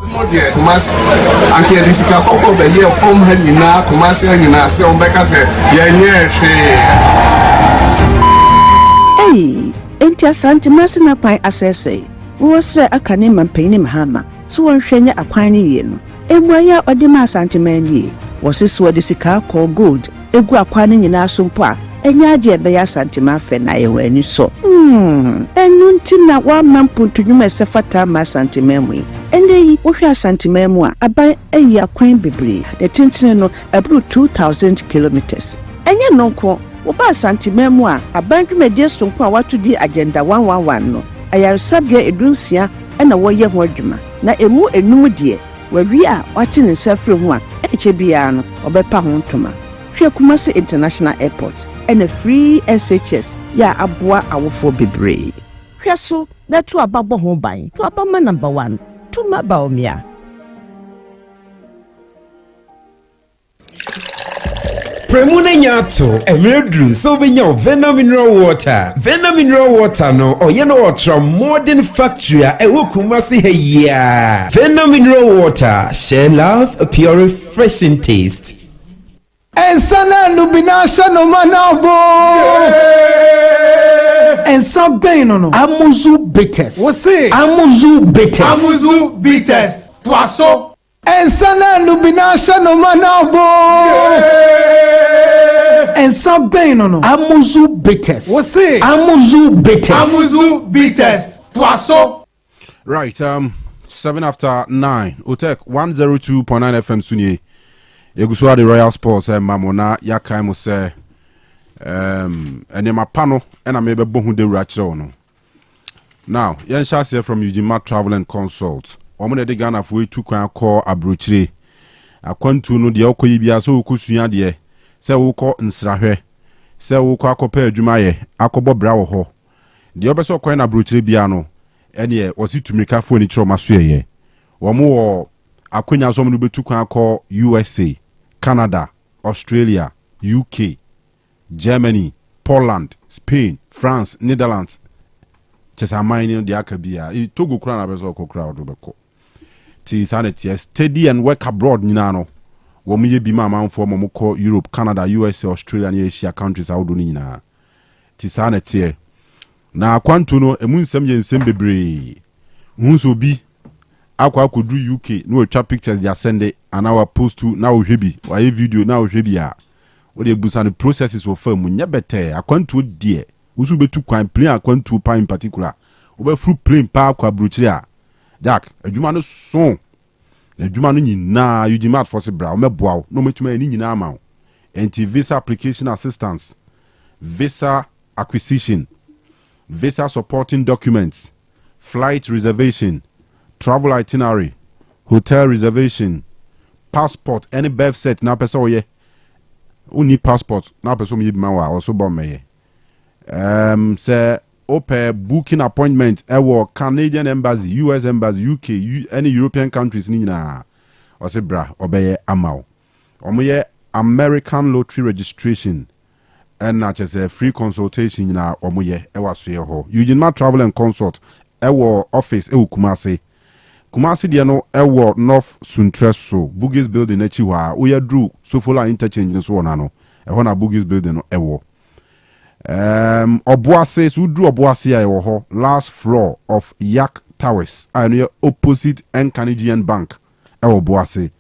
Modie kumas anke disika koko be ye form ha nyina kumas nyina se on beka se ye nyehwe enti asante masina pan asese wo sre akane mampani mahama so won hwenya akwan ne ye no ebuaya ode ma asante manie wo sisi wo disika ko gold egu akwan ne nyina so mpo a enya ade be ya asante ma fe na ye wani so enu ntina wa mampuntu nyuma se fata ma asante memwe ende wo hwa asante memu a aban ayi akwan bebre de tentene no abru 2000 kilometers enye nonko wo ba asante memu a aban dwumade sonko a watu di agenda 111 no ayarsabia edunsia na wo ye ho adwuma na emu enum de wawi a wate ne safre ho a eche bia no obepa ho ntoma hwe Kumasi International Airport and a free SHS ya aboa awofo bebre hwe so na to ababo ho ban to abama number 1 to Bawumia. Premuna nyato emredru so benya Venom mineral water no oye no ultra modern factory e wo Kumasi heya Venom mineral water share love a pure refreshing taste Ensana lubinasha no manabo Ensa beno no Amuzu bitters. Wose Amuzu bitters. Amuzu bitters. Twaso Ensana lubinasha no manabo Ensa beno no Amuzu bitters. Wose Amuzu bitters. Amuzu bitters. Twaso. Right, 7 after 9. Otec 102.9Fm Sunye. Yeguswa the Royal Sports mamona yakai mo se enema pano ena mebe bohu de rachiro no. Now, yen shase from Ujima Travel and Consult. Omo de Ghana fo etu kwan call abrochire. Akwantu no de okoyi bia so okusua de se wo kɔ nsrahwe se wo kɔ akɔpa adwuma ye akɔbɔ bra wo ho. De obeso kwan na abrochire bia no ene wosi tumika fo ni chiro maso ye. Omo wo akwanya so mo no betu kwan call USA, Canada, Australia, UK, Germany, Poland, Spain, France, Netherlands. Chesa mine the akabia. Togo kura na beso kokura odobeko. Ti sanity steady and work abroad nyina no. Wo mu ye bi ma manfo mo ko Europe, Canada, USA, Australia and Asia countries awdo nyina. Ti sanity na kwantu no emu nsem ye nsem bebre. Unso bi akwa could do UK no twa pictures ya send it and our post to now hwebi or a video now hwebi a what the busan processes of firm nya better akwantu die usu betu kwan plane akwantu pa in particular oba fru plane pa akwa brochire a Jack adwuma no so adwuma no nyina yujimat force bra o meboa no metuma ni nyina ama enti visa application assistance, visa acquisition, visa supporting documents, flight reservation, travel itinerary, hotel reservation, passport, any birth set na person oye. Uni passport na person mi ma wa also bon me. Say open booking appointment Canadian embassy, US embassy, UK, any European countries ni na. O se bra obeye amao. Omoye American lottery registration and not just a free consultation na omoye ewa so ye ho. Eugene Travel and Consult ewo office ewo Kumasi dia no ewo North Suntreso Bugis building echi wa oya dru Sofola interchange so na no eho na Bugis building no ewo Obuase so dru Obuase ya ewo ho last floor of Yak Towers and opposite Canadian Bank ewo Obuase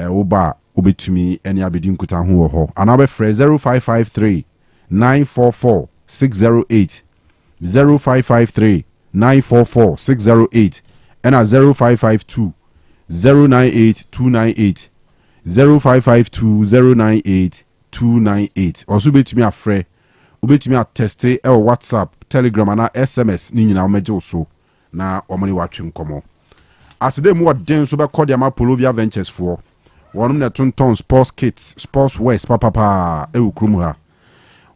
oba obetumi eni abedi nkuta ho ho anabe frɛ 0553 944 608 0553 944 608 and 0552 098 298 0552 098 298 also betumi afrɛ obetumi ateste WhatsApp Telegram na SMS ni nyina omeje so na omoni watwe nkomo asede mu odden so be kɔ ma Polovia Ventures for one na tonton sports kits sports west papa krum ha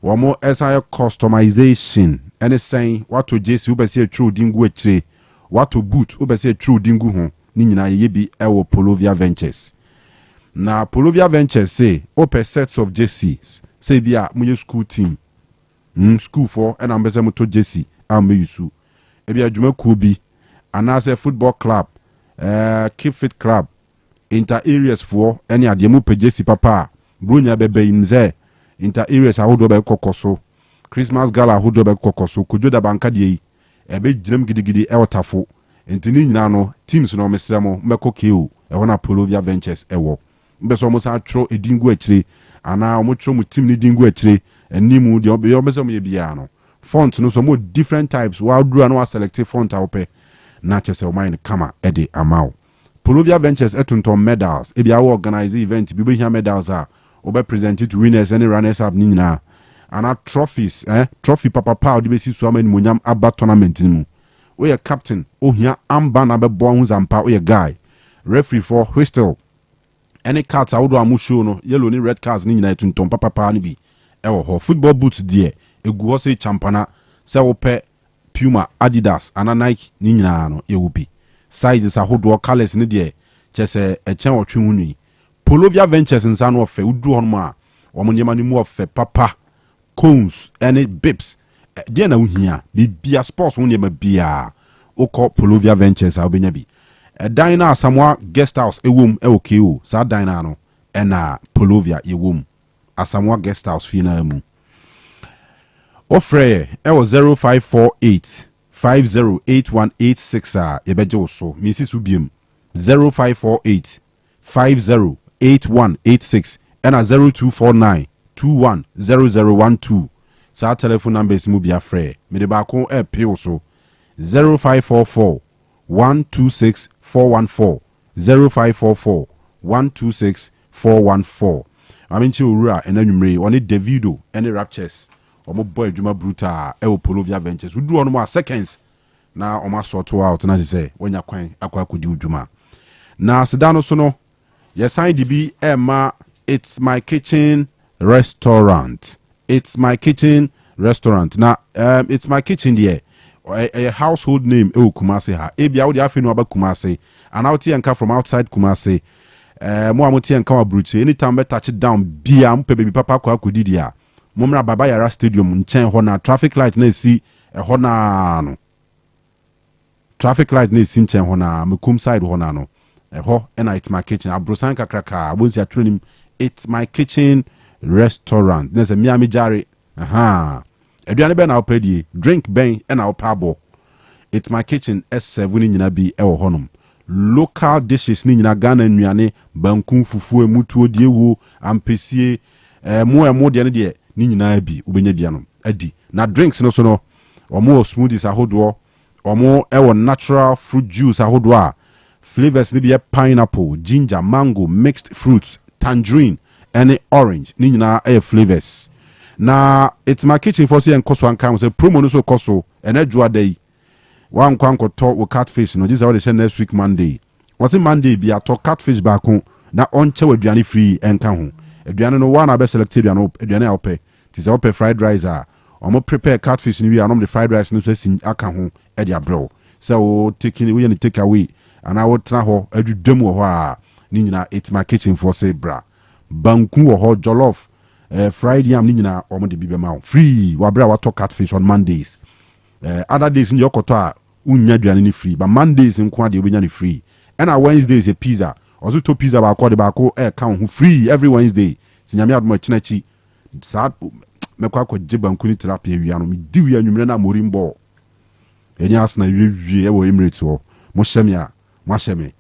womo SI customization any saying what to JC ubese true dingu etire what to boot ubese true dingu ho ni nyina ye bi Polovia Ventures na Polovia Ventures say open sets of JCs say bia munye school team school for and ambese moto JC am yusu e bia dwuma ku bi anase football club keep fit club inter areas for any ademu pejesi papa brunya bebe inze inter areas ahodo be kokoso Christmas gala ahodo be kokoso kojoda banka de ebe gyirem gidigidi eltafo entini nyina no teams no mesremo meko keo na Polovia Ventures ewo mbeso mo sa atro edingu akire ana omo tro mu team ni dingu akire enimu de obeso mo ye bia no font no so mo different types wa dura no select font awpe na chese o mine kama ede amao Polovia Ventures etunton medals ebi awo organize event bi be hia medals a obe present it to winners and runners up ni nyina ana trophies trophy papa odi be si so amani monyam aba tournament ni mu we are captain ohia amba na be bo hu zampa we guy referee for whistle any cards awodo amu show no yellow ni red cards ni nyina etunton papa ni bi ewo ho football boots there egu ho say champana se wo pe Puma Adidas ana Nike ni nyina no ewubi sizes ahodo colors ni de chese echen otwe hunu Polovia Ventures nsa no ofe udu hono a omo nyema ni mu ofe papa cones any bips de na uhia bibia sports wo nyema bia ukọ Polovia Ventures a obenya bi dan na Asamoah guest house ewom ewokeo sa dan na no na Polovia ewom Asamoah guest house fi na mu ofre 0548 508186 ebeje so misi subiem 0548 508186 and 0249 210012 sa telephone numbers mu bia frɛ me de ba ko pay so 0544 126 414 0544 126 414 aminchi owura enanwumre one Davido any Raptures omo boy adwuma brutal Polovia Ventures udu ono ma seconds na omo sort out na say wanya kwan akwa kodi udwuma na sedano so no yesan di bi it's my kitchen restaurant na it's my kitchen there a household name Kumasi ha ebia wo de afi no aba Kumasi and out here nka from outside Kumasi mo amoti nka wa bruche anytime be touch down bia mpe baby papa kwa kodi dia Mumra Baba Yara Stadium nchen ho na traffic light na si ho na no traffic light na si nchen ho na mekum side ho na no ho na it's my kitchen abrosan kakraka abonsi atronim it's my kitchen restaurant na se miami jare aduane be na opedie drink ben na opabo It's My Kitchen S7 ni nyina bi e wo honom. Local dishes ni nyina Ghana nnuane banku fufu emutuo diewo ampesie mo de ne de ni nyina bi ubenya bia no adi. Na drinks no so no omo smoothies ahodo omo e wo natural fruit juice ahodo a flavors ni bi pineapple, ginger, mango, mixed fruits, tangerine, and orange. Ni nyina e flavors. Na It's My Kitchen for say enkoso ankan say promo no so koso ene dua day. One kwanko talk with catfish no this is how they say next week Monday. Was it Monday be a talk catfish back home na onche we aduane free enka ho. Aduane no one abe select aduane a ope. Ti say ope fried rice a omo prepare catfish ni we anom the fried rice no so sin aka ho e dia bro. So taking we any take away and I would tra ho adu dem wo ho a ni nyina It's My Kitchen for say bra. Banku wo ho jollof fried yam ni nyina omo de bibe ma free wa bra wa talk catfish on Mondays. Other days in your koto unya aduane ni free but Mondays nko ade obenya ni free and Wednesdays a pizza also to pizza ba ko de ba ko count who free every Wednesday tinyame admo chinachi sa mekwa ko jibanku ni terapia wi ano mi diwi anwumre na morimbo enya asna wie e wo Emirates ho mo hyemia mo hyeme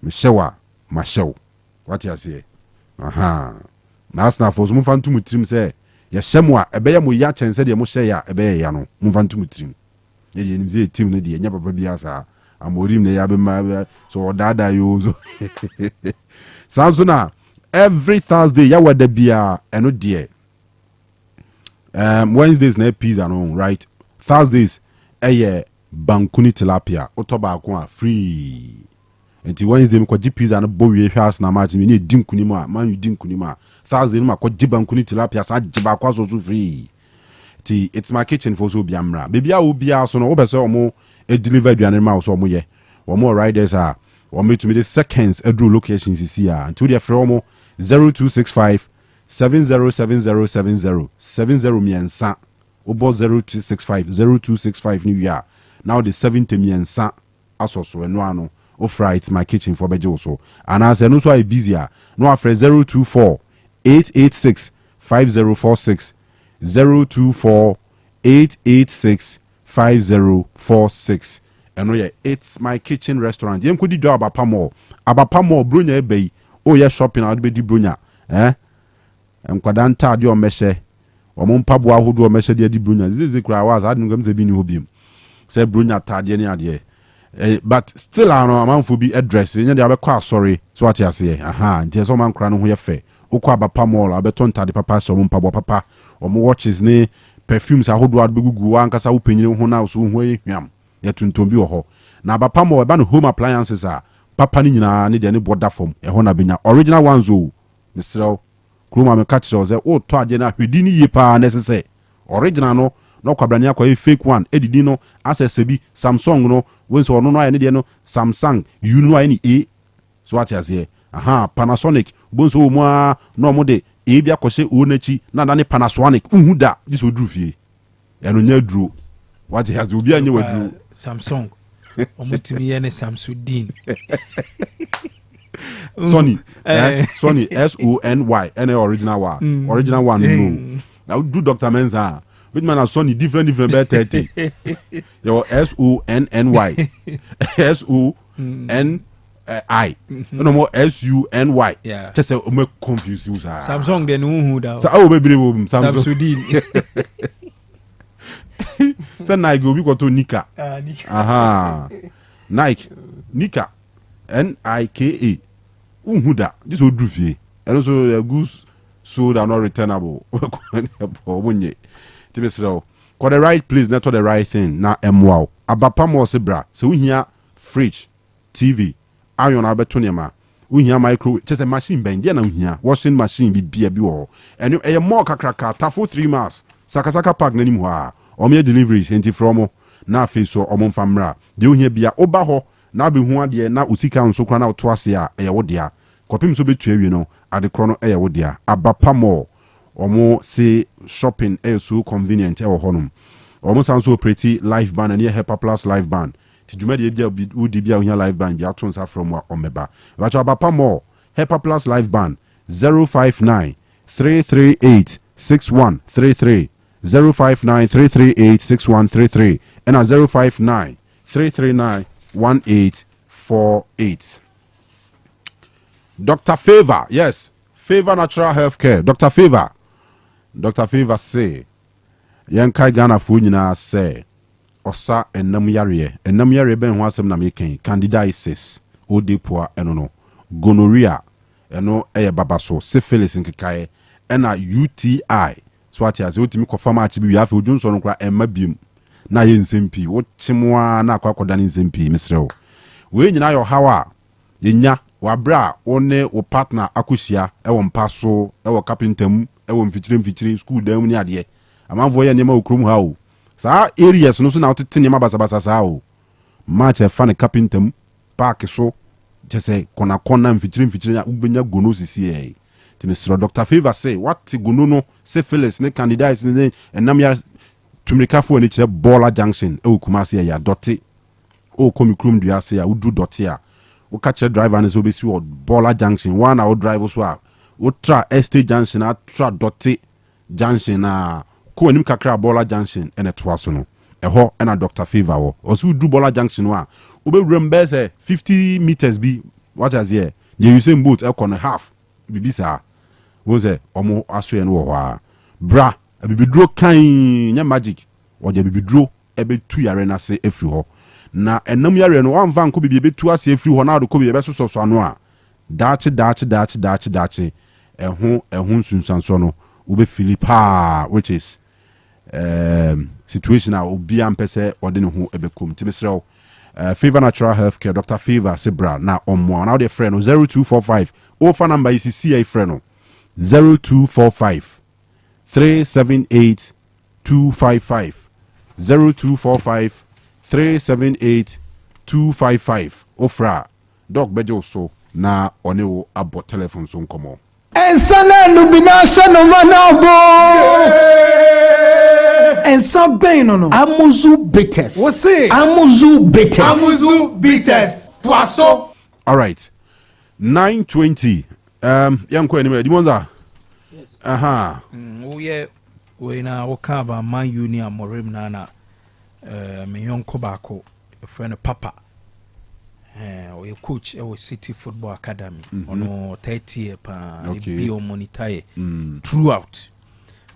me hyewa ma hyew what you say aha na asna fo so mo fantu mutrim se ye hyemo a ebe ye mo ya chense de mo hye ya ebe ye ya no mo fantu mutrim ye ni ze team ne de nya papa bia sa amorim ne ya be ma so dada yo so Samsona every Thursday ya wada bia eno de Wednesdays na pizza no right Thursdays bankuni tilapia otoba akwa free enti Wednesday me ko ji pizza na bo wie hwas na match me ne dinkuni ma man yu dinkuni ma Thursday ma ko ji bankuni tilapia sa jiba akwa so free ti It's My Kitchen for so biamra baby a obia so no obese omo e deliver aduane ma so omo ye omo riders are omo to me the seconds edru locations is here until they free omo 0265 707070 70 miensa obo 0265 new year now the 70 miensa asoso eno ano ofra It's My Kitchen for beje so and as no so I busier no afre 024 886 5046 024 886 5046 and yeah It's My Kitchen restaurant yen kodi do abapa mall bronya ebei o ye shopping out be di bronya enkwada nta de o mehye o mo mpabo ahodo o mehye de di bronya zizi kura was adun gam se bi ni hobim se bronya tade ne ade but still ano amanfo bi address yen de abekwa sorry so what you say aha nti so man kura no ho ye fe okwa abapa mall abeton tade papa so mo mpabo papa o mo watches ne perfumes ahodo ad begugu ankasa wo penyine ho na so ho ehwam ya tuntum bi wo ho na abapa mall eba no home appliances a papa ni nyina ne de ne border form e ho na benya original ones o misrel kroma me catch o ze o to ade na hwedi ni ye pa necessary original no kwabrani akwa fake one edidi no access bi Samsung no wenso ono no aye ne de no Samsung you no aye ni A so what you say aha Panasonic bonso mo no mo de e bia kwose o nachi na ne Panasonic unhu da this odru fie eno nya duro what has obi anya wadru Samsung omutimi ye ne Samsudin Sony Sony SONY and original one original one no now do Dr. Menza which man are Sony different better 30 your SONNY SONI no more SUNY just say me confuse you sir Samsung de no hu da so I be Samsudin so Nike go be go to Nika aha Nike Nika NIKA unhuda this would do fie and also goose sold are not returnable so for the right place not to the right thing na wow abapa mo se bra so uhia fridge TV iron abetoniama uhia microwave just a machine ben dia na uhia washing machine bi wo and e more kakraka tafo 3 miles sakasaka park na nim ho a o me deliveries enti from na face so o mo famra de uhia bia oba ho na be hu ade na usika nso kra na to ase a eye wo dia kopim so betu awie no ade kro no eye wo dia abapa mo omo say shopping so convenient e wo honum omo san so pretty life band and Helper Plus life band ti dwuma de dia udi bia ohia life band bia to nsa from omeba but abapa mo Helper Plus life band 059 338 6133 059 338 6133 and 059 339-1848. Dr. Favor, yes, Favor Natural Healthcare. Dr. Favor say, Yankai Ghana fu nyina say, Osa enam yare ben ho asem na meken, candidiasis, odepoa enono, gonorrhea, eno eye babaso, syphilis nkekae, ena UTI. So ati as otimi kofama achi bi afi odunso no kra emma biem na ye nsempi wo chimwa na akwakoda ni nsempi misrew we nyina yo hawa yenya wabra one wo partner akosia ewo mpaso ewo carpentam ewo mfikyire school dam ni ade amanfo ye nyema okrom ha o sa areas no so na otete nyema basabasa sa o match e fa ne carpentam park so jese kona mfikyire na ubenya gono sisi e Mr. Dr. Favor say what gono syphilis ne candidiasis ne enam ya tumrikafo ni kire Bola Junction e Kumasi ya dote o komi krum dua say ya udu dote a o ka kire driver ne so be si o Bola Junction one hour drive so a o tra Estate Junction a tra dote junction na ko anim kakra Bola Junction ene toa so no ho na Dr. Favor wo o so udu Bola Junction wa o be wrem be say 50 meters bi what as here you say boat e kon half bibisa woze omo aso en wo ha bra abibidro kan nya magic o je bibidro ebe tu yare na se efri ho na enam yare no amfa nko bibi betu ase efri ho na do ko bibi so so ano a dachi ehun sunsanso no ube Philippa which is situation a obi ampese ode ne ho ebekom timisrew Favor Natural Healthcare Dr. Favor Sebra na omwa na de friend 0245 offer number is CI friend 0245 378 255 0245 378 255 ofra dog bejo so na onewo abo telephone so nkomo ensana nubinasha no manabo ensa ben no amuzu bitters wose amuzu bitters twaso. All right 9:20 yanko anyway dimonza aha we na wakaba Man Union morim na me yonko bako friend papa we coach e City Football Academy ono 30 pa bi o monitor throughout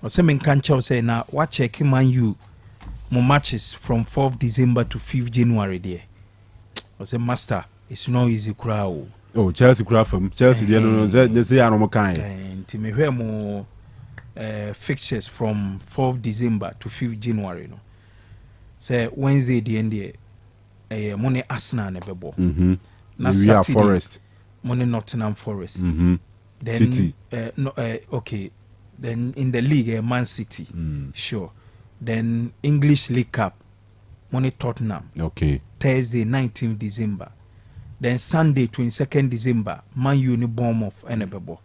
o se men kan chaw say na wa check Man U mo matches from 4th December to 5th January there o se master it's no easy crowd. Oh, Chelsea crowd from Chelsea they say ano kan nti me hwe mo fixtures from 4th December to 5th January no say Wednesday the end there money Arsenal ne bebo na Saturday Forest money Nottingham Forest then City okay then in the league Man City sure then English League Cup money Tottenham okay Thursday 19th December then Sunday 22nd December Man U ni Bournemouth enebebo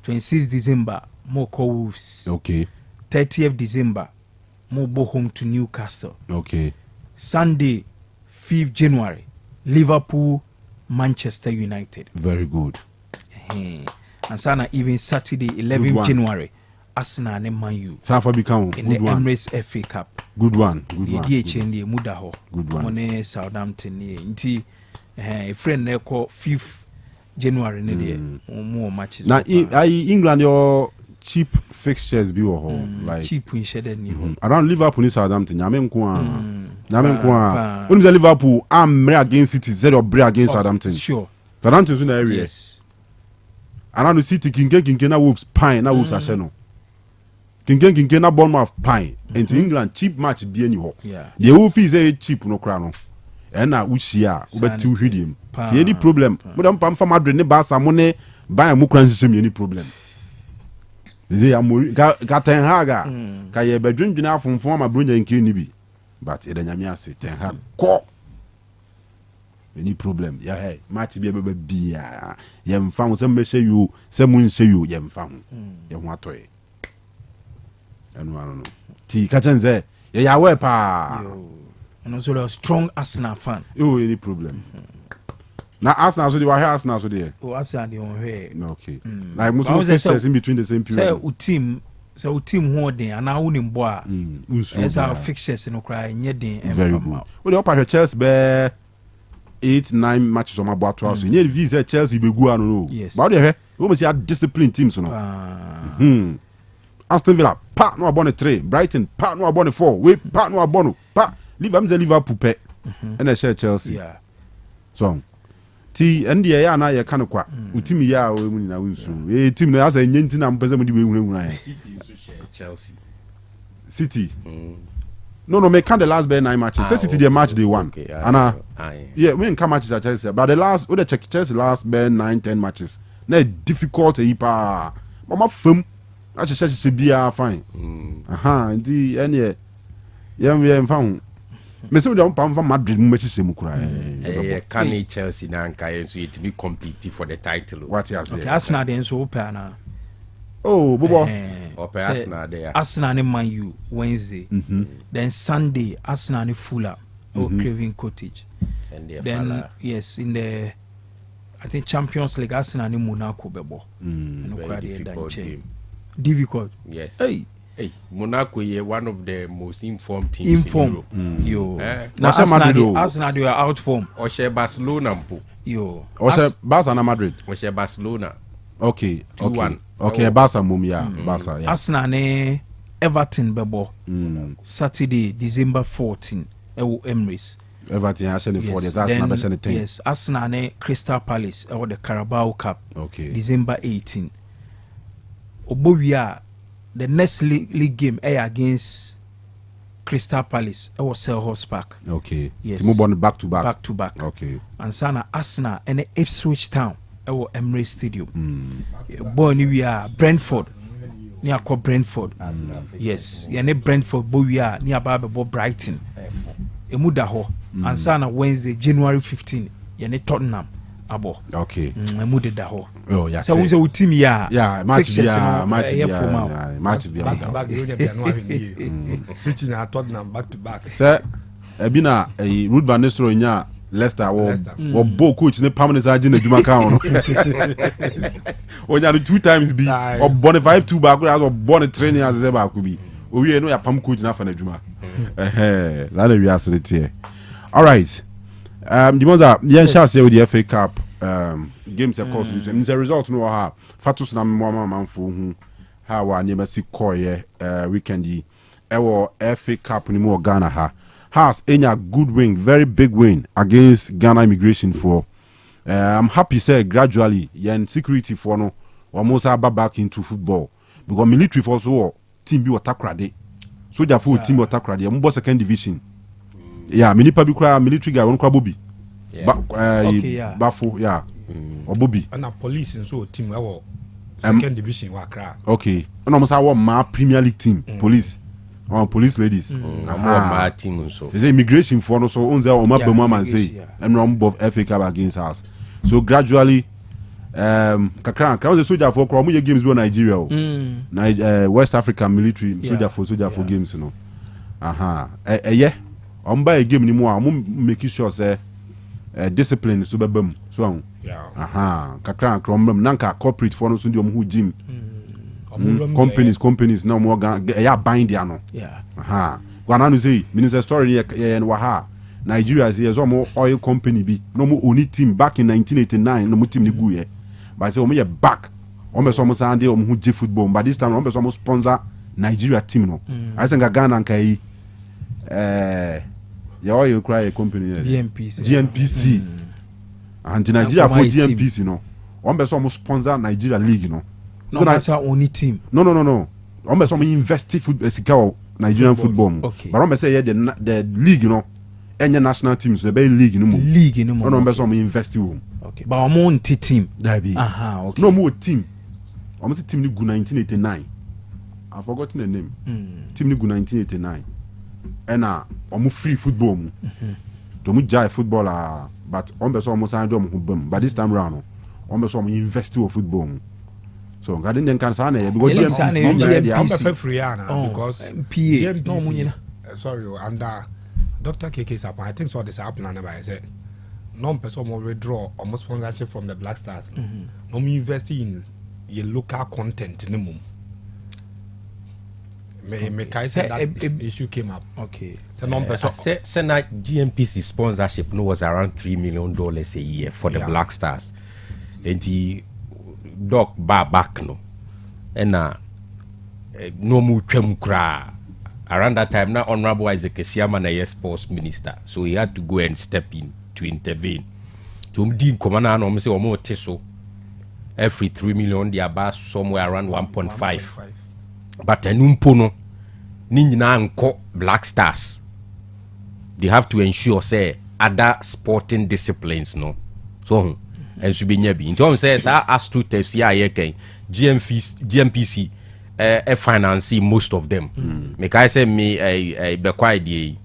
26th December Moko Wolves okay 30th December mo go home to Newcastle okay Sunday 5th January Liverpool Manchester United very good and sana even Saturday 11th January Arsenal and Man U Safa become in the Emirates FA Cup good one the mudaho good one money Southampton nti friend ne call 5th January ne dey more matches na England your cheap fixtures be like cheap in shaded ni around Liverpool ni Southampton nyame nko a when the Liverpool am against City zero break against Southampton sure Southampton is in the area yes around the City kinge na Wolves pine na Wolves aseno kinge na Bournemouth pine and England cheap match be any ho the Wolves is cheap no kra no na ushia ubeti hwidim ti any problem mo pam fa Madrid ne Barca mo ne ban mo kran hwehwem any problem ze amori ka Ten Hag ka ye bedwendwena afonfon ma bronya nke ni bi but edanyame ase Ten Hag ko any problem ya hey match bi be bia ye mfa ho se mehye you se mu nhye you ye mfa ho ye ho atoye anu ti ka chenze ye ya we pa and also a strong Arsenal fan. Oh, any problem? Now Arsenal so they were here. Arsenal so there. Oh, Arsenal they on here. Okay. Like most fixtures in between the same period. Say team So team who den and now in boa. As our fixtures in Ukraine, nyedin. Very good. Well, the upper Chelsea be 8-9 matches on my boat house. You need visa Chelsea be go no. Yes. But you almost see disciplined teams no. Aston Villa, pa no abon 3. Brighton, pa no abon 4. We pa no abon pa. Liverpool pe. And I share Chelsea. Yeah. So ti NDA ya na ye kan kwa. Utimi ya we mu na winsu. Team na asa nyenti na mpese mu di we hunu Chelsea. City. No, me can the last bare 9 matches. Say City the match they won. Okay, yeah, we can matches at Chelsea. But the last, we check Chelsea last bare 9-10 matches. Na difficult to ipa. Mama film. Actually, Chelsea be fine. Ndi any. Yeah, found. Me say we don't pam from Madrid matches se mukura. Can Chelsea na nkai so it be compete for the title. What you say? Okay, Arsenal den so open na. Oh, Bobo. Open Arsenal there. Arsenal and Man U Wednesday. Then Sunday Arsenal and Fulham or Craven Cottage. And then yes, in the I think Champions League Arsenal and Monaco bebo. Very difficult game. Difficult. Yes. Hey, Monaco is one of the most informed teams in Europe. Yo. Now Arsenal they are out form. Oshe Barcelona mpo. Yo. Oshe Barca na Madrid. Oshe Barcelona. Okay. Okay, Barca Barca. Yeah. Arsenal ne Everton bebo. Saturday December 14 Emirates. Everton actually for the Arsenal actually 10. Yes, Arsenal ne Crystal Palace or the Carabao Cup. Okay. December 18. Obowia the next league game against Crystal Palace or Selhurst Park. Okay. Yes. Move on back to back. Back to back. Okay. And sana Arsenal and Ipswich Town or Emirates Stadium. Born we are Brentford. Near called Brentford. Yes. Yeah, Brentford but we are near Brighton. Emudaho. And sana Wednesday January 15. Yeah, Tottenham. Abo. Okay. Emudaho. Oh yeah. So we say team yeah, match back City na Tottenham back to back. Sir, Ebina Ruud van Nistelrooy nya Leicester wo bo coach ne permanent agent aduma kan no. Onya 2 times be or born 5-2 back or born training as say back bi. Owie no ya pam coach na fa na aduma. That we are sitting here. All right. The ones that yen shall say with the FA Cup games of course the result no ha fatus na mama manfo hu ha wa nyema si koye weekend yi ewo FA Cup ni mo Ghana has a good win, very big win against Ghana Immigration for I'm happy say gradually yen security for no almost back into football because military for so team bi watakrade so therefore team watakrade mo second division. Yeah, mini pabi kura military guy won kura Bobby. Bafo, yeah. Or Bobby. And a police and so team our second division wa kra. Okay. And almost our ma Premier League team, police. Police ladies. My team also. Is immigration for no so unza o ma be mo man say. And no FA Cup against us. So gradually kakran was a soldier for kra mo games go Nigeria. West African military soldier for games no. Yeah. Buy a game anymore. I'm making sure say discipline so bebem so kakra krom nanka corporate for no so dem who gym companies now more bind ya no gwana no say minister story here wa Nigeria is more oil company bi no mo only team back in 1989 no mo team ni gu here but say o me back o me so mo sande o who G football but this time o me so mo sponsor Nigeria team no I think Ghana nkai you cry a company GNPC and Nigeria for GNPC no one person almost sponsor Nigeria league no that's our only team no one person invest football Nigerian football okay. But one person say the league no any national teams the league no more one person invest okay but our own team that be okay no more team almost team ni go 1989 I've forgotten the name team ni go 1989 and almost free football to mu jai footballer but on be so almost and but this time round on be so invest in football so garden den kan say na because GMPC free because PA sorry under Dr. KK Sapa I think so this happen and I said no person more withdraw almost sponsorship from the Black Stars no invest in your local content minimum Me said that issue came up. Okay. So Senate GMPC sponsorship was around $3 million a year for the Black Stars. And the doc back no. And no more kra. Around that time, now Honorable Isaac Esiama na sports minister, so he had to go and step in to intervene. To mdi komana no me say omo teso every 3 million they are somewhere around 1.5. But enumpo no ni nyina nko Black Stars. They have to ensure say other sporting disciplines no. So and should be nyabi. In terms say Astro TFC aye GMPC financing most of them. Make I say me be quite the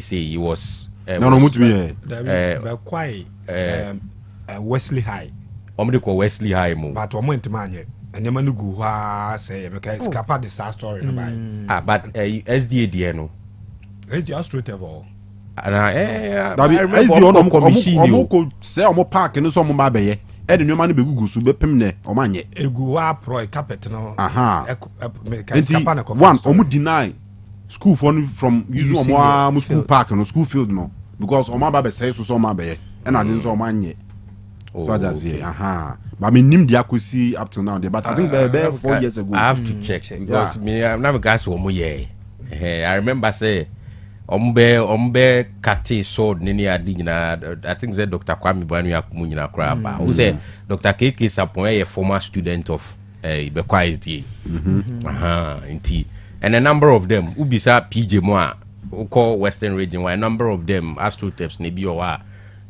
say he was Wesley High. Wesley High mo. But manye. And you manu go say because escapa disaster story no by. But SDA no. SDA straight level. And I remember omo ko say omo park no so omo ba beye. E de nyoma no be gugu so be pem ne omo anye. Egu wa pro carpet no. Escapa na one omo deny school from using omo school park no school field no because omo ba be say so omo beye. E na din so omo anye. So I just say, but I mean, nim diakosi up till now. But I think 4 years ago. I have to check because me, I'm not a guy who I remember say, Ombe Kati sword Nini Adina. I think that Dr. Kwame Banu Yakumuna Kraba. Who said Dr. KK Sapon, a former student of Bekwa SDA. And a number of them, Ubisa PJ Moa, who call Western Region, where a number of them, Astro Teps, Nebioa,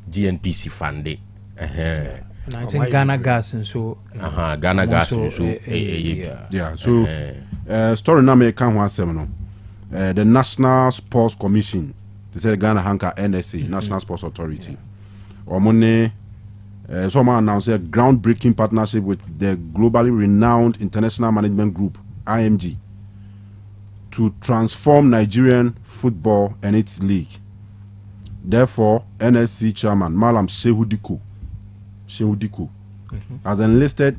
GNPC funded. And I think Ghana Gas and so Ghana Gas and so yeah. So story na me kan ho asem no. The National Sports Commission, they say Ghana Hanka NSA, National Sports Authority. Omone someone announced a groundbreaking partnership with the globally renowned International Management Group IMG to transform Nigerian football and its league. Therefore, NSC chairman Malam Shehu Diko has enlisted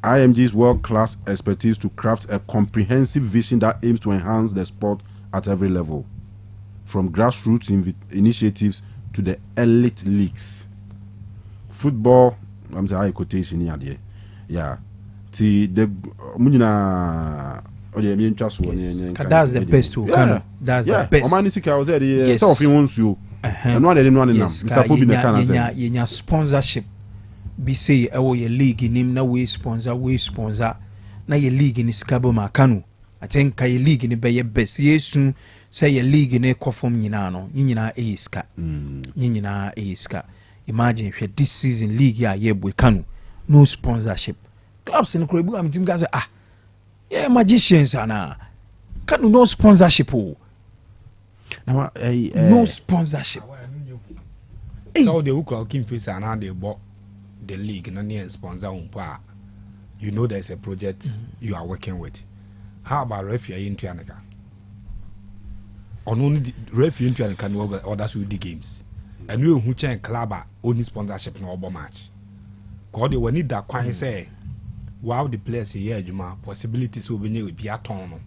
IMG's world-class expertise to craft a comprehensive vision that aims to enhance the sport at every level, from grassroots initiatives to the elite leagues. Football, I'm saying quotation here, there. Yeah. The that's the best too. Yeah. That's the best. Omanisika was there. Some of you wants you. And one didn't want Mr. Pobi the Canada. Your sponsorship. Be say your league in him na we sponsor na your league in Skaboma Kanu. I think your league in be best yesu say your league in ekofom nyina no nyina eiska nyina eiska. Imagine if this season league ya boy Kanu no sponsorship. Clubs in Korebu am team guys yeah magicians ana Kanu no sponsorship now no sponsorship. So the Ukra King face and they bought the league and near sponsor you know there's a project you are working with. How about referee into Anaka? On only referee into Anaka can others with the games. And you who change club only sponsorship no match. Cause they will need that quite say wow the players here Juma possibilities will be with Pia Tono.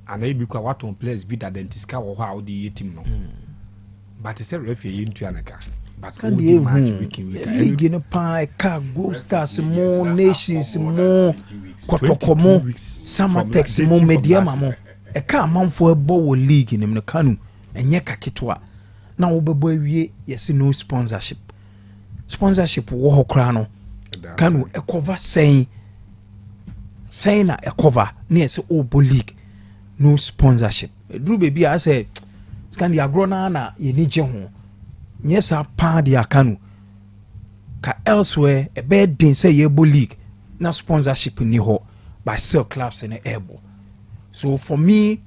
And they be what on players be that dentiska or how the team no. But it's a referee into Anaka. Can you league in a pie, car, go stars, more nations, more Kotokomo, summer text, more medium, a car month for a bowl league in the Kanu, and Yaka Kitwa. Now, boy, yes, no sponsorship. Sponsorship, war crown, Kanu, a cover saying a cover near so old league, no sponsorship. Drew baby, I said, Scandia Gronana, you need your home. Yes, I party Kanu. Ka elsewhere, a bed didn't say Yebo League, now sponsorship in Niho by still clubs in the airborne. So for me,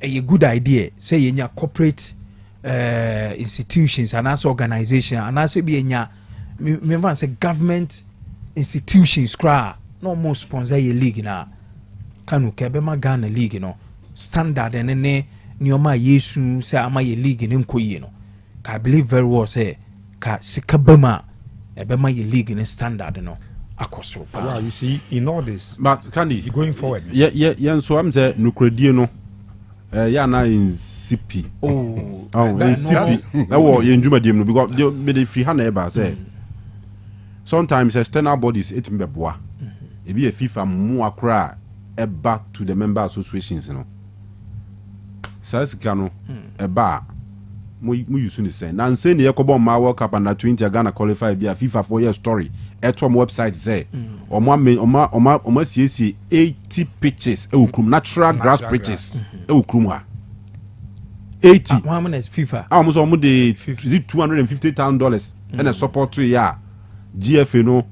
a good idea, say in your corporate institutions and as organization, and as be in your remember say government institutions cry no more sponsor your league now. Kanu Kebema Ghana League, you know, standard and then Nioma Yesu say ama ye league in Nkoyi, no. I believe very well say ka sikabema ebema ye league in standard no Akoso. Well, you see, in all this, but Candy, going forward. Yeah. So I'm saying no credit no. Yeah, na in CP. Oh, in CP. That was in Juma Dim because the free hand ever say. Sometimes external bodies it mbeboa. It be a FIFA more cry eba to the member associations, you know. Says Kanu eba. Mo use ni say. Na say ne yakobo ma World Cup under 20 Ghana qualify be a FIFA 4-year story. Eto website say. Oma see 80 pitches e ukrum natural grass pitches e ukrum ha. 80. How much is FIFA? Almost almost the $250,000 and a support to ya. GFA no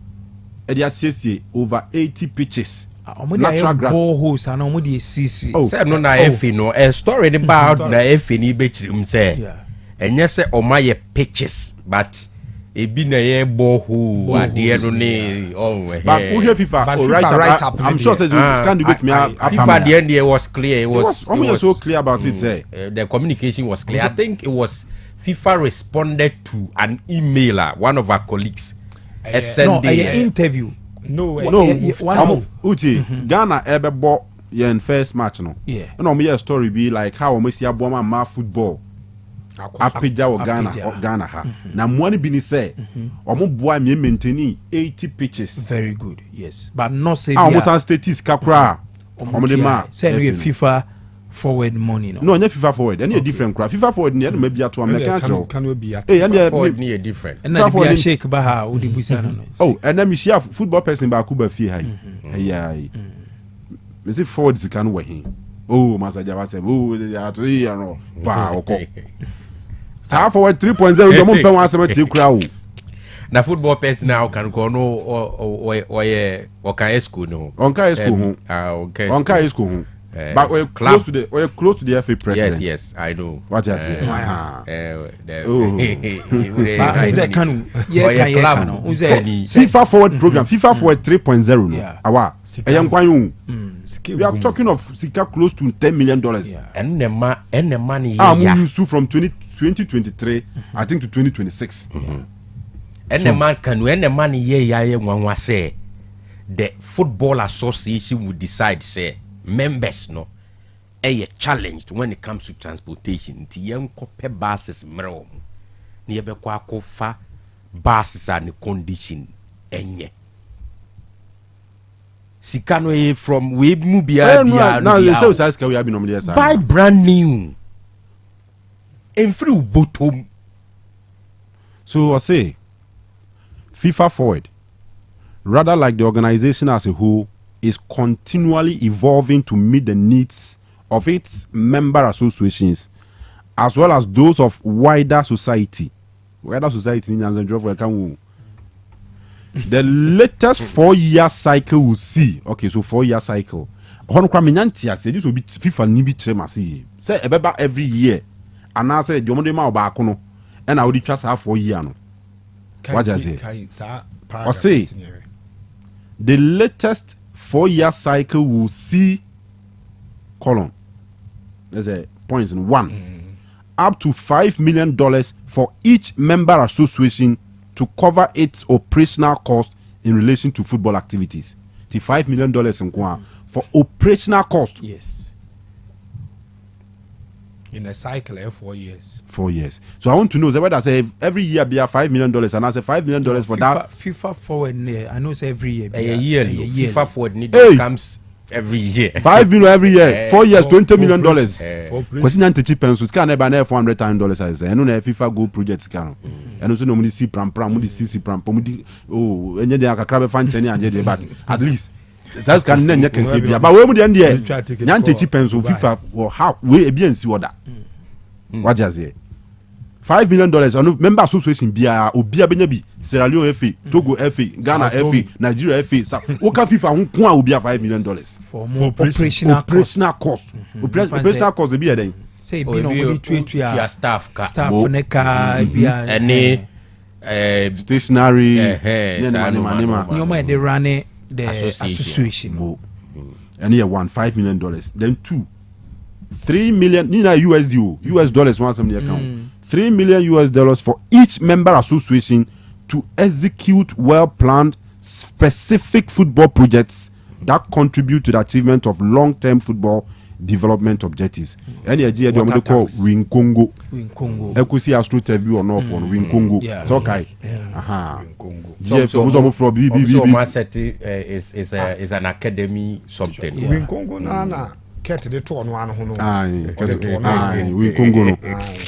e over 80 pitches. Natural grass boreholes and omudi CC. Oh, say no na FA no. A story about na FA ni bechirim say. Yeah. And yes, say omaye pitches, but e be na ye borehole at the end ne oh. But FIFA right up. I'm sure says you can't do it me. FIFA at the end it was clear. It was so clear about it. Say the communication was clear. I think it was FIFA responded to an emailer, one of our colleagues. An interview. Uti Ghana ever bought your first match no. Yeah. And my story be like how we see aboma ma football. Apeja o Ghana ha. Na money bini say omo boy me maintain 80 pitches. Very good. Yes. But not say almost an status kakra. Omo de ma say no FIFA forward money no. No, FIFA forward. Any different craft. FIFA forward ni maybe at one mechanical. Can be at. FIFA forward ni different. And na be shake baha udi busa no. Oh, and then me see football person ba kuba fi hai. Yeah. Me say forward is can we him. Oh, Master Java say, oh, they are to here no. Ba oko. Sa forward 3.0 do mo pe wan asem ti kura o. Na football person now can go no or can school no. On ka school ho. Okay. On ka school ho. But we're close to the FA president. Yes, I know. What you say? FIFA forward program, FIFA forward 3.0. No, awa. We are talking of Sika close to $10 million. And the money. Use from 2023, I think to 2026. And the man can when the money yeah say the football association would decide say. Members no a challenged when it comes to transportation. Ti yenko pe buses mero ni ebe kwa kofa buses and condition enye. Sikano from we mubia now you say size we have been on the buy brand new and free bottom. So I say FIFA forward rather like the organization as a whole is continually evolving to meet the needs of its member associations as well as those of wider society. The latest 4-year cycle will see. Okay, so 4-year cycle. This will be FIFA nibi tremasi. Say every year. And I say and I would just have 4 years. What does it say? I say the latest 4-year cycle will see column. There's a point in one. Up to $5 million for each member association to cover its operational cost in relation to football activities. The $5 million for operational cost. Yes. In a cycle of 4 years. 4 years. So I want to know whether I say every year be a $5 million and I say $5 million for that. FIFA forward, I know say every year. A year. FIFA forward need comes every year. 5 million every year. 4 years, $20 million. Because you cheap pencils can never $400,000. I say I know FIFA go projects can. And also no money see pram see pram. Oh, and then I can fan cheni but at least. That's can then can say but we would end there. Nyan cheap pencil FIFA or how we bien see what that. What just say? $5 million on member association bia obia benyabi Sierra Leone FA, Togo FA, Ghana FA, Nigeria FA. Oka FIFA nko a obia $5 million for operational cost. Operational cost be then. Say be no money to staff neka bia any stationery nyoma dey run the association. And here $5 million. Then 2 3 million US dollars once on the account. $3 million US for each member association to execute well-planned specific football projects that contribute to the achievement of long-term football development objectives. Any idea they want to call Win Congo? Ekusi Astro TV or not for Win Congo. It's okay. Aha. Jeff, some from BBB is an academy something. Win Congo na ket the two on one hono. Win Congo no.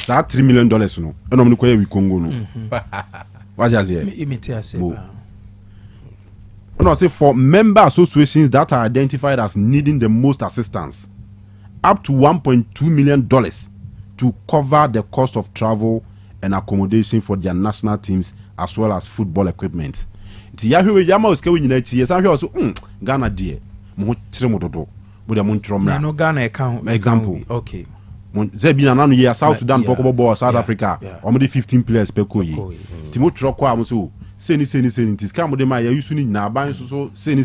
That $3 million no. And I'm going to Congo no. What is it? And I say for member associations that are identified as needing the most assistance, up to $1.2 million to cover the cost of travel and accommodation for their national teams as well as football equipment. Ti ya hwe yama oska we nyina chi yesa hwe oso Ghana die mo kire mododo mo de mo ntromra no Ghana account example okay mo zebi na nanu ye South Sudan for ko South Africa o mo de 15 players pe ko yi ti mo tro kwa mo so seni tika mo de ma ya yusu ni nyina ban so seni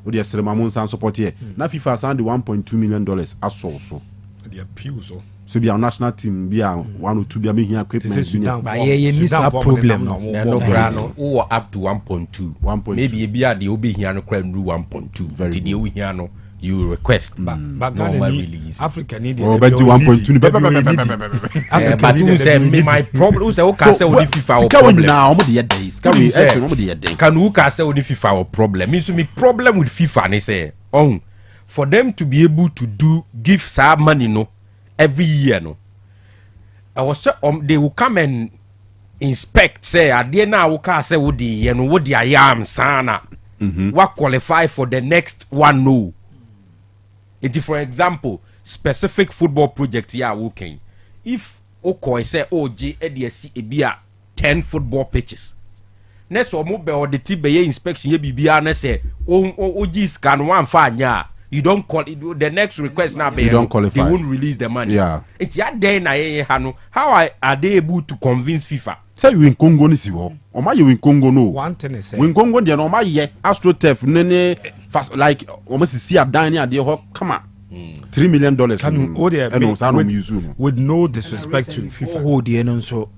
o de serema mo san support here na FIFA san de $1.2 million aso so they appeal so be our national team be our 1 or 2 be making equipment but ye miss a problem no grano or up to 1.2 maybe e be the obi here no crime do 1.2 very the we here no you request but Ghana release Africa need but do 1.2 but you say my problem say o ka say only FIFA problem now omo dey days can we omo dey day can who ka say only FIFA problem means me problem with FIFA ni say for them to be able to give some money no every year no I was they will come and inspect say ade na wo ka say wo di ye no wo di ayam sana what qualify for the next one no it for example specific football project here working if okoi say OG EDC ebia 10 football pitches next or mo be or the team be inspection ye bibia na say OG scan one fa nya you don't call it the next request now be you don't qualify. They won't release the money. Yeah. It's ya then how are they able to convince FIFA? Say you in Congo ni si wo. O ma you in Congo no. One thing is say in Congo there no ma ye AstroTurf nene fast like o ma si adan ni ade ho come on. $3 million with no disrespect to FIFA. Oh dear no so.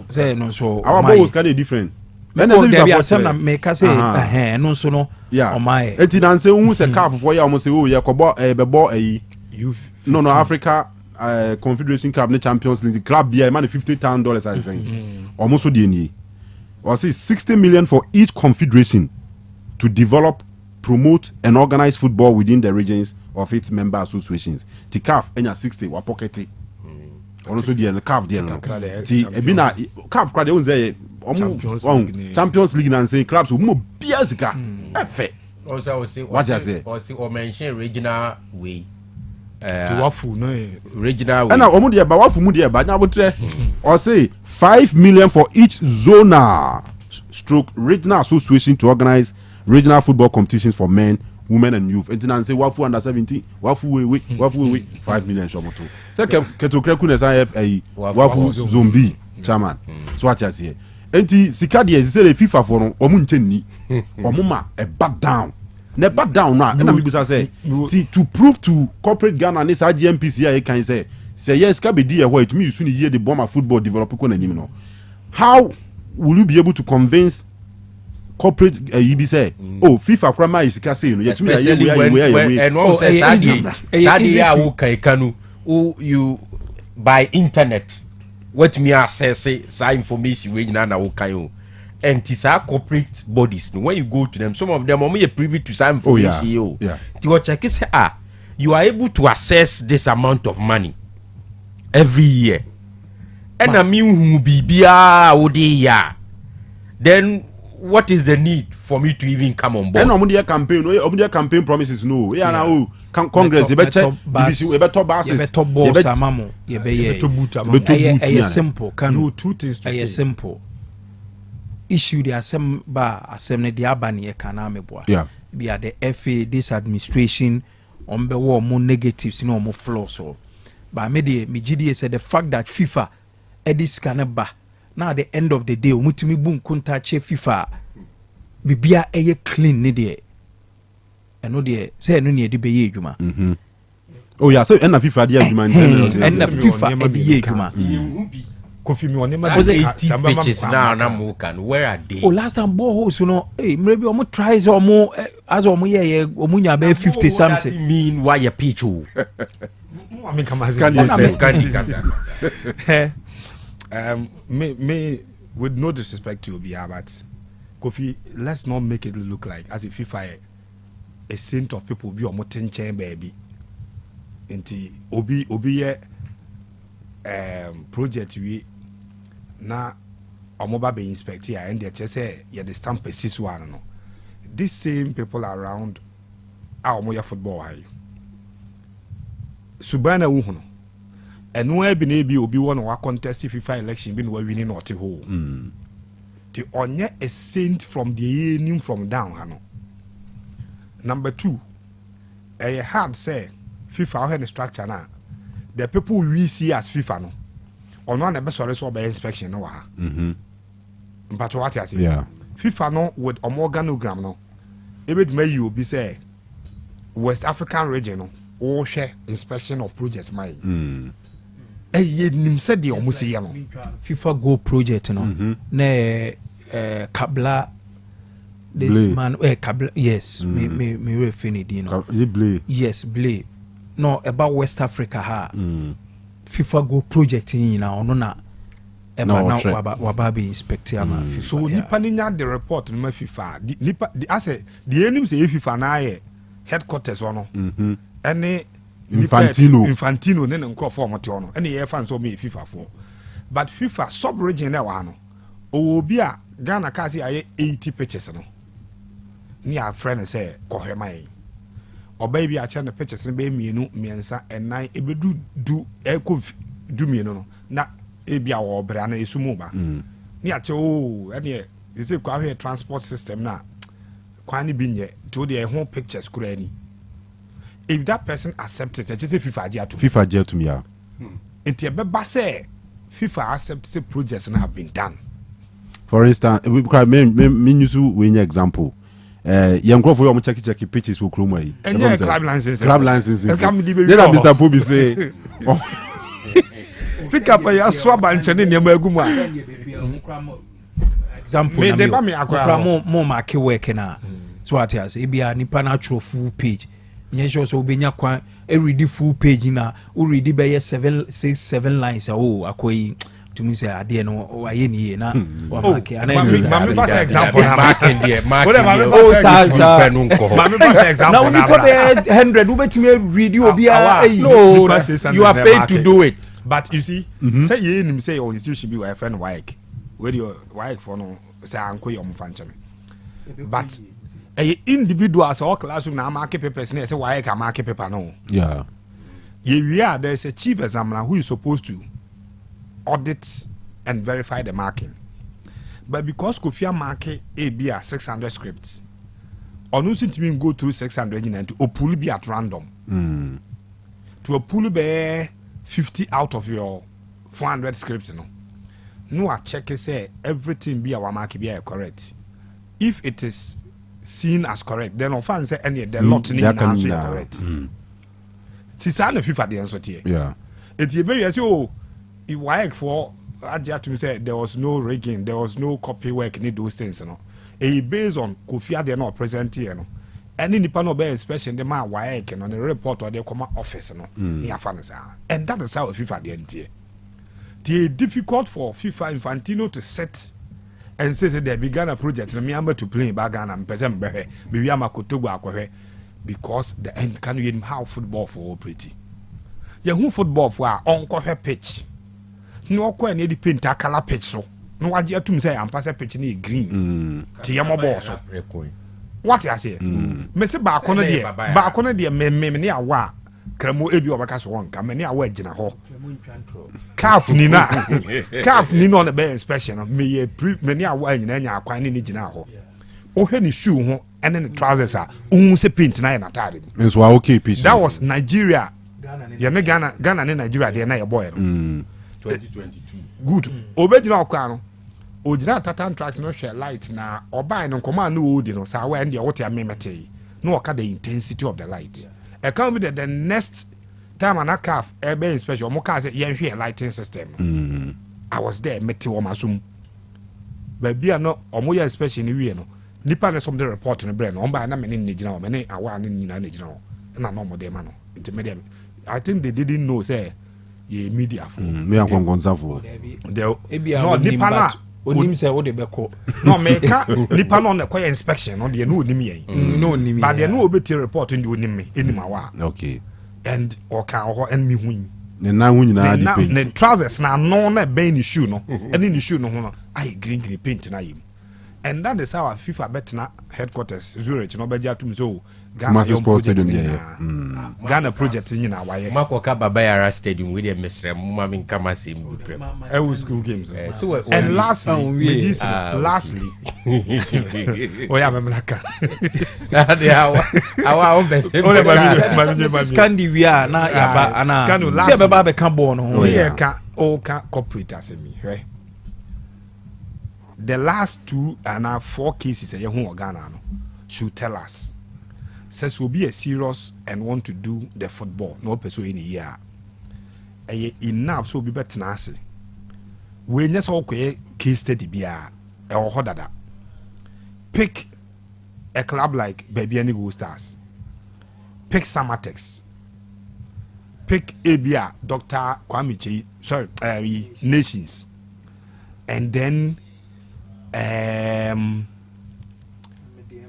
Say no so. Our balls kind of different. There be some make say no so no. Yeah. On my. Enti nan say who say CAF for ya almost say oh yeah kobo bebo no Africa Confederation Cup ne Champions League club be man $50,000 I saying. Almost so dey ni. Or say 60 million for each confederation to develop, promote and organize football within the regions of its member associations. Ti CAF enya 60 wa pocket. Also dey the CAF dey no. Ti ebina CAF crowd dey say Champions League and say clubs who more biasika. Efe. Also what you say? Or mention regional way. Wafu no regional way. And omo dey ba wafu mu dey ba nya botre. Or say 5 million for each zonal stroke regional association to organize regional football competitions for men, women and youth. And then say wafu under 17, wafu we 5 million shomoto. Say ketokreku na say wafu zombie chairman. So what you say? Enti sika de say the FIFA for no omu nche ni omu ma e back down na back down na na me bisa say to prove to corporate Ghana ne sa GMPC ya can say yes ka be di e ho it me use ni year the bomber football develop ko na nim no. How will you be able to convince corporate you say oh FIFA from my sika say no yet me we and one say sadi ya wo kai Kanu you by internet what me access say information we na wo kan o and tis our corporate bodies when you go to them some of them are privy to some information to check say you are able to access this amount of money every year and I mean who bibia odi ya then what is the need for me to even come on board? And omudia campaign promises no. Yeah na Congress you better division you better basis. You better boss amamo. You be simple. Kanu two things to say. Simple. Issue the assembly the abani kana meboa. Yeah. Be at the FA this administration on be more negatives no more flaws so. But me GDA said the fact that FIFA edis kaneba now at the end of the day umutimi boom kunta che FIFA bibia eye clean ni de eno de say eno ne de be ye adwuma oh yeah so ena FIFA de adwuma ena FIFA de ye adwuma Kofi me on was 80 pitches now na mo can where are they? Oh, last time boreholes, you know, hey, maybe omo tries or more as omo yeah omo nya be 50 something. What does it mean why you pitch? I mean, come as me with no disrespect to Obia, but Kofi, let's not make it look like as if FIFA a saint of people be omo 10 chain baby. Inti obi project we na omoba be inspect here and they just say yeah the stamp persist one no. These same people around our moya football high. Subana wuhuno. And no be obi one wa contest FIFA election been we winning or ho. The onye a saint from the union from down hano. Number 2, a hard say FIFA had a structure now. The people we see as FIFA no. On one the sorry so by inspection no ha. But what I say? Yeah. FIFA no with a organogram no. It may you be say West African region no or share inspection of projects my. Eh nim said the almost no. FIFA Go project no. Ne Kabla this Blay. man Kabla yes me refini you know. Blay. Yes, Blay. No about West Africa ha. FIFA Go project in na ono na eba na waba be inspect ama FIFA. So nipa ninya the report no FIFA. Nipa I say the enim say FIFA na ye headquarters ono. Any Infantino ne nko form te ono. Any ye fan so me FIFA for. But FIFA sub region na wa no. Obi a Ghana ka say aye 80 pitches no. Ni a friend say kohemai. Oba bi a cha na pitches no be mienu miensa enan ebedu du eko du mienu no. Na ebia wo bra na esumu ba. Ni a che o ene e say kwa hwe transport system na kwani bi nye to the home pictures kura ni. If that person accepts it, just say FIFA jet to me. Yeah. Inti ebeba say FIFA accepts the projects and have been done. For instance, we use an example. Young Crawford, you check pitches for Krumai. And yeah, club license. Club license. Then Mr. Pobi say, pick up a swab and send in your Meguma. Example, me more market work na. So what I say, be a nipa natural full page. Nyesho so be nya kwan e read full page na o read be 7 lines oh akoyi to me say ade no aye ni na o mark and mami pass example na marking there oh sa mami pass example na we be 100 we betime read obi a no you are paid to do it but you see say you him say your institution be your friend WAEC where your WAEC for no say anko your mfanchame but individuals or classroom na market papers say why can market paper no. Yeah. Yeah, there's a chief examiner who is supposed to audit and verify the marking. But because Kofi market be 600 scripts, or no seem to go through 600 and to pull be at random. To a pull be 50 out of your 400 scripts no I check say everything be our market be correct. If it is seen as correct, then offense say any the lot in answer correct. Sisa na FIFA the answer here. Yeah. It you be say oh, if work for Adia to me say there was no rigging, there was no copy work need those things no. Based on Kofi they not present here no. Any nipa no be inspection the man work on the report or the command office no. Here fans and that is how FIFA the NTA. It difficult for FIFA Infantino to set and say they began a project and me am to play bagan and person behe maybe am akotogo akwe because the end can you how football for operate ya who football for onko he pitch no kwa na di paint akala pitch so no waje atum say am pass pitch ni green ti yamo ball so what you say me say ba kono de me ne awa kramo ebi obaka so won ka me ne awa agina ho calf ni na on the bed inspection me many awa nyina nya akwan ni gina ho o hwe ni shoe ho ene ni trousers a un se paint na na tade so okay pitch that was Nigeria Ghana ni Nigeria de na ye boy no 2022 good obegina okwa no ogina tatan tracks no share light na obai no koma na odi no sa wa ende wote amemete no oka the intensity of the light e can be the next time an calf ebe inspection mo ka say yen hwe lighting system I was there meti wo masum baabi a no omo ya inspection ni wie no nipa na some the report no bre no omba na me ne gina wo me ne awa ne nyina na gina wo na no mo de ma no nti me dem I think they didn't know say ye media for me akongonza for no nipa na onim say wo de beko no me ka nipa no na kwaya inspection no de no onim yen no onim but de no obeti report ndi onim me enim awa okay and oka ho en me hu ne na hu nyina di paint ne trousers na no na be ni shoe no eni ni shoe no ho no ai green paint na yim and that is how FIFA betna headquarters Zurich no beja tum so Ghana Sports Stadium Ghana project nyina waye Makoka Baba Yara Stadium with the Mr. Mummy Kama sim school games so and lastly oh yeah memlaka our best Scandinavia na yaba ana Kanu last baba be ka ball no yeah ka corporate asemi hwe the last 2 and 4 cases you who Ghana no should tell us says will be a serious and want to do the football no person in a year enough so be better na ase we nyesa okwe case study bia e ho hodada pick a club like Baby and Go Stars, pick Samatex, pick Abia Dr. Kwame Nations, and then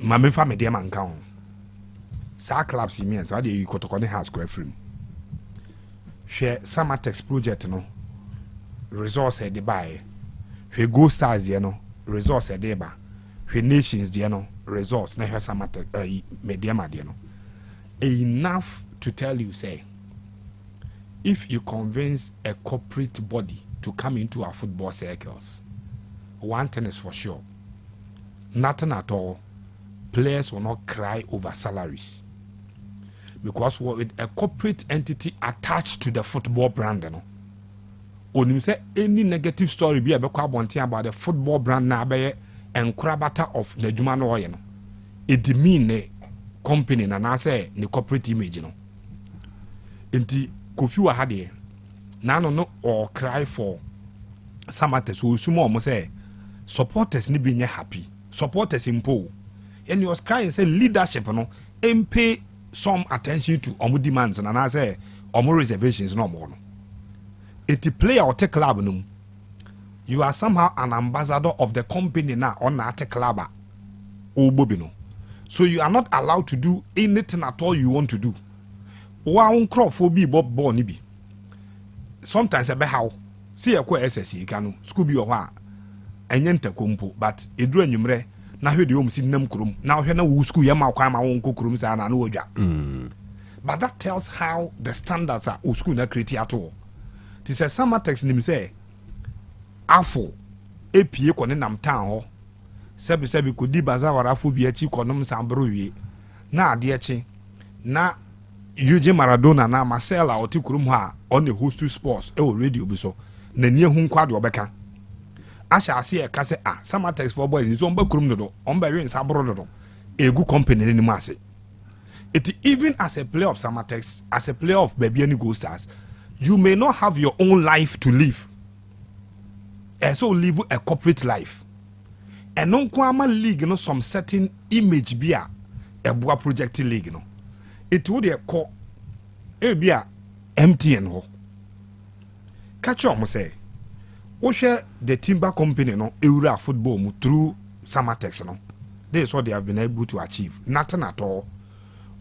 Mamifa Media Mancao. Sa clubs in me and so you Kotokone has square frame. Share Samatex project no resource e de buy. She Go Stars you know resource e de ba. She Nations you know resource na her Samatex Media you know. Enough to tell you say if you convince a corporate body to come into our football circles, one thing is for sure, nothing at all, players will not cry over salaries. Because with a corporate entity attached to the football brand, you know, when you say any negative story be about the football brand na be and crabata of the Jumano, you know, it demean the company and I say the corporate image, you know. Inti Kofi wa hade na no or cry for Samatex so sumo almost say supporters ni be happy supporters impo and he was crying say leadership no pay some attention to omo demands and I say omo reservations no more no it play or take club no you are somehow an ambassador of the company now on that club o bobino so you are not allowed to do anything at all you want to do. Wa uncrofo bi bob born bi sometimes ebe how see ekwa SSC Kanu school bi o ha enye ntakompo but eduru anwumre na hwe de o msi nam krom na hwe na wo school yema kwan ma won kokrom sa na no odwa but that tells how the standards are o school na create at all ti say Samatex nim say afo epie ko ne nam town ho sebi ko di bazawara afo bi achi konom sambro wie na ade achi na Eugene Maradona na Marcela oti kurum ha on the host sports e o radio bi so na nie hu nkwa de obeka asha ase e ka se Samatex for boys so omba kurum do omba wen sabro do egu company ni mase it even as a player of Samatex as a player of Baby and Go Stars you may not have your own life to live so live a corporate life and non kwama league no some certain image bia e boa project league no it would a call ebia MTN ho catch on say wo share the timber company no ewura football mu through Samatex no this is what they have been able to achieve nothing at all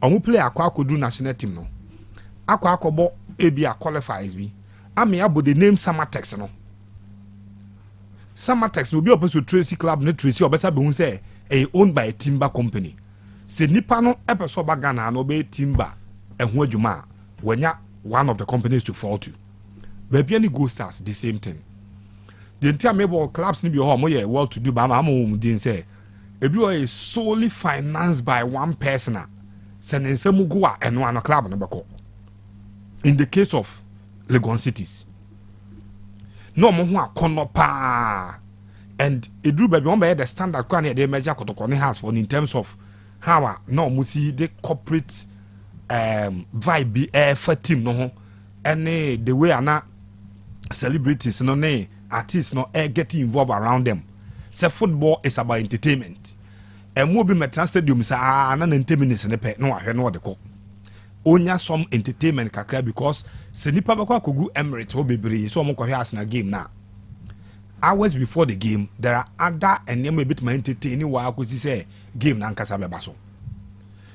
omu play akwakodu national team no akwakobo ebia qualifies bi ame abo the name Samatex no Samatex will be opposed to Tracy Club no Tracy obesa be hu say owned by a timber company. Se nipa no epeso ba Ghana no be timber ehun adwuma wanya one of the companies to fall to. Baby any Go Stars the same thing. The entire mebol clubs ni bi ho mo ye well to do ba ma mo din say ebi is solely financed by one person. Se nsemu go a eno an club no beko. In the case of Legon cities. No mo ho akono pa and edru baby one be the standard kwa na dey measure kotokone house for in terms of how no musi the corporate vibe for team no ho any the way ana celebrities no ne artists no get involved around them. Say football is about entertainment. And more be metan stadium sa na 90 minutes ne pe no ahwe no de ko. Onya some entertainment kakra because se nipa be kwa kogu Emirates ho bebre so mo ko hwe Arsenal game na. Hours before the game there are other and a bit my entertaining wa akosi say game na nkasa be baso.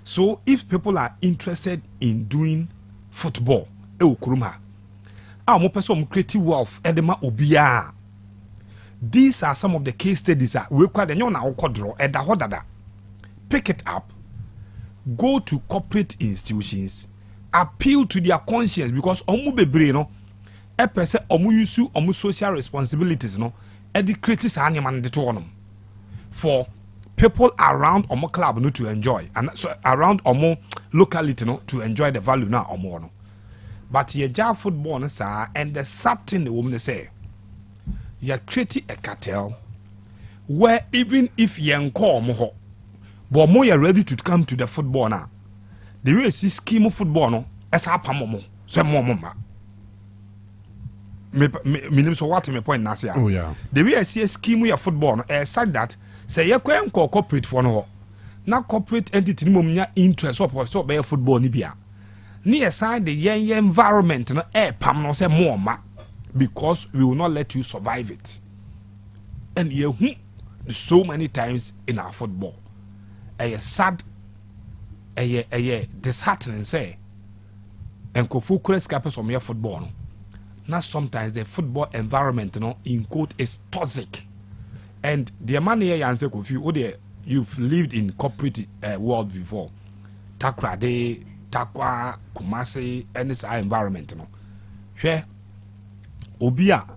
So if people are interested in doing football e okurum ha a mo person creative wealth edema obia. These are some of the case studies that we kwa de nyo na okodro eda hodada. Pick it up, go to corporate institutions, appeal to their conscience because omu bebre no e pese omu use omu social responsibilities no e di create sa animan de to onum for people around omu club no to enjoy and so around omu locality no to enjoy the value na omu no. But ye ja football no sa and the sad thing the woman say you create a cartel where even if you call mo but more you ready to come to the football now. The way you see scheme of football no as happen mo so more mama me so what me point na say. Oh yeah. The way I see a scheme of football no said that say you kwa enko corporate for no na corporate entity ni mom nya interest so be football ni bia ni aside the yen environment no pam no say more ma because we will not let you survive it. And you so many times in our football a sad a disheartening say and kofu kures kapes on your football no. Now sometimes the football environment no in quote is toxic and the man here answer kofu you've lived in corporate world before takra de takwa kumasi and this environment no where obia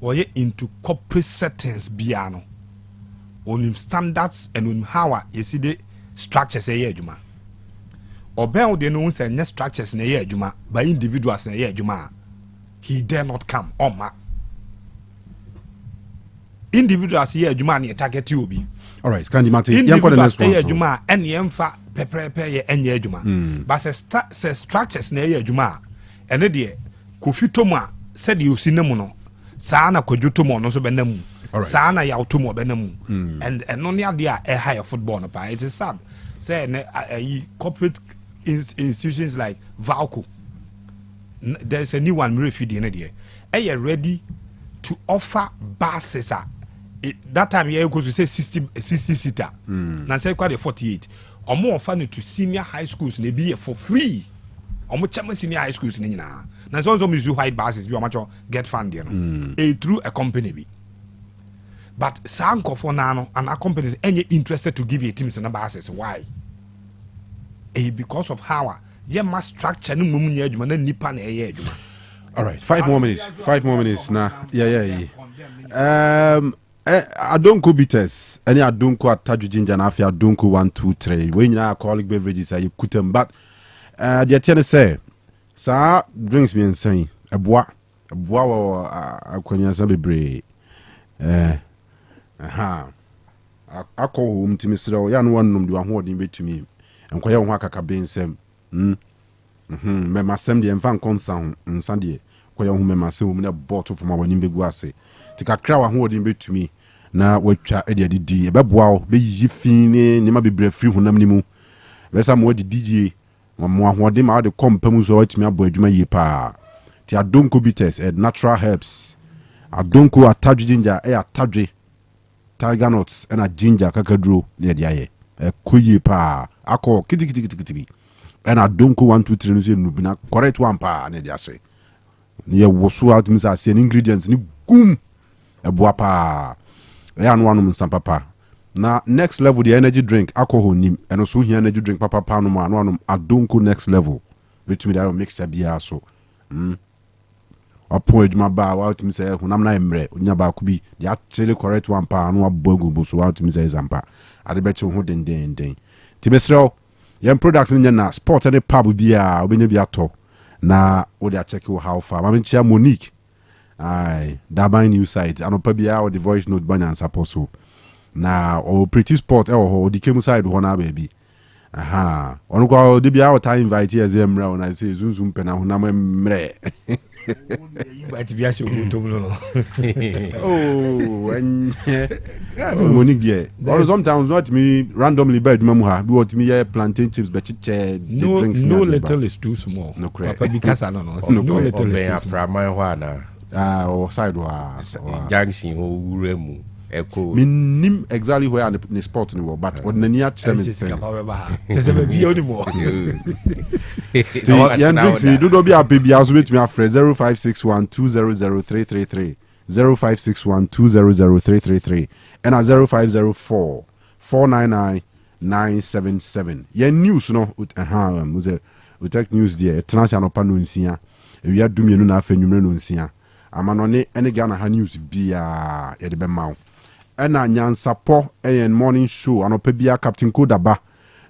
oye into corporate settings biano on standards and on how you see the structures a year juma oben de no say net structures na year juma by individuals na year juma he dare not come on ma individuals year juma na target you be all right can you mate yan kwa the next one year juma and yemfa pepepe ye enye juma but say structures na year juma and de kofi toma said you see nemu no saa na kwadwoto mo no so benam saa na yawto mo benam and no ne ade a higher football no pa it is sad say corporate institutions like Valco there's a new one refugee in there are ready to offer buses that time you go to say 60 seater na say quite 48 or more offer to senior high schools na be for free omo chama senior high schools ni nyina na so use white buses bi omo get fund you know through a company bi but sanko for now and our companies any interested to give you teams and buses why because of how you must structure no mum nya adwuma na nipa na eye adwuma. All right 5 more minutes na yeah Adonko bitters any Adonko ataju ginger na afia Adonko 123 we nyina alcoholic beverages are kutem but the attendant say sa drinks me insane aboa wo akwanya sa bebre akọ home timi sero ya no wonum de ahoodin betumi enkoye ho akaka bensem me masem de mfa nkonsa nsa de koye ho me masem wo na bottle from awani begu ase tikakra wa ahoodin betumi na watwa ede didi e beboa wo be yi fini ni ma bebre free honam ni mu besa mo de DJ mo ahoodin ma de kompam so watumi abo adwuma yi pa ti Adonko bitters natural herbs Adonko ataju ginger atadwe tiger nuts and a ginger kakadro near the aye koye pa akọ kiti and Adonko 123 no be na correct one pa near the ase near wosu out misa say ingredients ni gum eboa pa ya no anu msan papa na next level the energy drink alcohol nim and so here energy drink papa no ma no anu Adonko next level between that mixture bia so apo eduma ba what me say hunam na emre onya ba ku bi the actually correct one pa no abogu so what me say zampa ade be che ho den ti besro yem products nya na sport any pub bia obenya bi ato na wo dey check how far ma menchia Monique ai Daban new site anopa bia o the voice note banya support so na o pretty sport e ho the came side ho na ba bi aha onu kwa de bia o time invite as emre ona say zunzum pe na hunam emre But be a show to Oh, and Monique, yeah. Or sometimes not me randomly bed mamuha. Do what me plantain chips, but no little is too small. No crap. Because I don't know. No little is too small. Or sidewise. Junction or Remu. Echo. Minim exactly where the spot in the world, but on the near challenge. There's a baby anymore. Do not be a baby as with me after 0561 200333 0561 200333 and a 0504 499 977. Ye news no Otec news there. Transfer no panu nsia. We are doing no na fe nwumre no nsia. Amanone ene Ghana ha news bia ye de be mawo. Ena nyansapo en morning show anopa bia Captain Kodaba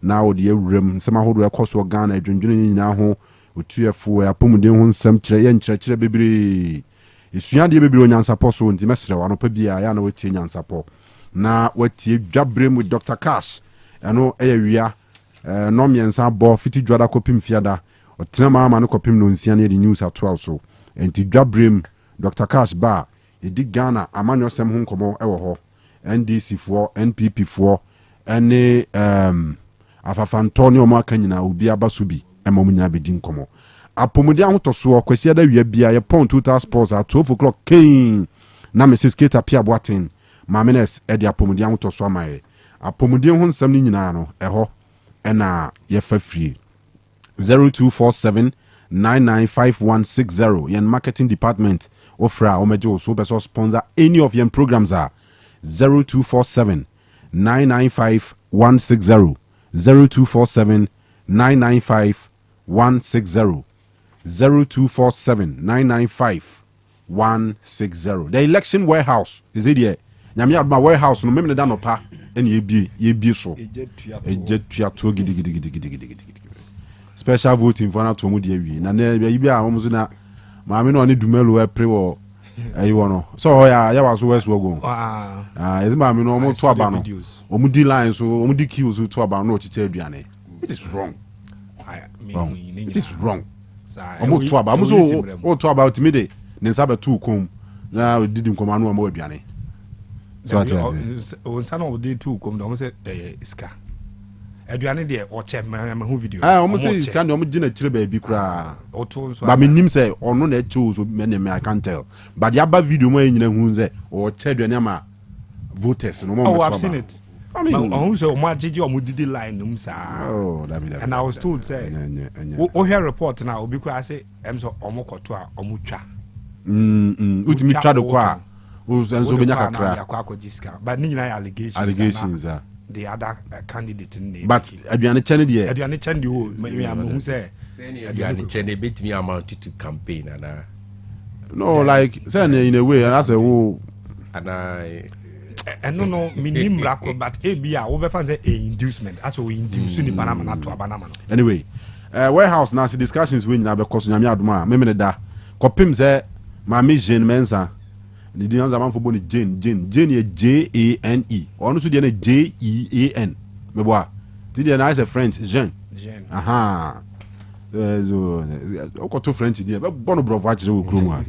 na odi ewrem nsema hodo ekoso Ghana adwendwene nyina ho otuefo apomuden ho nsem kire ye nkyerɛkyerɛ bebre esuade bebre onyansapo so nti mesere anopa bia ya na wetie nyansapo na watie dwabrem with Dr. Cash eno eyawia no miensa bo fiti dwada kopim fiada otena ma no kopim no nsia na di news atoa so enti dwabrem Dr. Cash ba edi Ghana amanyo sem ho nkomo ewo ho NDC for NPP for any afafantoni omo akanyina obi abasubi emomunya bedi nkomo apomudi ahotoso kwasi da wi bia ye pon 2000 sports at 12 o'clock king na Mrs. Keta Pia Boatin Mamenes edi apomudi ahotoso amaye apomudi ho nsam ni nyina no eho ena ye fafrie 0247 995160 yen marketing department ofra omejo so be sponsor any of your programs are 0247 995 160 0247 995 160 0247 995 160. The election warehouse is it here? Nyame adma warehouse no memne da no pa ene ye so ejetua to gidi special voting for na to mu de awie na na bia a omuzo na maame no ne dumelo e pre wo ayi no so ya was west wogo is maame no omo to aba no omo di line so omo di queues to aba no chicha aduane. It is wrong. It is wrong. Omo to aba omo so o to aba ultimate ne nsa ba tu kom na didi nkom anu omo aduane. So on nsa no dey tu kom do omo say iska aduane de o che ma hu video omo say iska de omo gina kire ba bi kura ba me nim say ono na eche so me I can tell but the aba video mo nyina hu say o che aduane ma voters no mo oh I've seen it. I mean, who say omo agege omo didi line num sa and I was told say o hear report na obi kura say so omo koto a omo twa utimi twa do kwa o so benya kakra yakwa jiska but ni nyina allegations the other candidate in the but aduane chane de aduane chane de o me am who say aduane chane bet me amount to campaign and no like say in a way and I say who and I no minim rako but ebia we be fan say a inducement as we induce in the Panama na to abanama no anyway warehouse now see discussions we nyina be koso nyame adoma me me da kopim say mama Jane Mensa the dinner man for boni Jane ye Jane ono so de na JEAN me boa ti de na is a French Jean aha so okoto French dia be bono bravo achire wo krom a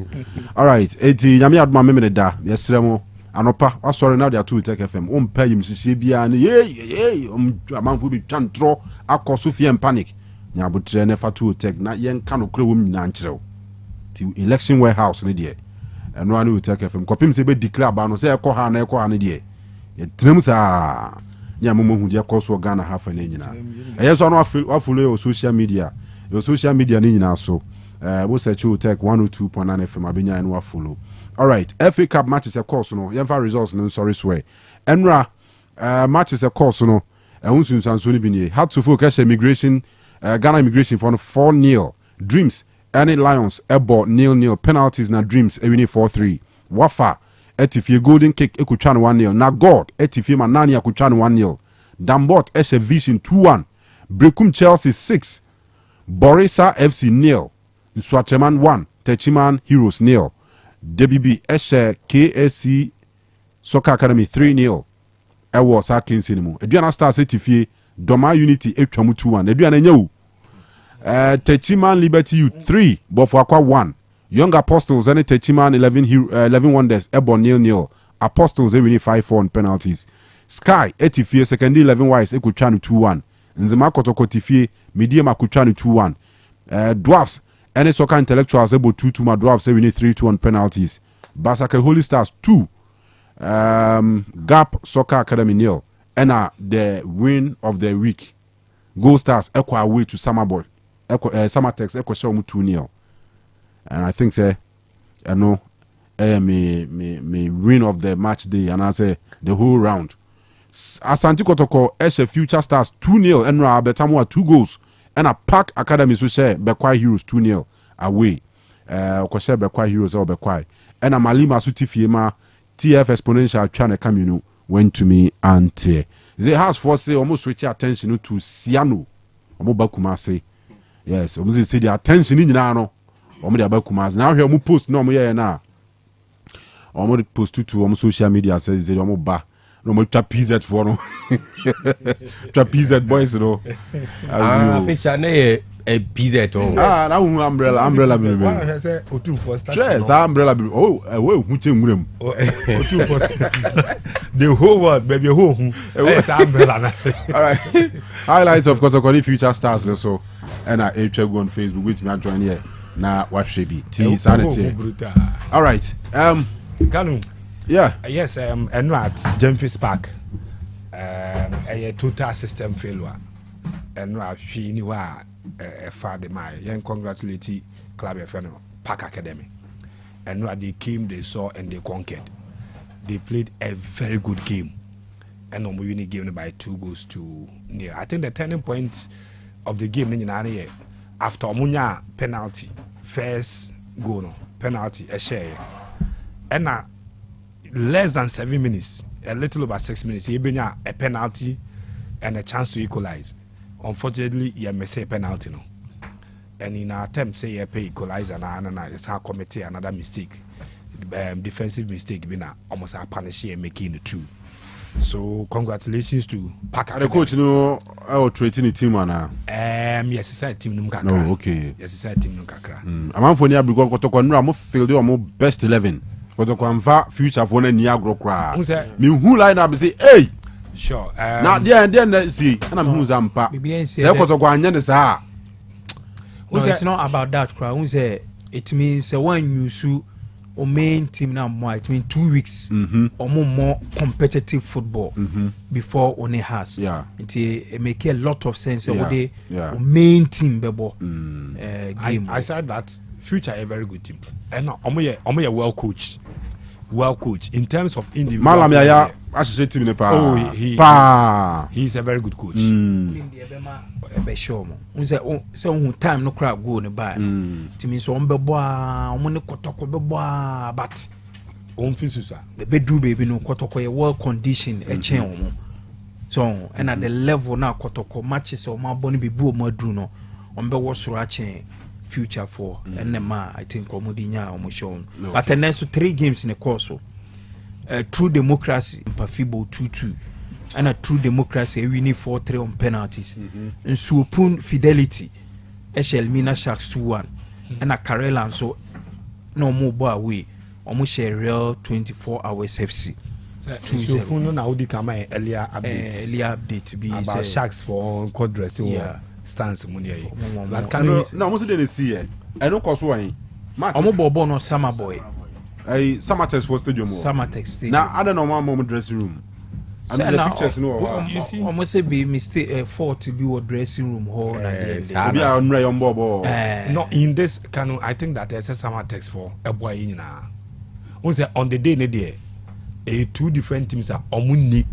all right eti nyame adoma me da yesremo anopa asori na dia to Otec FM o mpa yim sisi bia na ye amanfo bi twantro akoso fie panic nya abotre na fa to Otec na yen ka no kro wom nyina nkyerɛw ti election warehouse ne de eno anu Otec FM kopim se be declare ba no se ekɔ ha ne de ye tram sa nya momo hu de koso Ghana ha fa na nyina eye so no wa follow your social media ne nyina so we search Otec 102.9Fm abenya eno wa follow. All right, FA Cup matches of course no yemfa results no sorry swear enra matches of course no ehunsun sansoni binie had to focus immigration Ghana immigration for 4-0 Dreams any Lions ebo 0-0 penalties na Dreams ewini 4-3 Wafa etifie golden kick ekutwa 1-0 na God etifie manani akutwa 1-0 Dambot eshe Vision 2-1 Brekum Chelsea 6 Borisa FC 0 Nswacheman 1 Techiman Heroes 0 DBB eshe KSC Soccer Academy 3-0 ewo sa Kingston mu eduana Stars etifie Doma Unity etwamu 2-1 eduana nyewu Techiman Liberty Youth 3 Bofo Akwa 1 Young Apostles and Techiman 11 Wonders Ebon 0-0. Apostles they win 5-4 on penalties. Sky Etifie second 11 Wise Ekuchanu 2-1. Nzema Kotoko Tifie Medium Akuchanu 2-1. Dwarfs any soccer intellectuals able 2-2 ma Dwarfs they win 3-2 on penalties. Basake Holy Stars 2. Gap Soccer Academy 0. And the win of the week. Gold Stars equal away to Summerboy. Summertex equal show 2-0. And I think say me win of the match day and I say the whole round. Asante Kotoko Eshe Future Stars 2-0 and Betamwa 2 goals and a Park Academy so share Bekwai Heroes 2-0 away. Share Bekwai Heroes or Bekwai. And a Malima Sutifiema TF Exponential Channel Camino went to me and the house for say almost switch attention to Siano. Bakuma say yes, almost say the attention in Nano. Now here post no more na. Post to social media says they almost ba. No more PZ for no. PZ boys no. Picture na a PZ oh. Now umbrella me. I say Otu for start. Yes, umbrella. Oh, who change them? Otu for the whole world baby who. Yes, umbrella na say. All right. Highlights of Kotokoli Future Stars also. And I go on Facebook with me join here. Na what should be T sanity. All right. Kanu. Yeah. Yes. And at Jemphis Park. A total system failure. And what she knew a father my young congratulate club of Park Academy. And what they came, they saw and they conquered. They played a very good game. And we winning game by 2 goals to 0. I think the turning point of the game after Omunya penalty, first goal, no penalty, a share, and less than 7 minutes, a little over 6 minutes, he bring a penalty and a chance to equalize. Unfortunately, he missed a penalty, no. And in our attempt, say he pay equalizer, and it's our committee another mistake, defensive mistake, being almost a punish and making the 2. So congratulations to Park Academy. The coach no trading the team now. Yes, it's a team kakra. Oh, okay. Yes, it's a team kakra. Among for near because Kotoko no am field or best 11. Kotoko amfa future for na nia gro kra. Me who line up say hey. Sure. Now there and then see and I'm who's ampa. Say Kotoko anya ne sa. No, it's not about that kra. Who say it means when you sue or main team now more it means 2 weeks or more competitive football before one has it make a lot of sense or main team game. I said that future a very good team and omo well coached in terms of individual. Malam ya associate team ne pa. He's a very good coach. Be sure mo say who time no crowd go ne ba timi so on be boa on ne kotoko be boa but on fisusa be do baby no kotoko ye well condition e chen o so and at the level na kotoko matches o ma boni be bu o ma dru no on be wo soro a chen future for and ma I think omodinya o mo show but the next 3 games in the course true democracy Pafibo 2-2 and a true democracy we need 4-3 on penalties and so upon fidelity Eshelmina Sharks 2-1 and a Karela so no more bar away almost share real 24 hours FC. So na odi kama earlier update be about Sharks for quadress stance money but can no almost didn't see it I don't cause one match omo bobo no summer boy Summertex for stadium Summertex stadium now I don't know one dressing room. And the pictures no you see almost be mistake fault to be what dressing room hall no in this Kanu I think that there's a Summertex for a boy in na on the day ne there 2 different teams are omuni